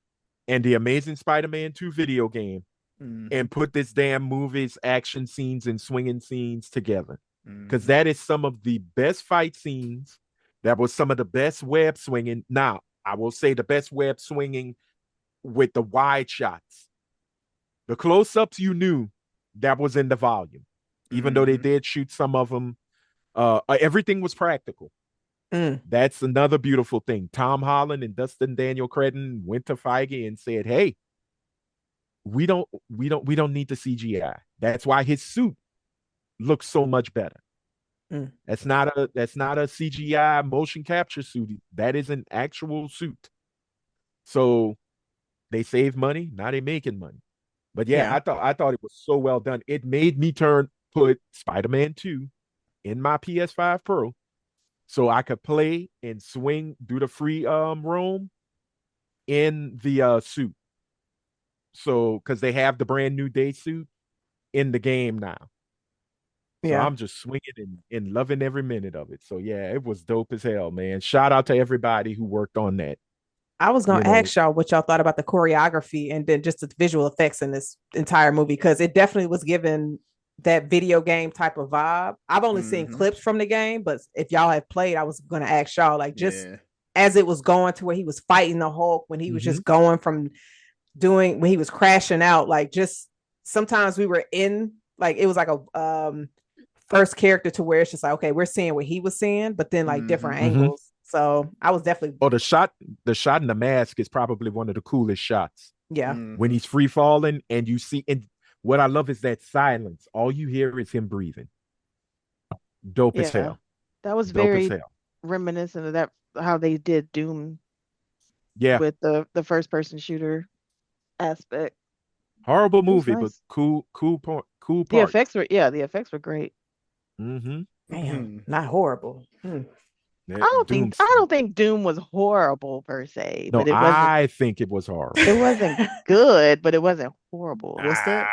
and the Amazing Spider-Man 2 video game Mm-hmm. and put this damn movie's action scenes and swinging scenes together. Because Mm-hmm. that is some of the best fight scenes. That was some of the best web swinging. Now, I will say the best web swinging with the wide shots. The close-ups you knew that was in the volume. Even though they Mm-hmm. did shoot some of them, everything was practical. Mm. That's another beautiful thing. Tom Holland and Dustin Daniel Cretton went to Feige and said, "Hey, we don't need the CGI." That's why his suit looks so much better. Mm. That's not a CGI motion capture suit. That is an actual suit. So they save money. Now they making money. But yeah, Yeah. I thought it was so well done. It made me put Spider-Man 2 in my PS5 Pro so I could play and swing, do the free roam in the suit. So because they have the brand new day suit in the game now. So Yeah. I'm just swinging and loving every minute of it. So yeah, it was dope as hell, man. Shout out to everybody who worked on that. I was You gonna know, ask y'all what y'all thought about the choreography and then just the visual effects in this entire movie because it definitely was given that video game type of vibe. I've only seen Mm-hmm. clips from the game, but if y'all have played, I was gonna ask y'all like just Yeah. as it was going to where he was fighting the Hulk, when he was Mhm. just going from doing when he was crashing out, like just sometimes we were in like it was like a first character to where it's just like okay, we're seeing what he was seeing, but then like Mm-hmm. different Mhm. angles. So I was definitely Oh, the shot in the mask is probably one of the coolest shots yeah. when Mm-hmm. he's free falling and you see. And what I love is that silence. All you hear is him breathing. Dope as Yeah, hell. that was Dope as very hell. reminiscent of that how they did Doom Yeah, with the first person shooter aspect. horrible It was movie, but nice. cool point, cool The part. effects were yeah, the effects were great. Mm-hmm. Damn, Mm-hmm. not horrible. Hmm. That I Doom's. don't think Doom was horrible per se, No, but I think it was it horrible. wasn't good, but it wasn't horrible. What's that?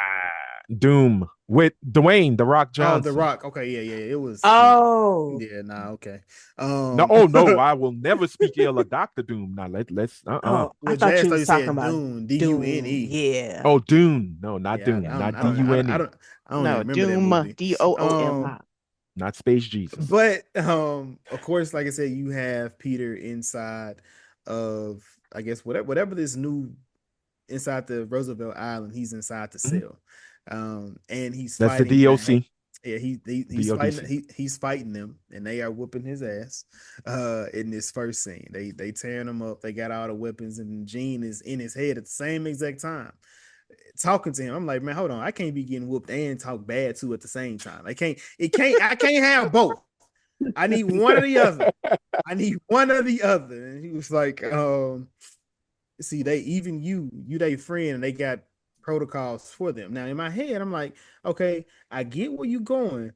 Doom with Dwayne the Rock Oh, The Johnson. Rock. Okay, yeah, yeah. It was, yeah. Oh, Yeah, nah, okay. No, oh no, I will never speak ill of Doctor Doom. Now let's oh, I Well, thought Jazz you thought was you talking said about Dune, Doom. Dune. Yeah. Oh, Dune. No, not Yeah, Doom. Not I Dune. don't even No, remember that Doom, movie. Doomy. Not Space Jesus. But of course, like I said, you have Peter inside of, I guess, whatever this new inside the Roosevelt Island, he's inside the Mhm. cell. And he's That's the fighting that. DOC. Yeah, he's fighting DODC. he's fighting them, and they are whooping his ass. In this first scene, they tearing him up. They got all the weapons, and Gene is in his head at the same exact time, talking to him. I'm like, man, hold on, I can't be getting whooped and talk bad too at the same time. I can't have both. I need one or the other. I need one or the other. And he was like, see, they even you they friend, and they got protocols for them. Now in my head, I'm like, okay, I get where you going,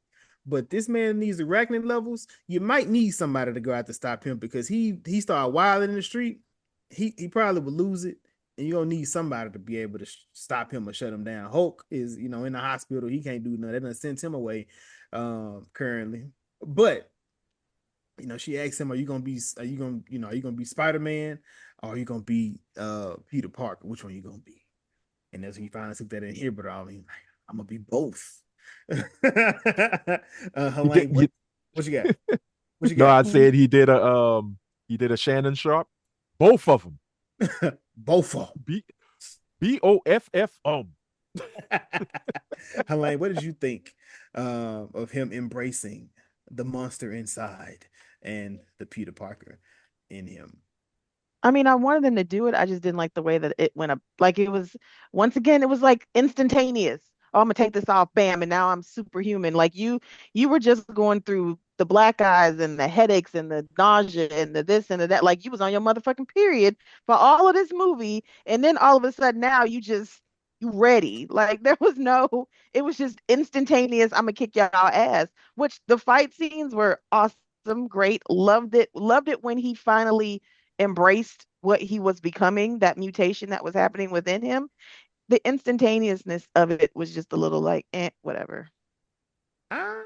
but this man needs arachnid levels. You might need somebody to go out to stop him because he started wilding in the street. He probably would lose it, and you're gonna need somebody to be able to stop him or shut him down. Hulk is, in the hospital. He can't do nothing. They're gonna send him away currently. But she asked him, are you gonna be Spider-Man, or are you gonna be Peter Parker? Which one are you gonna be? And that's when he finally took that in here, but I mean, I'm gonna be both. You did, Helaine, what you, what you got? What you no, got? I said he did a Shannon Sharp. Both of them. Both of B BOFF. them. Helaine, what did you think of him embracing the monster inside and the Peter Parker in him? I mean, I wanted them to do it. I just didn't like the way that it went up. Like it was, once again, it was like instantaneous. oh, I'm gonna take this off, bam, and now I'm superhuman. Like you were just going through the black eyes and the headaches and the nausea and the this and the that. Like you was on your motherfucking period for all of this movie, and then all of a sudden now you ready. Like there was no, it was just instantaneous. I'm gonna kick y'all ass. Which the fight scenes were awesome, great, loved it when he finally embraced what he was becoming, that mutation that was happening within him. The instantaneousness of it was just a little like, whatever. Ah,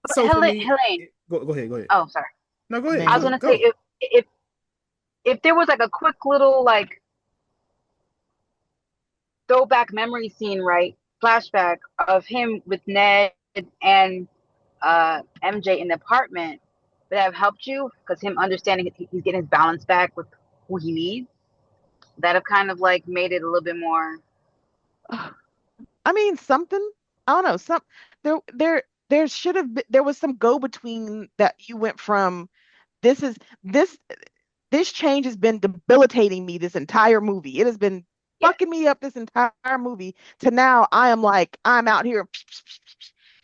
But so for me, Helaine. go ahead, go ahead. Oh, sorry. No, go ahead, I was Man, gonna say go. if there was like a quick little like throwback memory scene, right? Flashback of him with Ned and MJ in the apartment would have helped you because him understanding he's getting his balance back with who he needs. That have kind of like made it a little bit more. I mean something. I don't know. There should have been, there was some go between that you went from this is this this change has been debilitating me this entire movie. It has been Yeah. fucking me up this entire movie to now I am like, I'm out here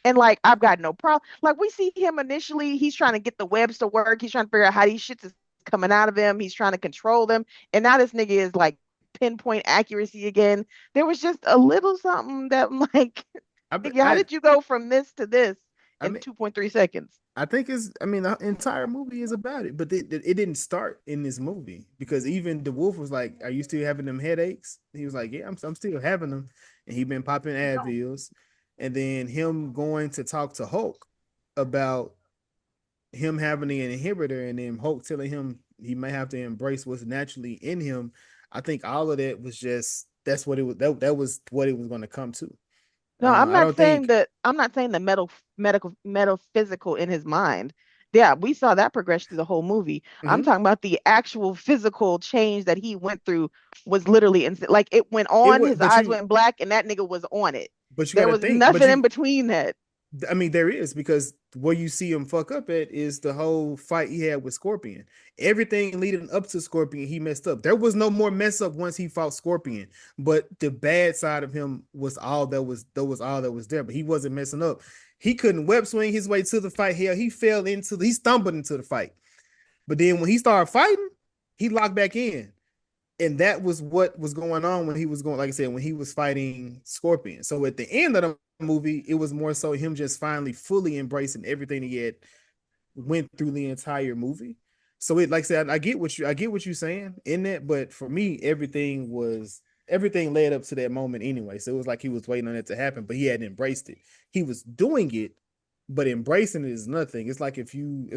and like I've got no problem. Like we see him initially, he's trying to get the webs to work. He's trying to figure out how these shits is coming out of him. He's trying to control them. And now this nigga is like pinpoint accuracy again. There was just a little something that I'm like, I, nigga, how I, did you go from this to this I in mean, 2.3 seconds? I think it's. I mean, the entire movie is about it, but it didn't start in this movie because even the wolf was like, "Are you still having them headaches?" He was like, "Yeah, I'm still having them," and he been popping Advils, and then him going to talk to Hulk about him having an inhibitor, and then Hulk telling him he may have to embrace what's naturally in him. I think all of that was just that's what it was. That was what it was going to come to. No, I'm I not don't saying think. that. I'm not saying the metaphysical in his mind. Yeah, we saw that progression through the whole movie. I'm Mhm. talking about the actual physical change that he went through was literally instant. Like it went It on, was, his eyes went black, and that nigga was on it. but you got There to was think, but nothing in you between that. I mean, there is because where you see him fuck up at is the whole fight he had with Scorpion. Everything leading up to Scorpion, he messed up. There was no more mess up once he fought Scorpion, but the bad side of him was all that was there. But he wasn't messing up. He couldn't web swing his way to the fight. Hell, he stumbled into the fight. But then when he started fighting, he locked back in, and that was what was going on when he was going, like I said, when he was fighting Scorpion. So at the end of the movie, it was more so him just finally fully embracing everything he had went through the entire movie. So it, like I said, I get what you're saying in that, but for me, everything led up to that moment anyway. So it was like he was waiting on it to happen, but he hadn't embraced it. He was doing it, but embracing it is nothing. It's like if you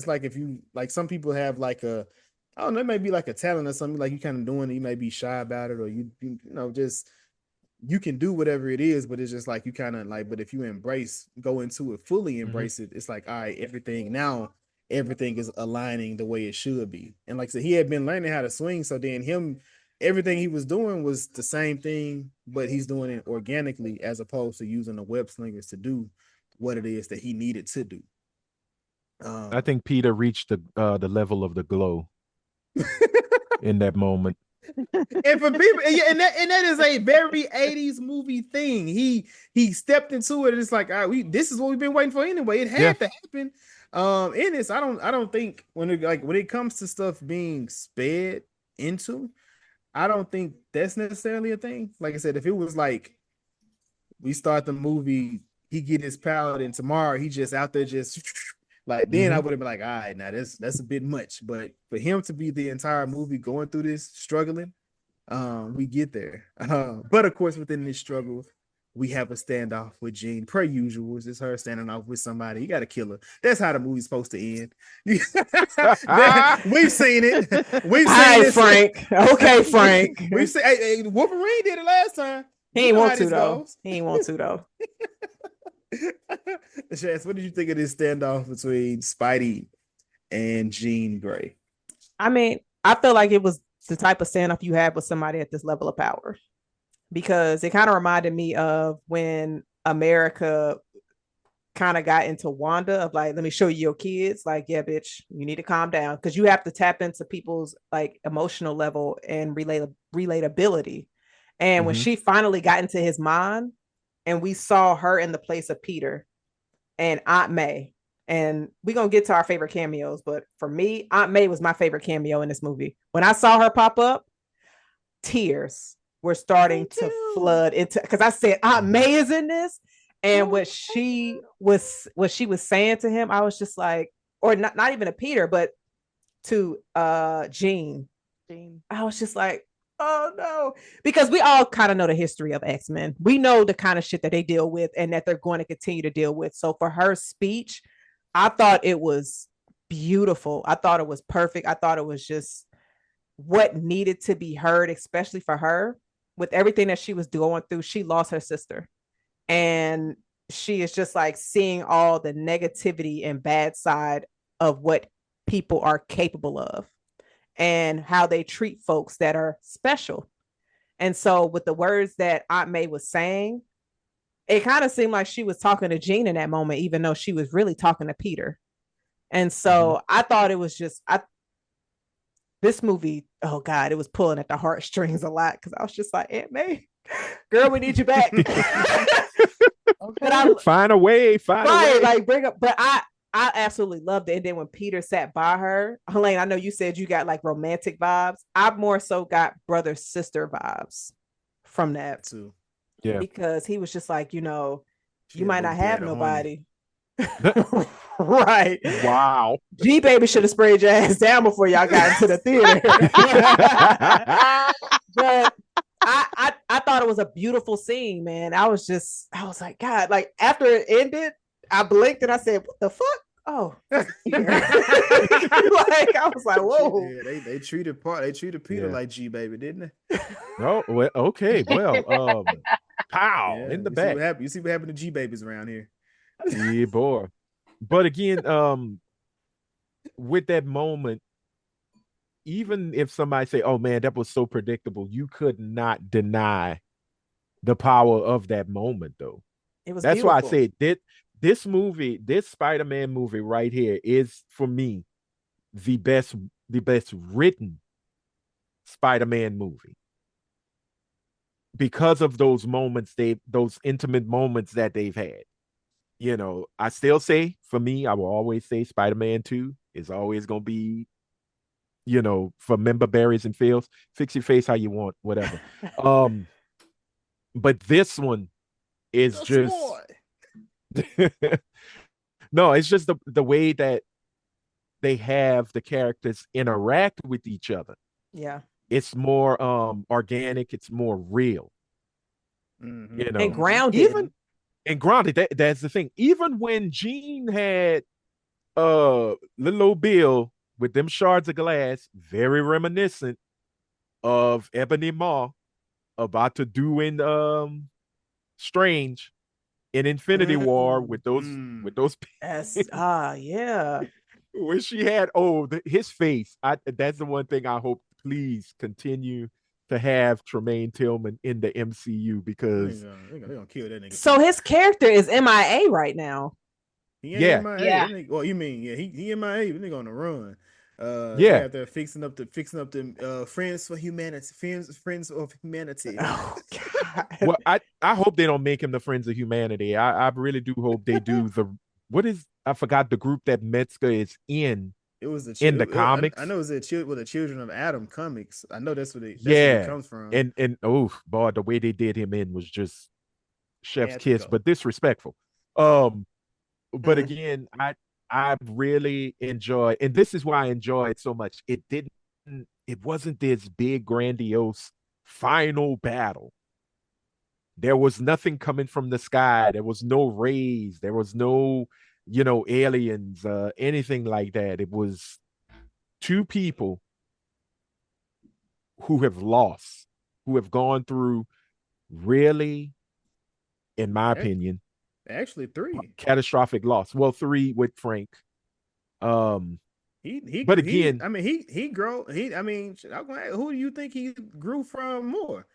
like some people have like a I don't know, it may be like a talent or something, like you kind of doing it, you may be shy about it, or just you can do whatever it is, but it's just like you kind of like, but if you go into it, fully Mhm. embrace it, it's like, all right, everything is aligning the way it should be. And like I said, he had been learning how to swing. So then everything he was doing was the same thing, but he's doing it organically as opposed to using the web slingers to do what it is that he needed to do. I Um, think Peter reached the level of the glow in that moment. And for people, and that is a very 80s movie thing. He stepped into it, and it's like, all right, this is what we've been waiting for anyway. It Yeah. had to happen. In this, I don't think when it comes to stuff being sped into, I don't think that's necessarily a thing. Like I said, if it was like we start the movie, he get his palette, and tomorrow he just out there just like then I Mhm. would have been like, all right, now that's a bit much. But for him to be the entire movie going through this, struggling, we get there. But of course, within this struggle, we have a standoff with Jean. Per usual, it's just her standing off with somebody. You got to kill her. That's how the movie's supposed to end. We've seen it. We've seen Hi, this. Frank. Okay, Frank. We've seen. Hey, Wolverine did it last time. He We ain't know want how to this though. goes. He ain't want to though. Chance, what did you think of this standoff between Spidey and Jean Grey? I mean, I feel like it was the type of standoff you have with somebody at this level of power because it kind of reminded me of when America kind of got into Wanda of like, let me show you your kids. Like, yeah, bitch, you need to calm down because you have to tap into people's like emotional level and relatability. And when Mhm. she finally got into his mind and we saw her in the place of Peter and Aunt May. And we're going to get to our favorite cameos. But for me, Aunt May was my favorite cameo in this movie. When I saw her pop up, tears were starting to flood into, because I said, Aunt May is in this. And what she was saying to him, I was just like, or not even to Peter, but to Jean. I was just like, oh no, because we all kind of know the history of X-Men. We know the kind of shit that they deal with and that they're going to continue to deal with. So for her speech, I thought it was beautiful. I thought it was perfect. I thought it was just what needed to be heard, especially for her. With everything that she was going through, she lost her sister. And she is just like seeing all the negativity and bad side of what people are capable of and how they treat folks that are special. And so with the words that Aunt May was saying, it kind of seemed like she was talking to Jean in that moment, even though she was really talking to Peter. And so I thought it was just, this movie, oh God, it was pulling at the heartstrings a lot, because I was just like, Aunt May, girl, we need you back. Okay. Find a way. Like bring up, but I absolutely loved it. And then when Peter sat by her, Helaine, I know you said you got like romantic vibes. I more so got brother sister vibes from that too. Yeah, because he was just like, you know, She you had might both not have dad and nobody. Right. Wow. G baby should have sprayed your ass down before y'all got into the theater. But I thought it was a beautiful scene, man. I was like, God, like after it ended, I blinked and I said, what the fuck? Oh, like I was like, whoa. Yeah, they treated Peter like G baby, didn't they? Oh, well, okay. Well, pow Yeah, in the back. You see what happened to G babies around here. Yeah, boy. But again, with that moment, even if somebody say, "Oh man, that was so predictable," you could not deny the power of that moment, though. It was That's why I beautiful. said this movie, this Spider-Man movie right here, is for me the best written Spider-Man movie because of those moments those intimate moments that they've had. You know, I still say, for me, I will always say Spider-Man 2 is always going to be, you know, for member berries and fields. Fix your face how you want, whatever. But this one is just no, it's just the way that they have the characters interact with each other. Yeah. It's more organic, it's more real. Mm-hmm. You know, and grounded. Even and grounded. That's the thing. Even when Jean had little old Bill with them shards of glass, very reminiscent of Ebony Maw about to do in Strange in Infinity War with those Yes. Yeah. when she had his face. That's the one thing I hope, please continue to have Tremaine Tillman in the MCU, because they're gonna kill that nigga. So his character is MIA right now. He ain't MIA. Yeah. Well, you mean he MIA? Nigga on the run. Yeah, they're fixing up the Friends for Humanity. Friends of Humanity. Oh God. Well, I hope they don't make him the Friends of Humanity. I really do hope they do I forgot the group that Metzger is in. It was the comics. I know it was the Children of Adam comics. I know that's where it comes from. And oh boy, the way they did him in was just chef's kiss, but disrespectful. But again, I really enjoy, and this is why I enjoy it so much. It wasn't this big grandiose final battle. There was nothing coming from the sky. There was no rays. There was no, aliens, anything like that. It was two people who have lost, who have gone through really, in my opinion, actually three catastrophic loss. Well, three with Frank. But again, he grew. Who do you think he grew from more?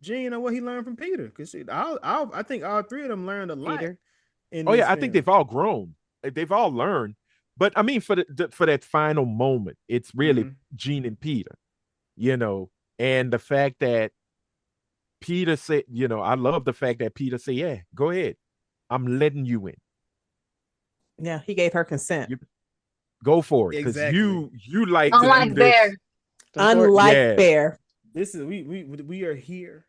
Jean or what he learned from Peter? Because I think all three of them learned a lot. I think they've all grown. They've all learned. But I mean, for that final moment, it's really Jean and Peter, and the fact that Peter said, I love the fact that Peter said, yeah, go ahead. I'm letting you in. Yeah, he gave her consent. Go for it. Because Exactly. you like to do Unlike this. Bear. Unlike Yeah. Bear. This is we are here,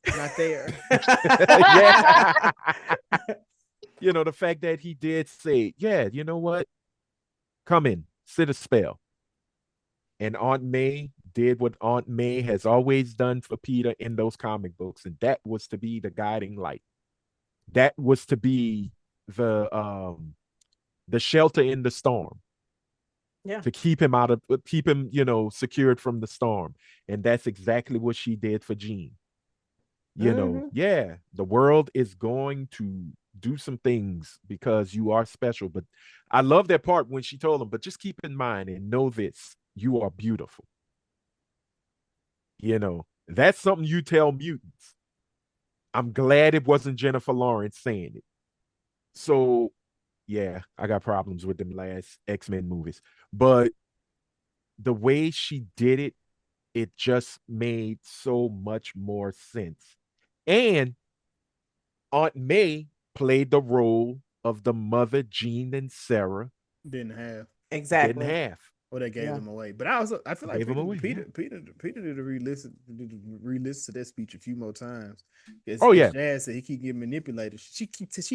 not there. Yeah. The fact that he did say, yeah, you know what? Come in, sit a spell. And Aunt May did what Aunt May has always done for Peter in those comic books, and that was to be the guiding light. That was to be the shelter in the storm. Yeah. To keep him secured from the storm. And that's exactly what she did for Jean. Yeah, the world is going to do some things because you are special. But I love that part when she told him, but just keep in mind and know this, you are beautiful. That's something you tell mutants. I'm glad it wasn't Jennifer Lawrence saying it. So, yeah, I got problems with them last X-Men movies. But the way she did it, it just made so much more sense. And Aunt May played the role of the mother Jean and Sarah Didn't have. Exactly. didn't have. Or they gave Yeah. them away. But I feel like Gave them away, Peter did a re-listen to that speech a few more times. Oh, yeah. Jazz said he keep getting manipulated. She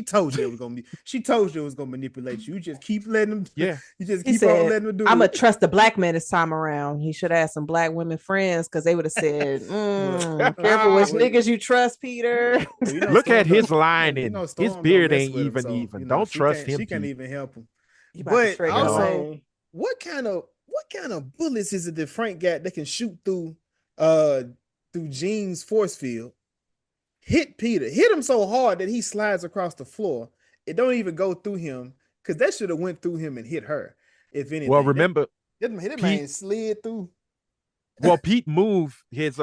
told you it was gonna be. She told you it was gonna manipulate you. You just keep letting him. Yeah. You just He keep on said, letting him do I'm it. going to trust the black man this time around. He should have some black women friends because they would have said, careful which niggas you trust, Peter. Well, Look at his line you and know, his Storm beard don't mess ain't with him, even so, even. Don't she trust him. She can't Pete. even help him. You about to But trigger also, Lane. what kind of bullets is it that Frank got that can shoot through Jean's force field? Hit Peter, hit him so hard that he slides across the floor. It don't even go through him because that should have went through him and hit her. If anything, Well, remember, that man slid through. Well, Pete moved his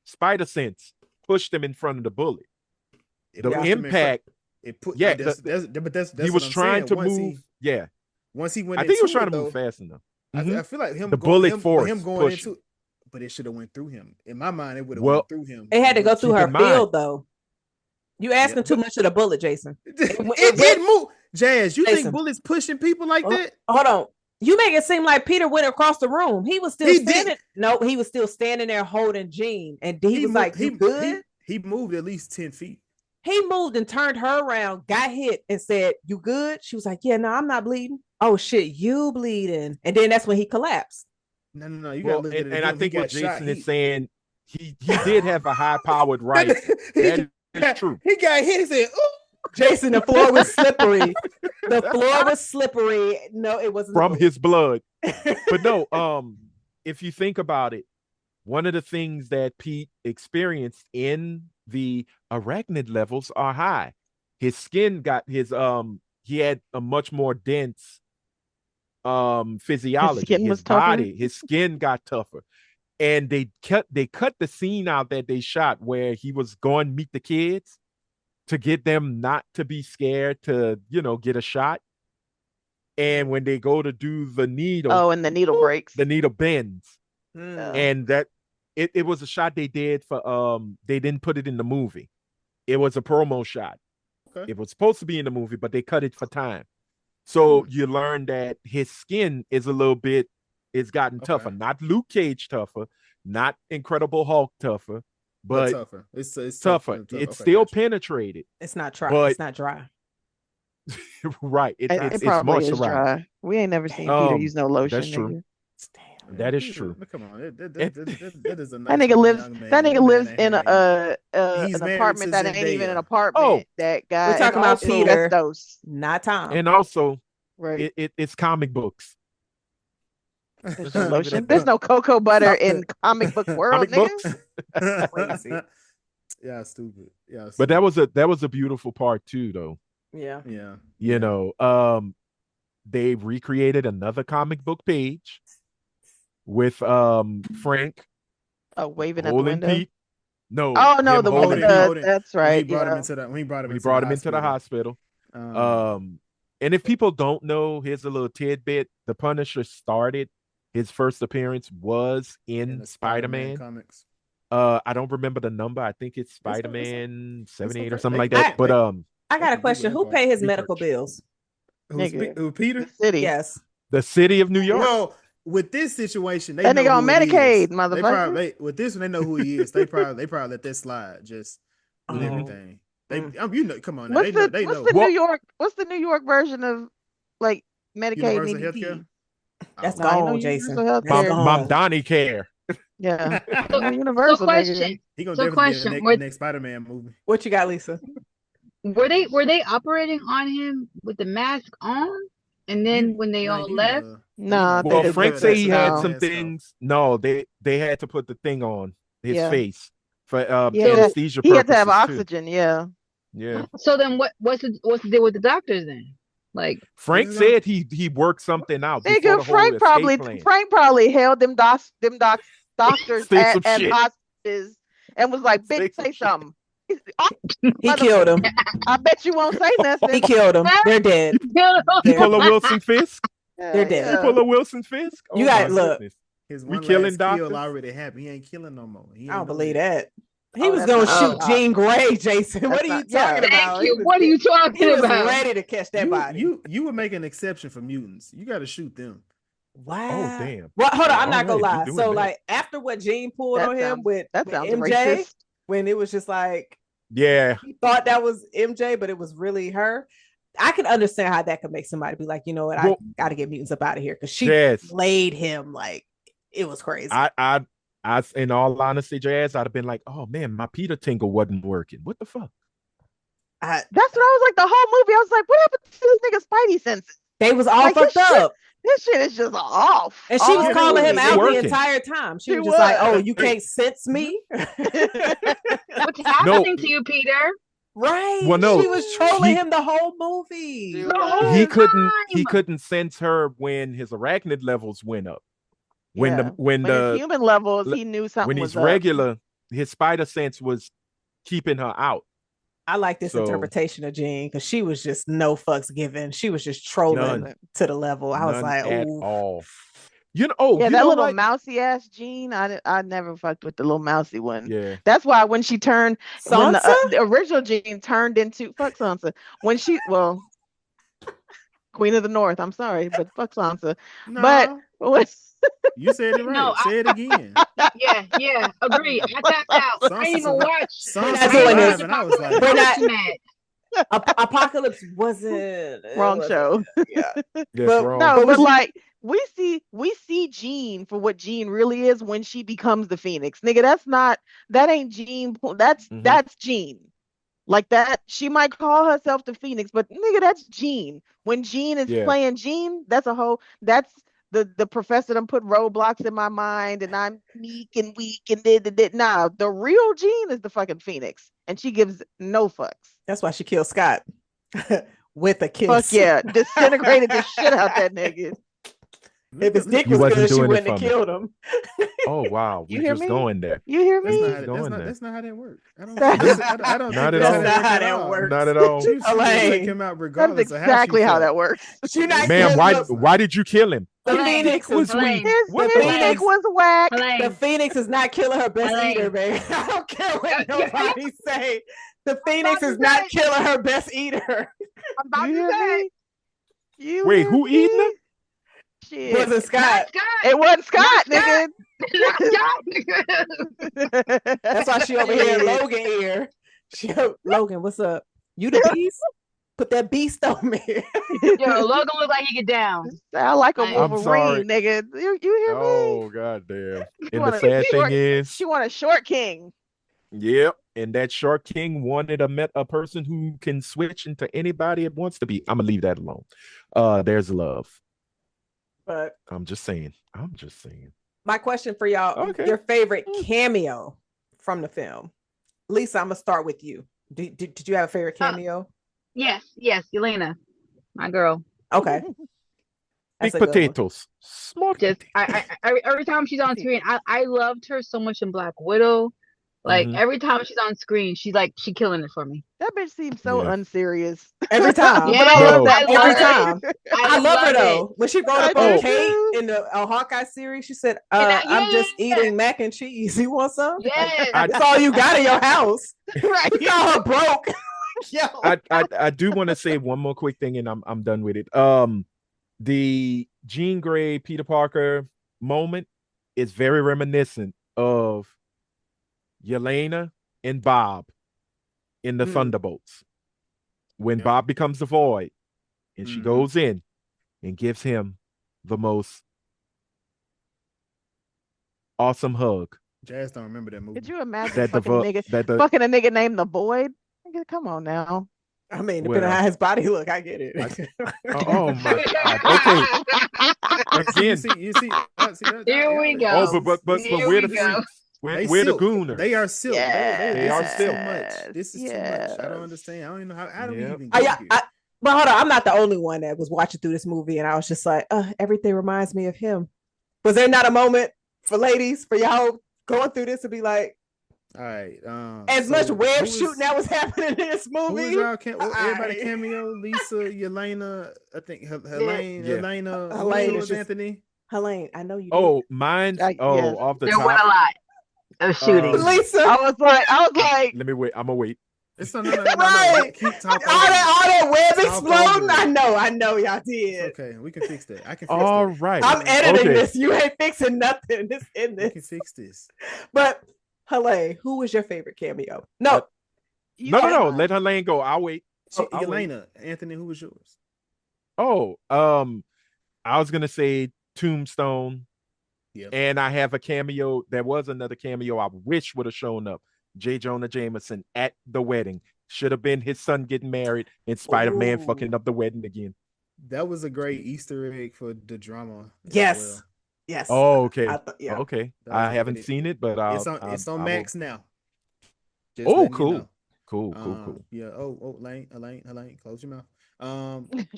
spider sense, pushed him in front of the bullet. The impact. It put. Yeah, But that's he was what I'm trying saying. to move. Yeah, once he went, I think he was into trying it, to move though, fast enough. I feel like the bullet force going pushing. into, but it should have went through him. In my mind, it would have Well, went through him. It had to go through her in mind- field, though. You asking too much of the bullet, Jason. It didn't move. Jazz, you Jason. think bullets pushing people like that? Hold on. You make it seem like Peter went across the room. He was still He standing. did. No, he was still standing there holding Jean, and he was moved, like, "You good?" He moved at least 10 feet. He moved and turned her around, got hit, and said, "You good?" She was like, "Yeah, no, I'm not bleeding." Oh shit, you bleeding? And then that's when he collapsed. No. You gotta look at it. And I think what Jason is saying, he did have a high-powered rifle. That is true. He got hit. He said, "Ooh." Jason, the floor was slippery. The floor was slippery. No, it wasn't from his blood. But no, if you think about it, one of the things that Pete experienced in the arachnid levels are high. His skin got he had a much more dense physiology. His body, his skin got tougher. And they cut the scene out that they shot where he was going to meet the kids to get them not to be scared to, get a shot. And when they go to do the needle, and the needle breaks. The needle bends. And that it was a shot they did for they didn't put it in the movie. It was a promo shot. Okay. It was supposed to be in the movie, but they cut it for time. So you learn that his skin is it's gotten tougher. Not Luke Cage tougher, not Incredible Hulk tougher, but tougher. It's tougher. It's still penetrated. It's not dry. It's not dry. Right. It probably is dry. We ain't never seen Peter use no lotion. That's true. That is true. Come on, that is a nice that nigga lives. Young man. That nigga lives in an apartment that ain't even an apartment. That guy. We're talking about Peter, asbestos. not Tom. And also, right? It's comic books. There's no lotion. There's no cocoa butter in comic book world, nigga. Crazy. Yeah, stupid. Yeah, but that was a beautiful part too, though. Yeah. They recreated another comic book page with Frank waving at the window. Pete. No. Oh no, the one that's right. He brought him into the hospital. And if people don't know, here's a little tidbit. The Punisher started his first appearance was in Spider-Man comics. I don't remember the number. I think it's Spider-Man 78 or something like they- that. But I got a can Google question. that Who part. paid his Research. medical bills? Nigga. Who Peter? The city. Yes. the city of New York. Well, with this situation, they That know nigga who on it Medicaid, is. motherfucker. With this one, they know who he is. They probably let that slide just with Oh. everything. Mm. You know, come on now. What's They the know. What's the New York version of like Medicaid and Universal EBT? healthcare? That's Oh, I ain't no gone, Jason. universal That's healthcare. Mom gone. Donnie care. Yeah. So, No universal, so nigga. question. He gonna So definitely be in question. the next Spider-Man movie. What you got, Lisa? Were they operating on him with the mask on, and then when they all left? Nah, I think Well, they Frank took said that he had down. some things. No, they had to put the thing on his Yeah. face for Yeah, anesthesia he had to have purposes too. oxygen. Yeah. Yeah. So then what's the deal with the doctors then? Like, Frank This is said he worked something out before Nigga, the whole escape plan. Frank probably held them doctors Say some as shit. hostages and was like, Say bitch, some say shit. something. He killed him. I bet you won't say He nothing. killed him. They're dead. He pull a Wilson Fisk. They're dead. He pull a Wilson Fisk. Oh You my got look. goodness. His We one killing last kill doctors? already happened. He ain't killing no more. I don't believe that. He Oh, was that's gonna not- shoot oh. Jean Grey, Jason. That's What are you not- yeah. talking about? Thank you. What are you He talking was about? ready to catch that body. You would make an exception for mutants. You got to shoot them. Wow. Oh damn. Well, hold on. I'm All not gonna right, we lie. doing So, that. like, after what Jean pulled That on him sounds- with that sounds MJ, racist. when it was just like Yeah. he thought that was MJ, but it was really her. I can understand how that could make somebody be like, you know what, I Well- got to get mutants up out of here because she Yes. laid him like it was crazy. I in all honesty, Jazz, I'd have been like, oh man, my Peter Tingle wasn't working. What the fuck? That's what I was like the whole movie. I was like, what happened to this nigga's spidey senses? They was all Like, fucked his shit- up. This shit is just off. And she was Yeah, calling him they out the working. entire time. She She was just like, was. oh, you can't sense me? What's happening to you, Peter? Right. Well, no, she was trolling he- him the whole movie. She The was. whole He time. couldn't sense her when his arachnid levels went up. When Yeah. when his the human levels, le- he knew something when was he's up. regular, his spider sense was keeping her out. I like this So- interpretation of Jean because she was just no fucks given. She was just trolling None. to the level. I was None like, at ooh. all. You know, oh, Yeah, you that know little what? mousy ass Jean, I never fucked with the little mousy one. Yeah. That's why when she turned, when Sansa? the original Jean turned into fuck Sansa, when she Queen of the North, I'm sorry, but fuck Sansa. No, But when, you said it right. No, Say it again. Yeah, agreed. I tapped out. I didn't even watch. Sansa not doing this. survived, and I was like, We're not- Mad. Apocalypse wasn't wrong show. Yeah. Yes, But- wrong. No, But but was- like we see Jean for what Jean really is when she becomes the Phoenix. Nigga, that ain't Jean. That's Mhm. Jean. Like that, she might call herself the Phoenix, but nigga, that's Jean. When Jean is Yeah. playing Jean, that's the professor done put roadblocks in my mind and I'm meek and weak and did. Nah, the real Jean is the fucking Phoenix. And she gives no fucks. That's why she killed Scott with a kiss. Fuck yeah. Disintegrated the shit out that nigga. If his dick You was wasn't good, she doing it wouldn't have for me. killed him. Oh wow, You we hear just me? going there. You hear That's me? not, how, that's, Going not, there. that's not how that works. I don't Not think that's how Not that at all. works That's not how at that all. works. Not at all. She Elaine. take him out That's regardless of how exactly she how felt. that works. She not Ma'am, good. why did you kill him? The Elaine, Phoenix was Elaine, weak. What His the Elaine. dick was whack. The Elaine, Phoenix is not killing her best Elaine. eater, baby. I don't care what Yeah, yeah. nobody say. The Phoenix about is to not say. killing her best eater. I'm about You to hear say. me? You Wait, hear who me? eating her? Shit. Wasn't Not Scott. Scott. It wasn't Scott, Not nigga. Not Scott. That's why she over here in Logan ear. Logan, what's up? You the beast? Put that beast on me. Yo, Logan look like he get down. Sound like a I'm sorry. Wolverine, nigga. You hear me? Oh god damn. And want the a sad short- thing is, She want a short king. yep. And that Shark King wanted a person who can switch into anybody it wants to be. I'm gonna leave that alone. There's love. But I'm just saying. my question for y'all, Okay. your favorite cameo from the film. Lisa, I'm gonna start with you. Did you have a favorite cameo? Yes, Elena, my girl. Okay. Big That's a good one. potatoes. Small Just potatoes. every time she's on screen, I loved her so much in Black Widow. Like every time she's on screen, she killing it for me. That bitch seems so Yeah. unserious. Every time. But I Yes, love Bro. that I Every love part. it. time. I I love her love it. though. When she wrote I up on do Kate too. in the Hawkeye series, she said, And I'm just yeah. eating mac and cheese. You want some? Like, Yes. I it's all you got in your house. Right. You call her broke. Yo. I do want to say one more quick thing, and I'm done with it. The Jean Grey Peter Parker moment is very reminiscent of Yelena and Bob in the Thunderbolts when Yep. Bob becomes the Void, and she Mhm. goes in and gives him the most awesome hug Jazz don't remember that movie. Could you imagine that the fucking vo- that the fucking a nigga named the Void? Nigga, come on now. I mean, depending on well how his body look, I get it. oh my god. Okay, You again. see, Here we Oh, go. but Here we're we the go. freaks. they We're the silk. They are gooners. silk. They They this are is too silk. much. Yes. This is too much. I don't Yes. understand. I don't even know how do we Yep. even get here? But hold on, I'm not the only one that was watching through this movie, and I was just like, everything reminds me of him. Was there not a moment for ladies, for y'all going through this, to be like, All right. as much web shooting that was happening in this who movie? was y'all? Everybody Aight. cameo. Lisa, Yelena. I think Helaine. Yeah. Elena. Helaine Who is was just- Anthony? Helaine, I know you did. Oh, mine's Yes. off the There went top. a lot of shooting. Lisa, I was like, Let me wait. I'm gonna wait. It's no. right? Keep talking. All that web Talk exploding. over I know y'all It's did. okay. We can fix that. I can fix All that. right. I'm editing Okay. this. You ain't fixing nothing. It's in We this. can fix this. But Helene, who was your favorite cameo? No, you No. said Let mine. her lane go. I'll wait. I'll wait. Yelena. Anthony, who was yours? Oh, I was gonna say Tombstone, Yep. and I have a cameo. There was another cameo I wish would have shown up. J. Jonah Jameson at the wedding. Should have been his son getting married in spite of man Ooh. fucking up the wedding again. That was a great Easter egg for the drama as yes, well. yes. Oh, okay. Yeah. Okay. That was I haven't seen it, but it's on I will. Max now. Just Oh, letting you cool. know. Cool. Yeah. Elaine, close your mouth.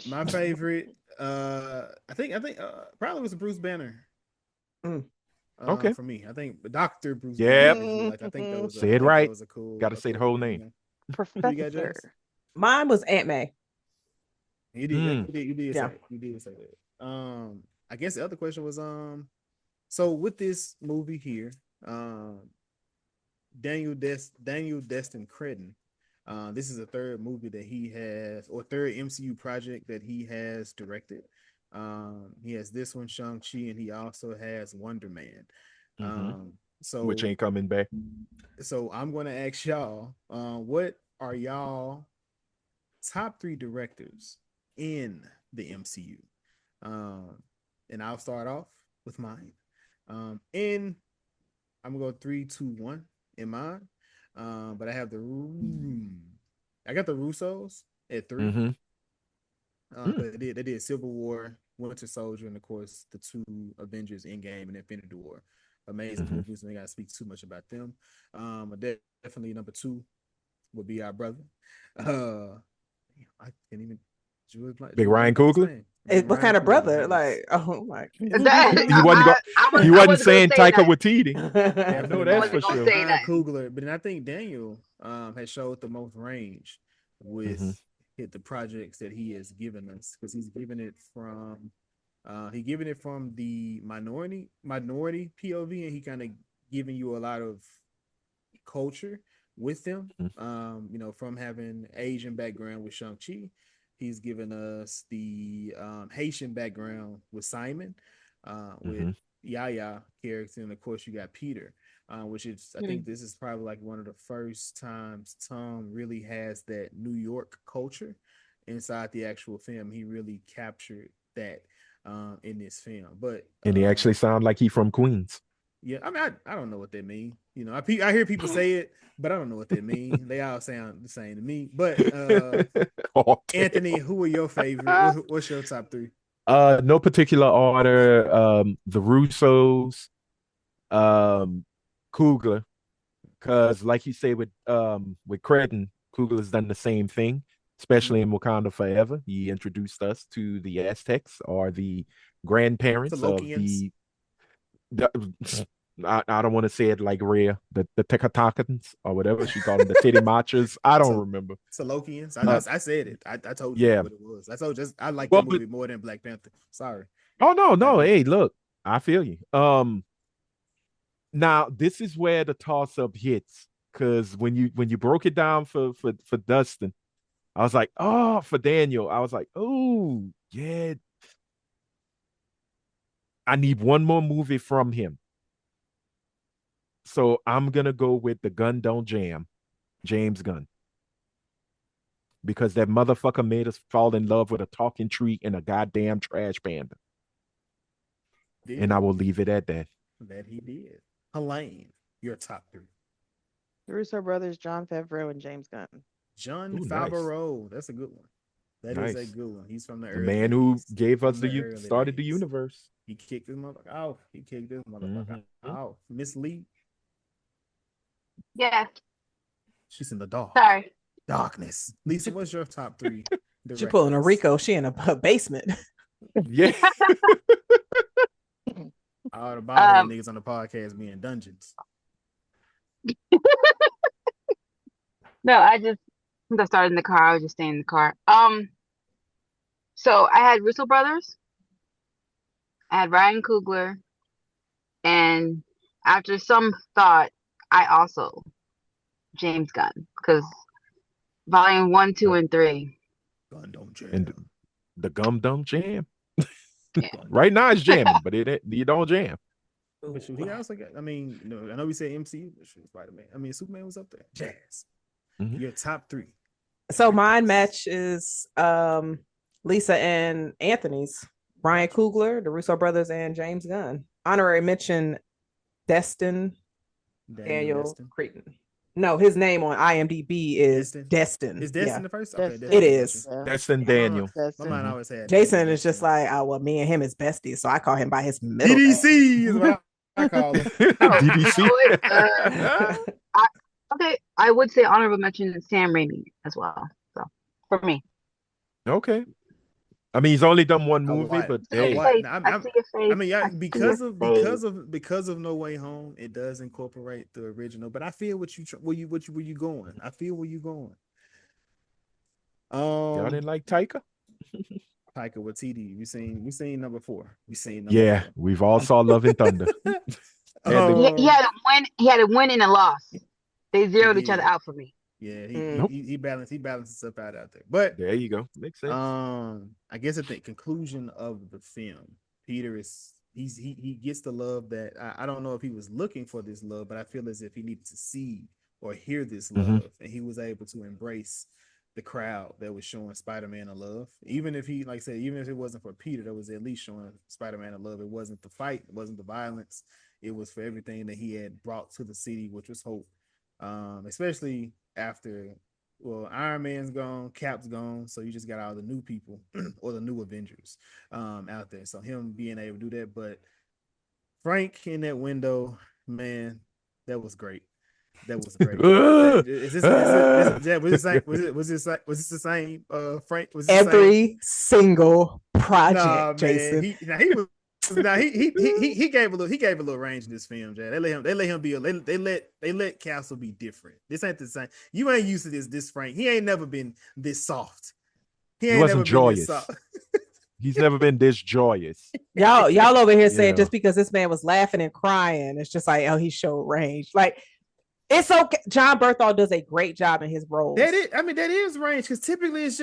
My favorite, I think, probably was Bruce Banner. Okay. For me, I think Doctor Bruce Yep. Banner. If you like, I think that was Say it right. That was a cool. Got to say the whole name. Who you got, Jess? Professor. Mine was Aunt May. You did. You did Yeah. say it. You did say that. I guess the other question was so with this movie here, Daniel Destin Cretton. This is the third movie that he has, or third MCU project that he has directed. He has this one, Shang-Chi, and he also has Wonder Man. So Which ain't coming back. So I'm gonna ask y'all, what are y'all top 3 directors in the MCU? And I'll start off with mine. And I'm gonna go 3, 2, 1 in mine. But I have I got the Russos at 3. They did Civil War, Winter Soldier, and of course the 2 Avengers Endgame and Infinity War. Amazing movies, and I gotta speak too much about them. Definitely number 2 would be our brother. I can't even. Big Ryan Coogler? What kind of brother? Yes. Like, oh my. He wasn't saying Taika Waititi. I know that's for sure. Ryan Coogler, but then I think Daniel has showed the most range with the projects that he has given us, because he's given it from the minority POV, and he kind of giving you a lot of culture with them. From having Asian background with Shang-Chi, he's given us the Haitian background with Simon, with Yaya character, and of course you got Peter, which is, I think this is probably like one of the first times Tom really has that New York culture inside the actual film. He really captured that in this film. But and he actually sound like he from Queens. Yeah, I mean, I don't know what they mean. I hear people say it, but I don't know what they mean. They all sound the same to me. But Anthony, who are your favorite? What's your top 3? No particular order. The Russos, Coogler, because like you say with Cretton, Coogler has done the same thing, especially in Wakanda Forever. He introduced us to the Aztecs, or the grandparents of the I don't want to say it like Rhea, the Tekatakans or whatever she called them, the Titty Matchas. I don't remember. Salokians. Uh, I said it. I told you yeah. what it was. I told just I like Well, that movie more than Black Panther. Sorry. oh no, Black no. Panther. Hey, look, I feel you. Now this is where the toss up hits because when you broke it down for Dustin, I was like, oh, for Daniel, I was like, oh yeah, I need one more movie from him. So I'm gonna go with The Gun Don't Jam, James Gunn, because that motherfucker made us fall in love with a talking tree and a goddamn trash panda. And I Did will leave it at that. that he did. Helaine, your top three. The Russo brothers, John Favreau and James Gunn. John Ooh, nice. Favreau. That's a good one. That is a Nice. good one. He's from the The early man who days. gave us From the the early started the days. universe. He kicked this motherfucker off. He kicked this motherfucker off. Miss Lee, Yeah. she's in the dark. Sorry. Darkness. Lisa, what's your top three She pulling a directors? Rico. She in a basement. Yeah. All the bald head niggas on the podcast be in dungeons. No, since I started in the car, I was just staying in the car. So I had Russo brothers, I had Ryan Coogler, and after some thought, I also James Gunn because Volume 1, 2, and 3. Gun don't jam. And the gum don't jam. Yeah. Right now it's jamming, but you don't jam. But shoot, he also got. I mean, I know we said MCU, but shoot, Spider-Man. I mean, Superman was up there. Jazz. Mhm. Your top three. So mine match is Lisa and Anthony's. Ryan Coogler, the Russo brothers, and James Gunn. Honorary mention Destin Daniel Destin. Creighton. No, his name on IMDb is Destin. Is Destin Yeah. the first? Okay, Destin. It is. Yeah. Destin Daniel. My Destin. mind always had Jason is just like, oh, well, me and him is besties, so I call him by his middle DDC is what I call him. DDC. Okay, I would say honorable mention Sam Raimi as well. So for me, Okay. I mean, he's only done one Oh, movie, what? but I see your hey, What? face. I'm- I see your face. I mean, yeah, I see because your of face. because of No Way Home, it does incorporate the original. But I feel where you going. I feel where you going. y'all didn't like Taika? Taika Waititi. We seen number 4. We seen number Yeah, 4. we've all saw Love and Thunder. He had a win. He had a win and a loss. They zeroed each other did. out for me. Yeah, Nope. he balances stuff out there. But There you go. Makes sense. I guess at the conclusion of the film, Peter he gets the love that I don't know if he was looking for this love, but I feel as if he needed to see or hear this love, and he was able to embrace the crowd that was showing Spider-Man a love. Even if he, like I said, even if it wasn't for Peter, that was at least showing Spider-Man a love. It wasn't the fight, it wasn't the violence, it was for everything that he had brought to the city, which was hope. Especially after, well, Iron Man's gone, Cap's gone, so you just got all the new people or the new Avengers out there. So him being able to do that, but Frank in that window, man, that was great. That was great. Was this the same? Frank was this Every single project, Nah, Jason. man. He gave a little range in this film, Jay. They let him be they let Castle be different. This ain't the same. You ain't used to this Frank. He ain't never been this soft. He wasn't joyous. He's never been this joyous. Y'all over here saying know. just because this man was laughing and crying, it's just like, oh, he showed range. Like, it's okay. John Berthal does a great job in his roles. That is range, because typically it's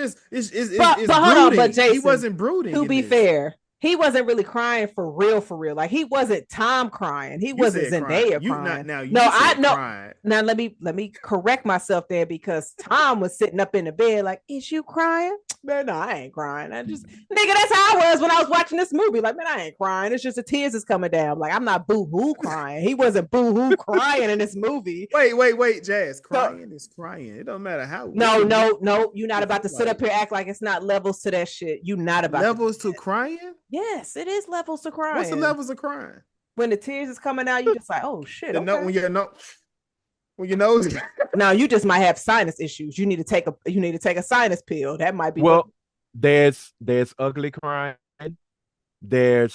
but hold on, but Jason, he wasn't brooding. To be fair, he wasn't really crying for real. Like, he wasn't Tom crying. He wasn't Zendaya crying. Now let me correct myself there, because Tom was sitting up in the bed like, is you crying? Man, no, I ain't crying. I just, nigga, that's how I was when I was watching this movie. Like, man, I ain't crying. It's just the tears is coming down. Like, I'm not boo-hoo crying. He wasn't boo-hoo crying in this movie. Wait, Jazz. Crying is crying. It don't matter how. No. You're not about to sit up here act like it's not levels to that shit. You not about levels to crying? Yes, it is levels to crying. What's the levels of crying? When the tears is coming out, you just like, oh shit. Okay. When your nose. Now you just might have sinus issues. You need to take a sinus pill. That might be. Well, there's ugly crying, There's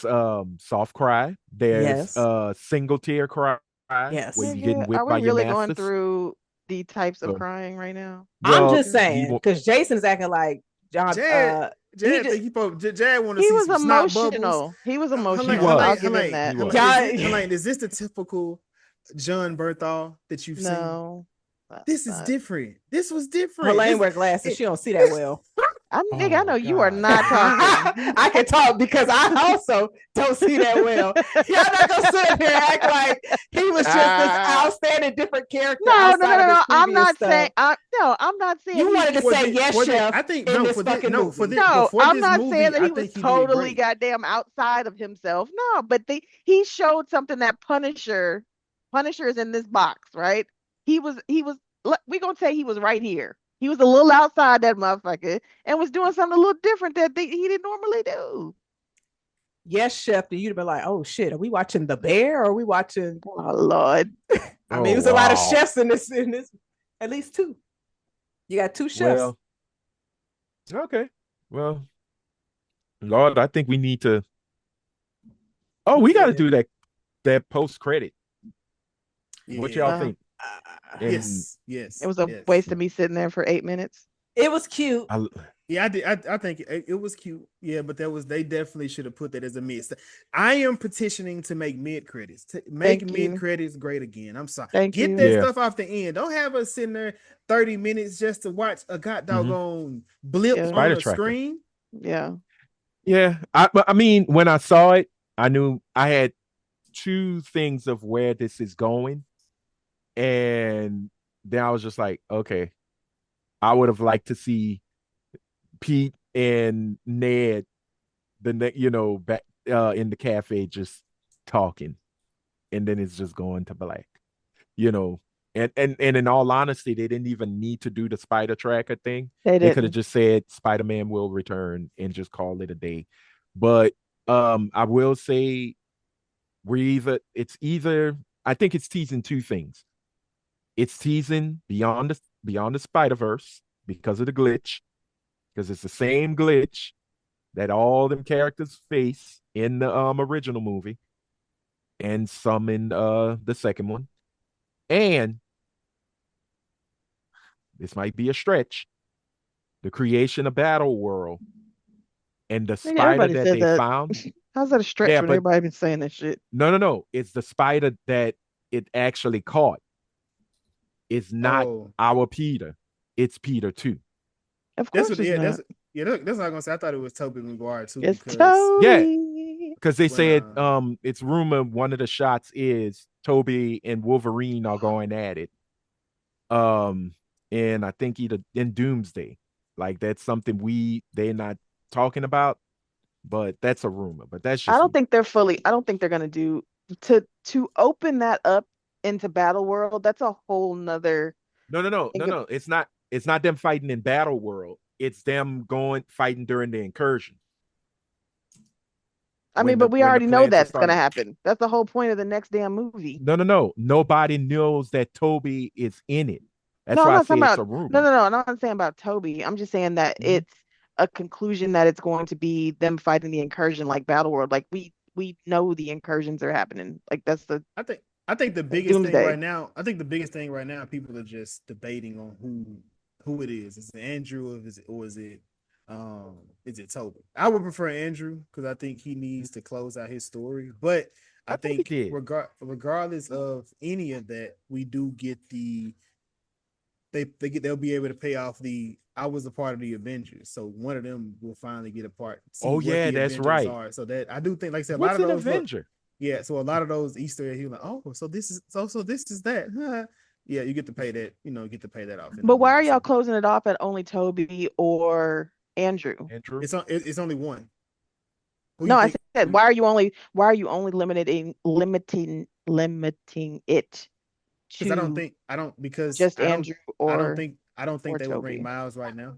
soft cry. There's Yes. single tear cry where Yes. you're getting Nigga, are whipped by we your really going masters. through the types of So, crying right now? I'm well, just Nigga. he saying won't. because Jason's acting like John. Jad, He Jad just think Jad want to He see was some snot bubbles. emotional. He was He emotional. I'll was. give him He that. was. John. Helene, is this the typical John Berthal that you've seen? No, that's This is not. different. This was different. Helene This wear glasses. it, She don't see that well. Nigga, I know Oh you are God. not talking. I can talk because I also don't see that well. Y'all not gonna sit up here and act like he was just this outstanding different character No, no, no, outside no, of his no. I'm previous not stuff. saying. I'm not saying You wanted to for say the yes, for the chef I think in no this for this fucking no for movie. this but No, for I'm this not saying movie, that I he was think he did totally great. goddamn outside of himself. No, but he showed something that Punisher is in this box, right? He was. We gonna say he was right here. He was a little outside that motherfucker and was doing something a little different that he didn't normally do. Yes, chef, then you'd have been like, oh shit, are we watching The Bear or are we watching? Oh Lord. I mean, Oh there's a lot of wow. chefs in this, at least two. You got two chefs. Well, okay. Well, Lord, I think we need to. Oh, we got to do that post credit. What y'all Yeah. Wow. think? And It was a Yes. waste of me sitting there for 8 minutes. It was cute. Yeah, I did. I think it was cute. Yeah, but they definitely should have put that as a mid. I am petitioning to make mid credits. To make Thank mid you. credits great again. I'm sorry. Thank Get you. that yeah. stuff off the end. Don't have us sitting there 30 minutes just to watch a god doggone blip Yeah. on Spider a Tracker. screen. Yeah. Yeah. I mean, when I saw it, I knew I had two things of where this is going. And then I was just like, okay, I would have liked to see Pete and Ned, back in the cafe just talking, and then it's just going to black, you know. And in all honesty, they didn't even need to do the spider tracker thing. They They could have didn't. just said Spider-Man will return and just call it a day. But I will say it's either I think it's teasing two things. It's teasing beyond the Spider-Verse because of the glitch, because it's the same glitch that all them characters face in the original movie and some in the second one. And this might be a stretch, the creation of Battle World and the Nigga, spider everybody that said they that. found. How's that a stretch Yeah, when but everybody been saying that shit? no. It's the spider that it actually caught. It's not Oh, our Peter. It's Peter too. Of that's course what. it's Yeah, not. that's what I'm gonna say. I thought it was Tobey Maguire too It's because Yeah, Toby. because they when said it's rumored one of the shots is Toby and Wolverine are going at it. Um, and I think either in Doomsday, like that's something they're not talking about, but that's a rumor. But that's I just don't me. think I don't think they're gonna do to open that up into Battle World. That's a whole nother thing. No. It's not. It's not them fighting in Battle World. It's them going fighting during the incursion I mean, but we when the already know plants are that's gonna starting. happen. That's the whole point of the next damn movie. No. Nobody knows that Toby is in it. That's No, I'm why I not say talking it's about a rumor. no. I'm not saying about Toby. I'm just saying that Mhm. it's a conclusion that it's going to be them fighting the incursion like Battle World. Like we know the incursions are happening. Like that's the I think the biggest thing Doomsday. right now, people are just debating on who it is. Is it Andrew or is it Toby? I would prefer Andrew because I think he needs to close out his story. But I I thought he think did. regardless of any of that, we do get they'll be able to pay off I was a part of the Avengers, so one of them will finally get a part, see Oh what yeah, the that's Avengers right. are. So that I do think, like I said, a lot What's of an those look. Avenger? Yeah, so a lot of those Easter eggs, you're like, oh, so this is that. Yeah, you get to pay that, get to pay that off in the But why are movie. y'all So closing it off at only Toby or Andrew? Andrew? it's only one. Who you No, I think? said why are you only limiting it Because to just Andrew or I don't think they would bring Toby? Miles right now,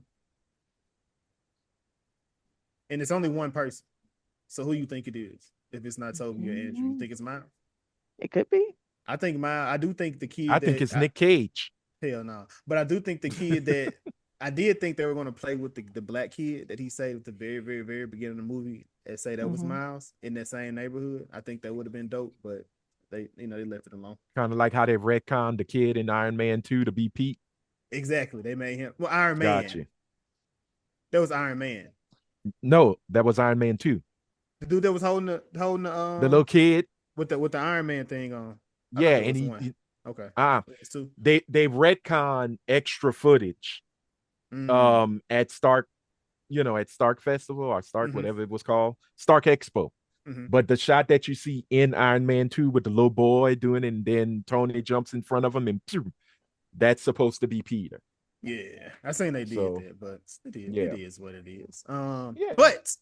and it's only one person. So who you think it is? If it's not Toby or Andrew, you Mm, think it's Miles? it could be. I think Miles. I do think the I kid think it's Nick Cage. hell no, but I do think the kid that I did think they were going to play with the black kid that he saved at the very, very, very beginning of the movie and say that was Miles in that same neighborhood. I think that would have been dope, but they left it alone. Kind of like how they retconned the kid in Iron Man 2 to be Pete. Exactly. They made him Iron Man. Gotcha. That was Iron Man. No, that was Iron Man 2. The dude that was holding the The little kid with the Iron Man thing on. Yeah, and he okay. It's two. They retcon extra footage at Stark, at Stark Festival or Stark, whatever it was called, Stark Expo. But the shot that you see in Iron Man 2 with the little boy doing it, and then Tony jumps in front of him, and that's supposed to be Peter. Yeah, I seen they did that, but it is what it is. Yeah. But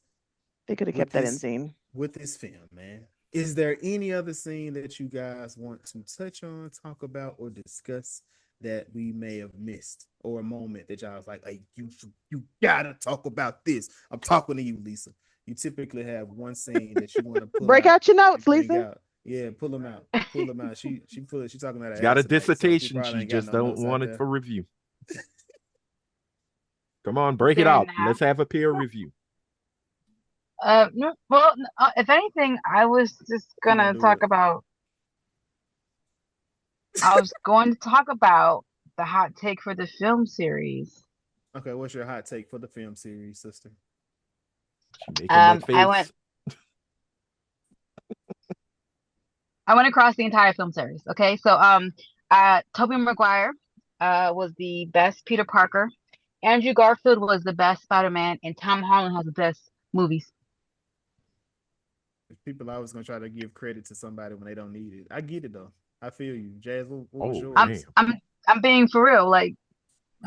they could have kept that in scene with this film, man. Is there any other scene that you guys want to touch on, talk about, or discuss that we may have missed, or a moment that y'all was like, "Hey, you gotta talk about this"? I'm talking to you, Lisa. You typically have one scene that you want to pull break out your notes, Lisa. Yeah, pull them out. Pull them out. She's talking about. She's got a dissertation. She just don't want it for review. Come on, break it out. Let's have a peer review. No, well, if anything, I was just gonna talk about. I was going to talk about the hot take for the film series. Okay, what's your hot take for the film series, sister? I went across the entire film series. Okay, so Tobey Maguire was the best Peter Parker. Andrew Garfield was the best Spider-Man, and Tom Holland has the best movies. People always gonna try to give credit to somebody when they don't need it. I get it though. I feel you, Jazz. What was yours? I'm being for real. Like,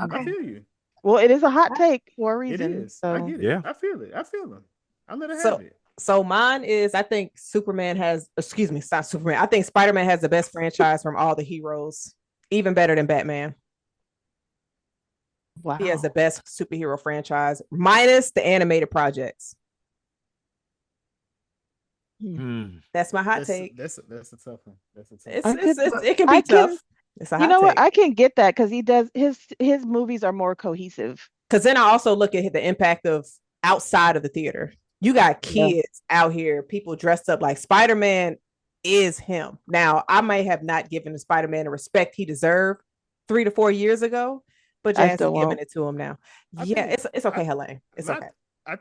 okay. I feel you. Well, it is a hot take for a reason. It is. So. I get it. Yeah, I feel it. I feel them. I'm gonna have it. So mine is, I think Superman has. Excuse me, it's not Superman. I think Spider-Man has the best franchise from all the heroes, even better than Batman. Wow. He has the best superhero franchise, minus the animated projects. That's my hot take. That's a tough one. It can be tough. You know what? I can get that because he does his movies are more cohesive. Because then I also look at the impact of outside of the theater. You got kids out here, people dressed up like Spider-Man is him. Now, I may have not given the Spider-Man the respect he deserved 3 to 4 years ago, but Jazz is giving it to him now. It's okay, Helaine. It's okay. I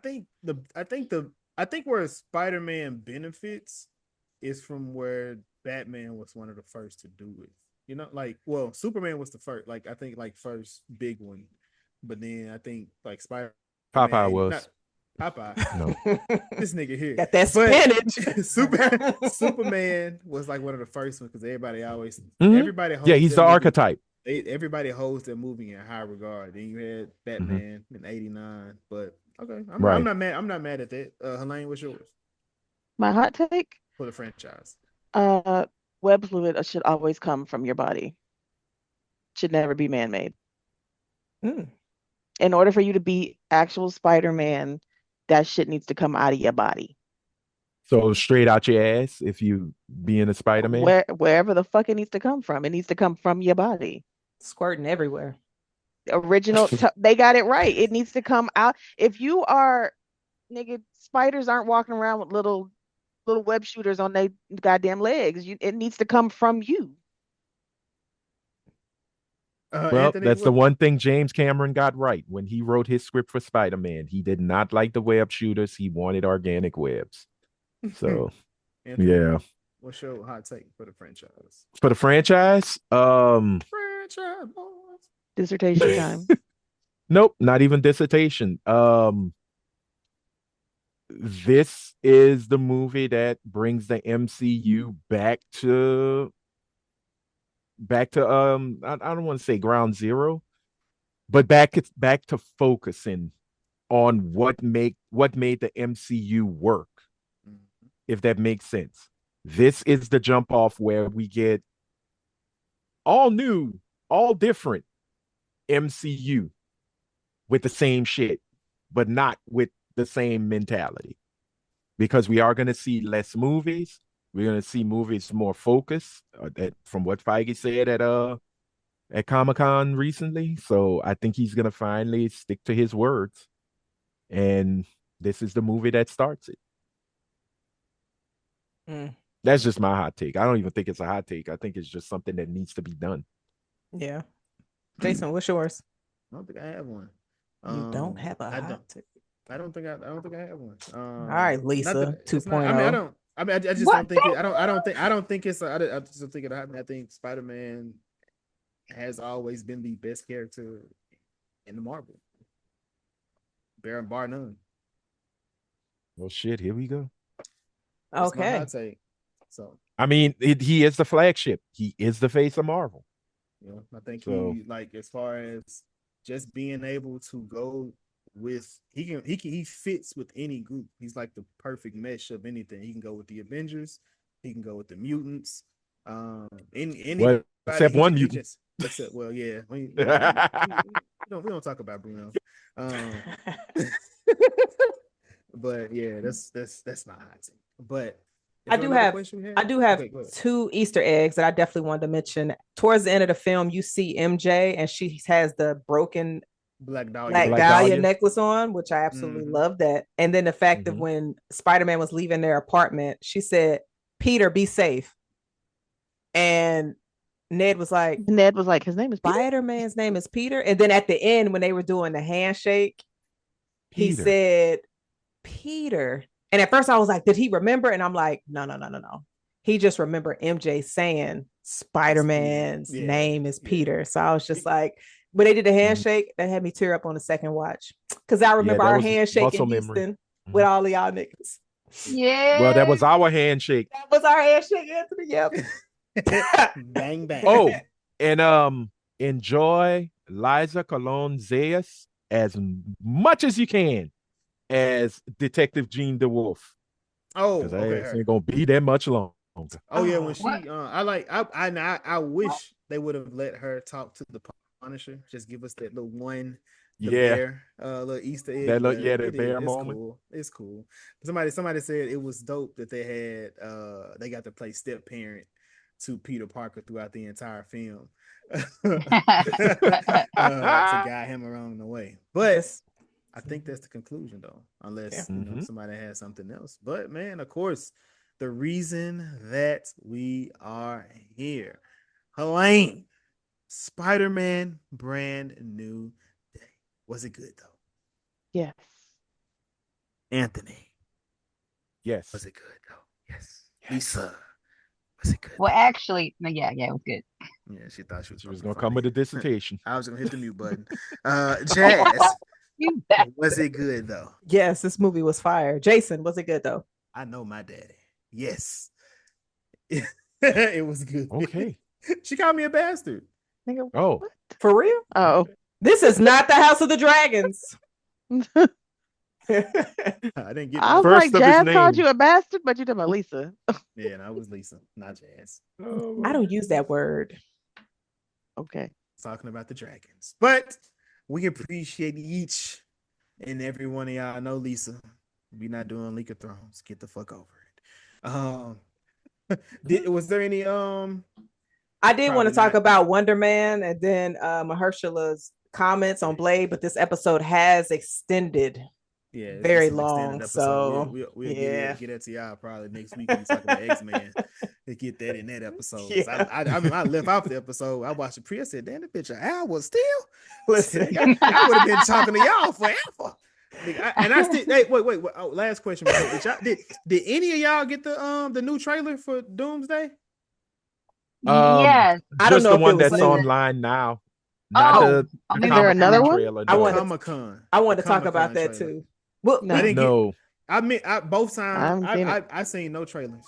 think where Spider-Man benefits is from where Batman was one of the first to do it. Superman was the first, I think first big one. But then I think Spider-Man. Popeye was. Popeye. No. This nigga here. Got that spinach. Superman was one of the first ones because everybody always everybody holds he's the archetype. Everybody holds their movie in high regard. Then you had Batman in '89, but okay, I'm not mad. I'm not mad at that. Helaine, what's yours? My hot take for the franchise. Web fluid should always come from your body. Should never be man-made. In order for you to be actual Spider-Man, that shit needs to come out of your body. So straight out your ass if you being a Spider-Man? Wherever the fuck it needs to come from. It needs to come from your body. Squirting everywhere. Original, they got it right. It needs to come out. If you are, nigga, spiders aren't walking around with little web shooters on their goddamn legs. It needs to come from you. Anthony, that's the one thing James Cameron got right when he wrote his script for Spider-Man. He did not like the web shooters. He wanted organic webs. So, Anthony, yeah. What's your hot take for the franchise? For the franchise? Franchise boys. Dissertation time. Nope, not even dissertation. This is the movie that brings the MCU back to I don't want to say ground zero, but back to focusing on what made the MCU work, if that makes sense. This is the jump off where we get all new, all different MCU with the same shit, but not with the same mentality. Because we are going to see less movies. We're going to see movies more focused. From what Feige said at at Comic-Con recently. So I think he's gonna finally stick to his words. And this is the movie that starts it. Mm, That's just my hot take. I don't even think it's a hot take. I think it's just something that needs to be done. yeah. Jason, what's yours? I don't think I have one. You don't have a I don't. hot take. I don't think I have one. All right, Lisa not that, 2.0. it's not, I mean, I don't. I mean, I just What? don't think it. I don't think it's. I just don't think it. I think Spider-Man has always been the best character in the Marvel. Bar none. Well, shit, here we go. That's my Okay. hot take. So, I mean, he is the flagship. He is the face of Marvel. you know, I think So- he like as far as just being able to go with he fits with any group. He's like the perfect mesh of anything. He can go with the Avengers. He can go with the mutants. Any Well, except one mutant. Except yeah. We don't talk about Bruno. But yeah, that's my hot take. But I do have Okay, go ahead. 2 Easter eggs that I definitely wanted to mention. Towards the end of the film, you see MJ and she has the broken Black Dahlia. Black Black Dahlia Dahlia. necklace on, which I absolutely Mhm. love that. And then the fact of Mhm. when Spider-Man was leaving their apartment, she said, "Peter, be safe." And Ned was like, Ned was like, his name is Peter? Spider-Man's name is Peter. And then at the end, when they were doing the handshake, he Peter. said, Peter. And at first I was like, did he remember? And I'm like, no. He just remembered MJ saying Spider-Man's Yeah, name is yeah. Peter. So I was just like, when they did the handshake, that had me tear up on the second watch. Because I remember that our was handshake muscle in memory. Houston with all of y'all niggas. Yeah. Well, that was our handshake. That was our handshake, Anthony. Yep. Bang bang. Oh, and enjoy Liza Colon Zayas as much as you can as Detective Jean DeWolf. Oh, Because okay. it ain't gonna be that much longer. Oh yeah, when What? she I wish they would have let her talk to the Punisher. Just give us that little one, the Yeah. bear, little Easter egg. That but the bear it's moment. cool. It's cool. Somebody said it was dope that they had they got to play step parent to Peter Parker throughout the entire film. To guide him along the way. But Just- I think that's the conclusion though, unless Yeah. you know somebody has something else. But man, of course, the reason that we are here, Helaine, Spider-Man Brand New Day. Was it good though? Yes. Anthony, Yes. was it good though? Yes. Lisa, was it good? Well, actually, no, yeah, it was good. Yeah, she thought she was gonna come with a dissertation. I was gonna hit the mute button. Jazz, You bet. was it good though? yes, this movie was fire. Jason, was it good though? I know my daddy. Yes. It was good. Okay. She called me a bastard. Nigga, Oh. what? For real? Oh. This is not the House of the Dragons. I didn't get I was First like, of his Jazz called name. you a bastard, but you're talking about Lisa. Yeah, and I was Lisa, not Jazz. I don't use that word. Okay. Talking about the dragons. But we appreciate each and every one of y'all. I know Lisa. We not doing League of Thrones. Get the fuck over it. Was there any I did want to Probably talk not. about Wonder Man and then Mahershala's comments on Blade, but this episode has extended. yeah, it's Very an extended long, episode. so, We'll yeah. get that to y'all probably next week when we talk about X-Men. We'll get that in that episode. Yeah. I mean, I left off the episode. I watched the pre. I said, damn, that bitch an hour still. Listen. I would have been talking to y'all forever. And I still wait. Oh, last question. Did any of y'all get the new trailer for Doomsday? Yes. I don't Just know the if it one was that's new. online now. Not Oh, the is there Comic-Con another one? trailer. I No. wanted- Comic-Con. I wanted The to talk about Comic-Con that trailer. too. Well, No. I didn't No. I mean, both times haven't seen it. I seen no trailers.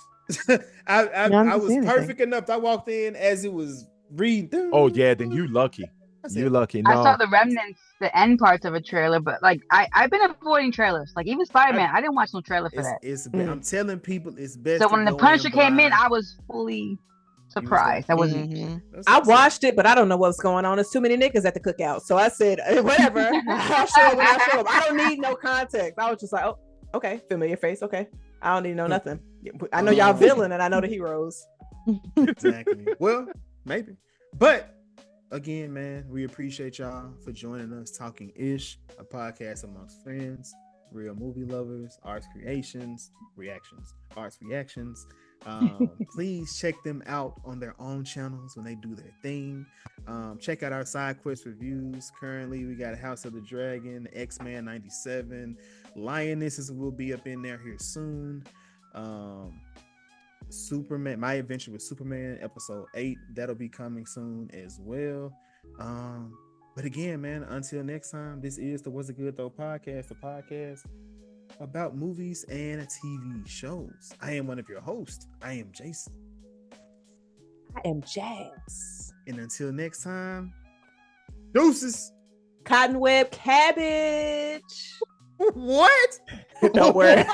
I I haven't was seen anything. perfect enough. I walked in as it was reading. Oh yeah, then you lucky. I said, You lucky. I saw No. the remnants, the end parts of a trailer, but like I've been avoiding trailers. Like even Spider-Man, I didn't watch no trailer for that. I'm telling people it's best. So to when the go Punisher came in, blind. I was fully surprised. I wasn't. Mhm. I watched it, but I don't know what's going on. There's too many niggas at the cookout. So I said, whatever. I'll show up when I show up. I don't need no context. I was just like, oh, okay, familiar face. Okay. I don't need to know nothing. I know y'all villain and I know the heroes. Exactly. Well, maybe. But again, man, we appreciate y'all for joining us. Talking Ish, a podcast amongst friends, real movie lovers, arts reactions. Please check them out on their own channels when they do their thing. Check out our side quest reviews. Currently, we got House of the Dragon, X-Men 97, Lionesses will be up in there here soon. Superman, My Adventure with Superman, episode 8, that'll be coming soon as well. But again, man, until next time, this is the What's a Good Though podcast, the podcast about movies and TV shows. I am one of your hosts. I am Jason. I am Jax. And until next time, deuces. Cottonweb cabbage. What? Don't worry.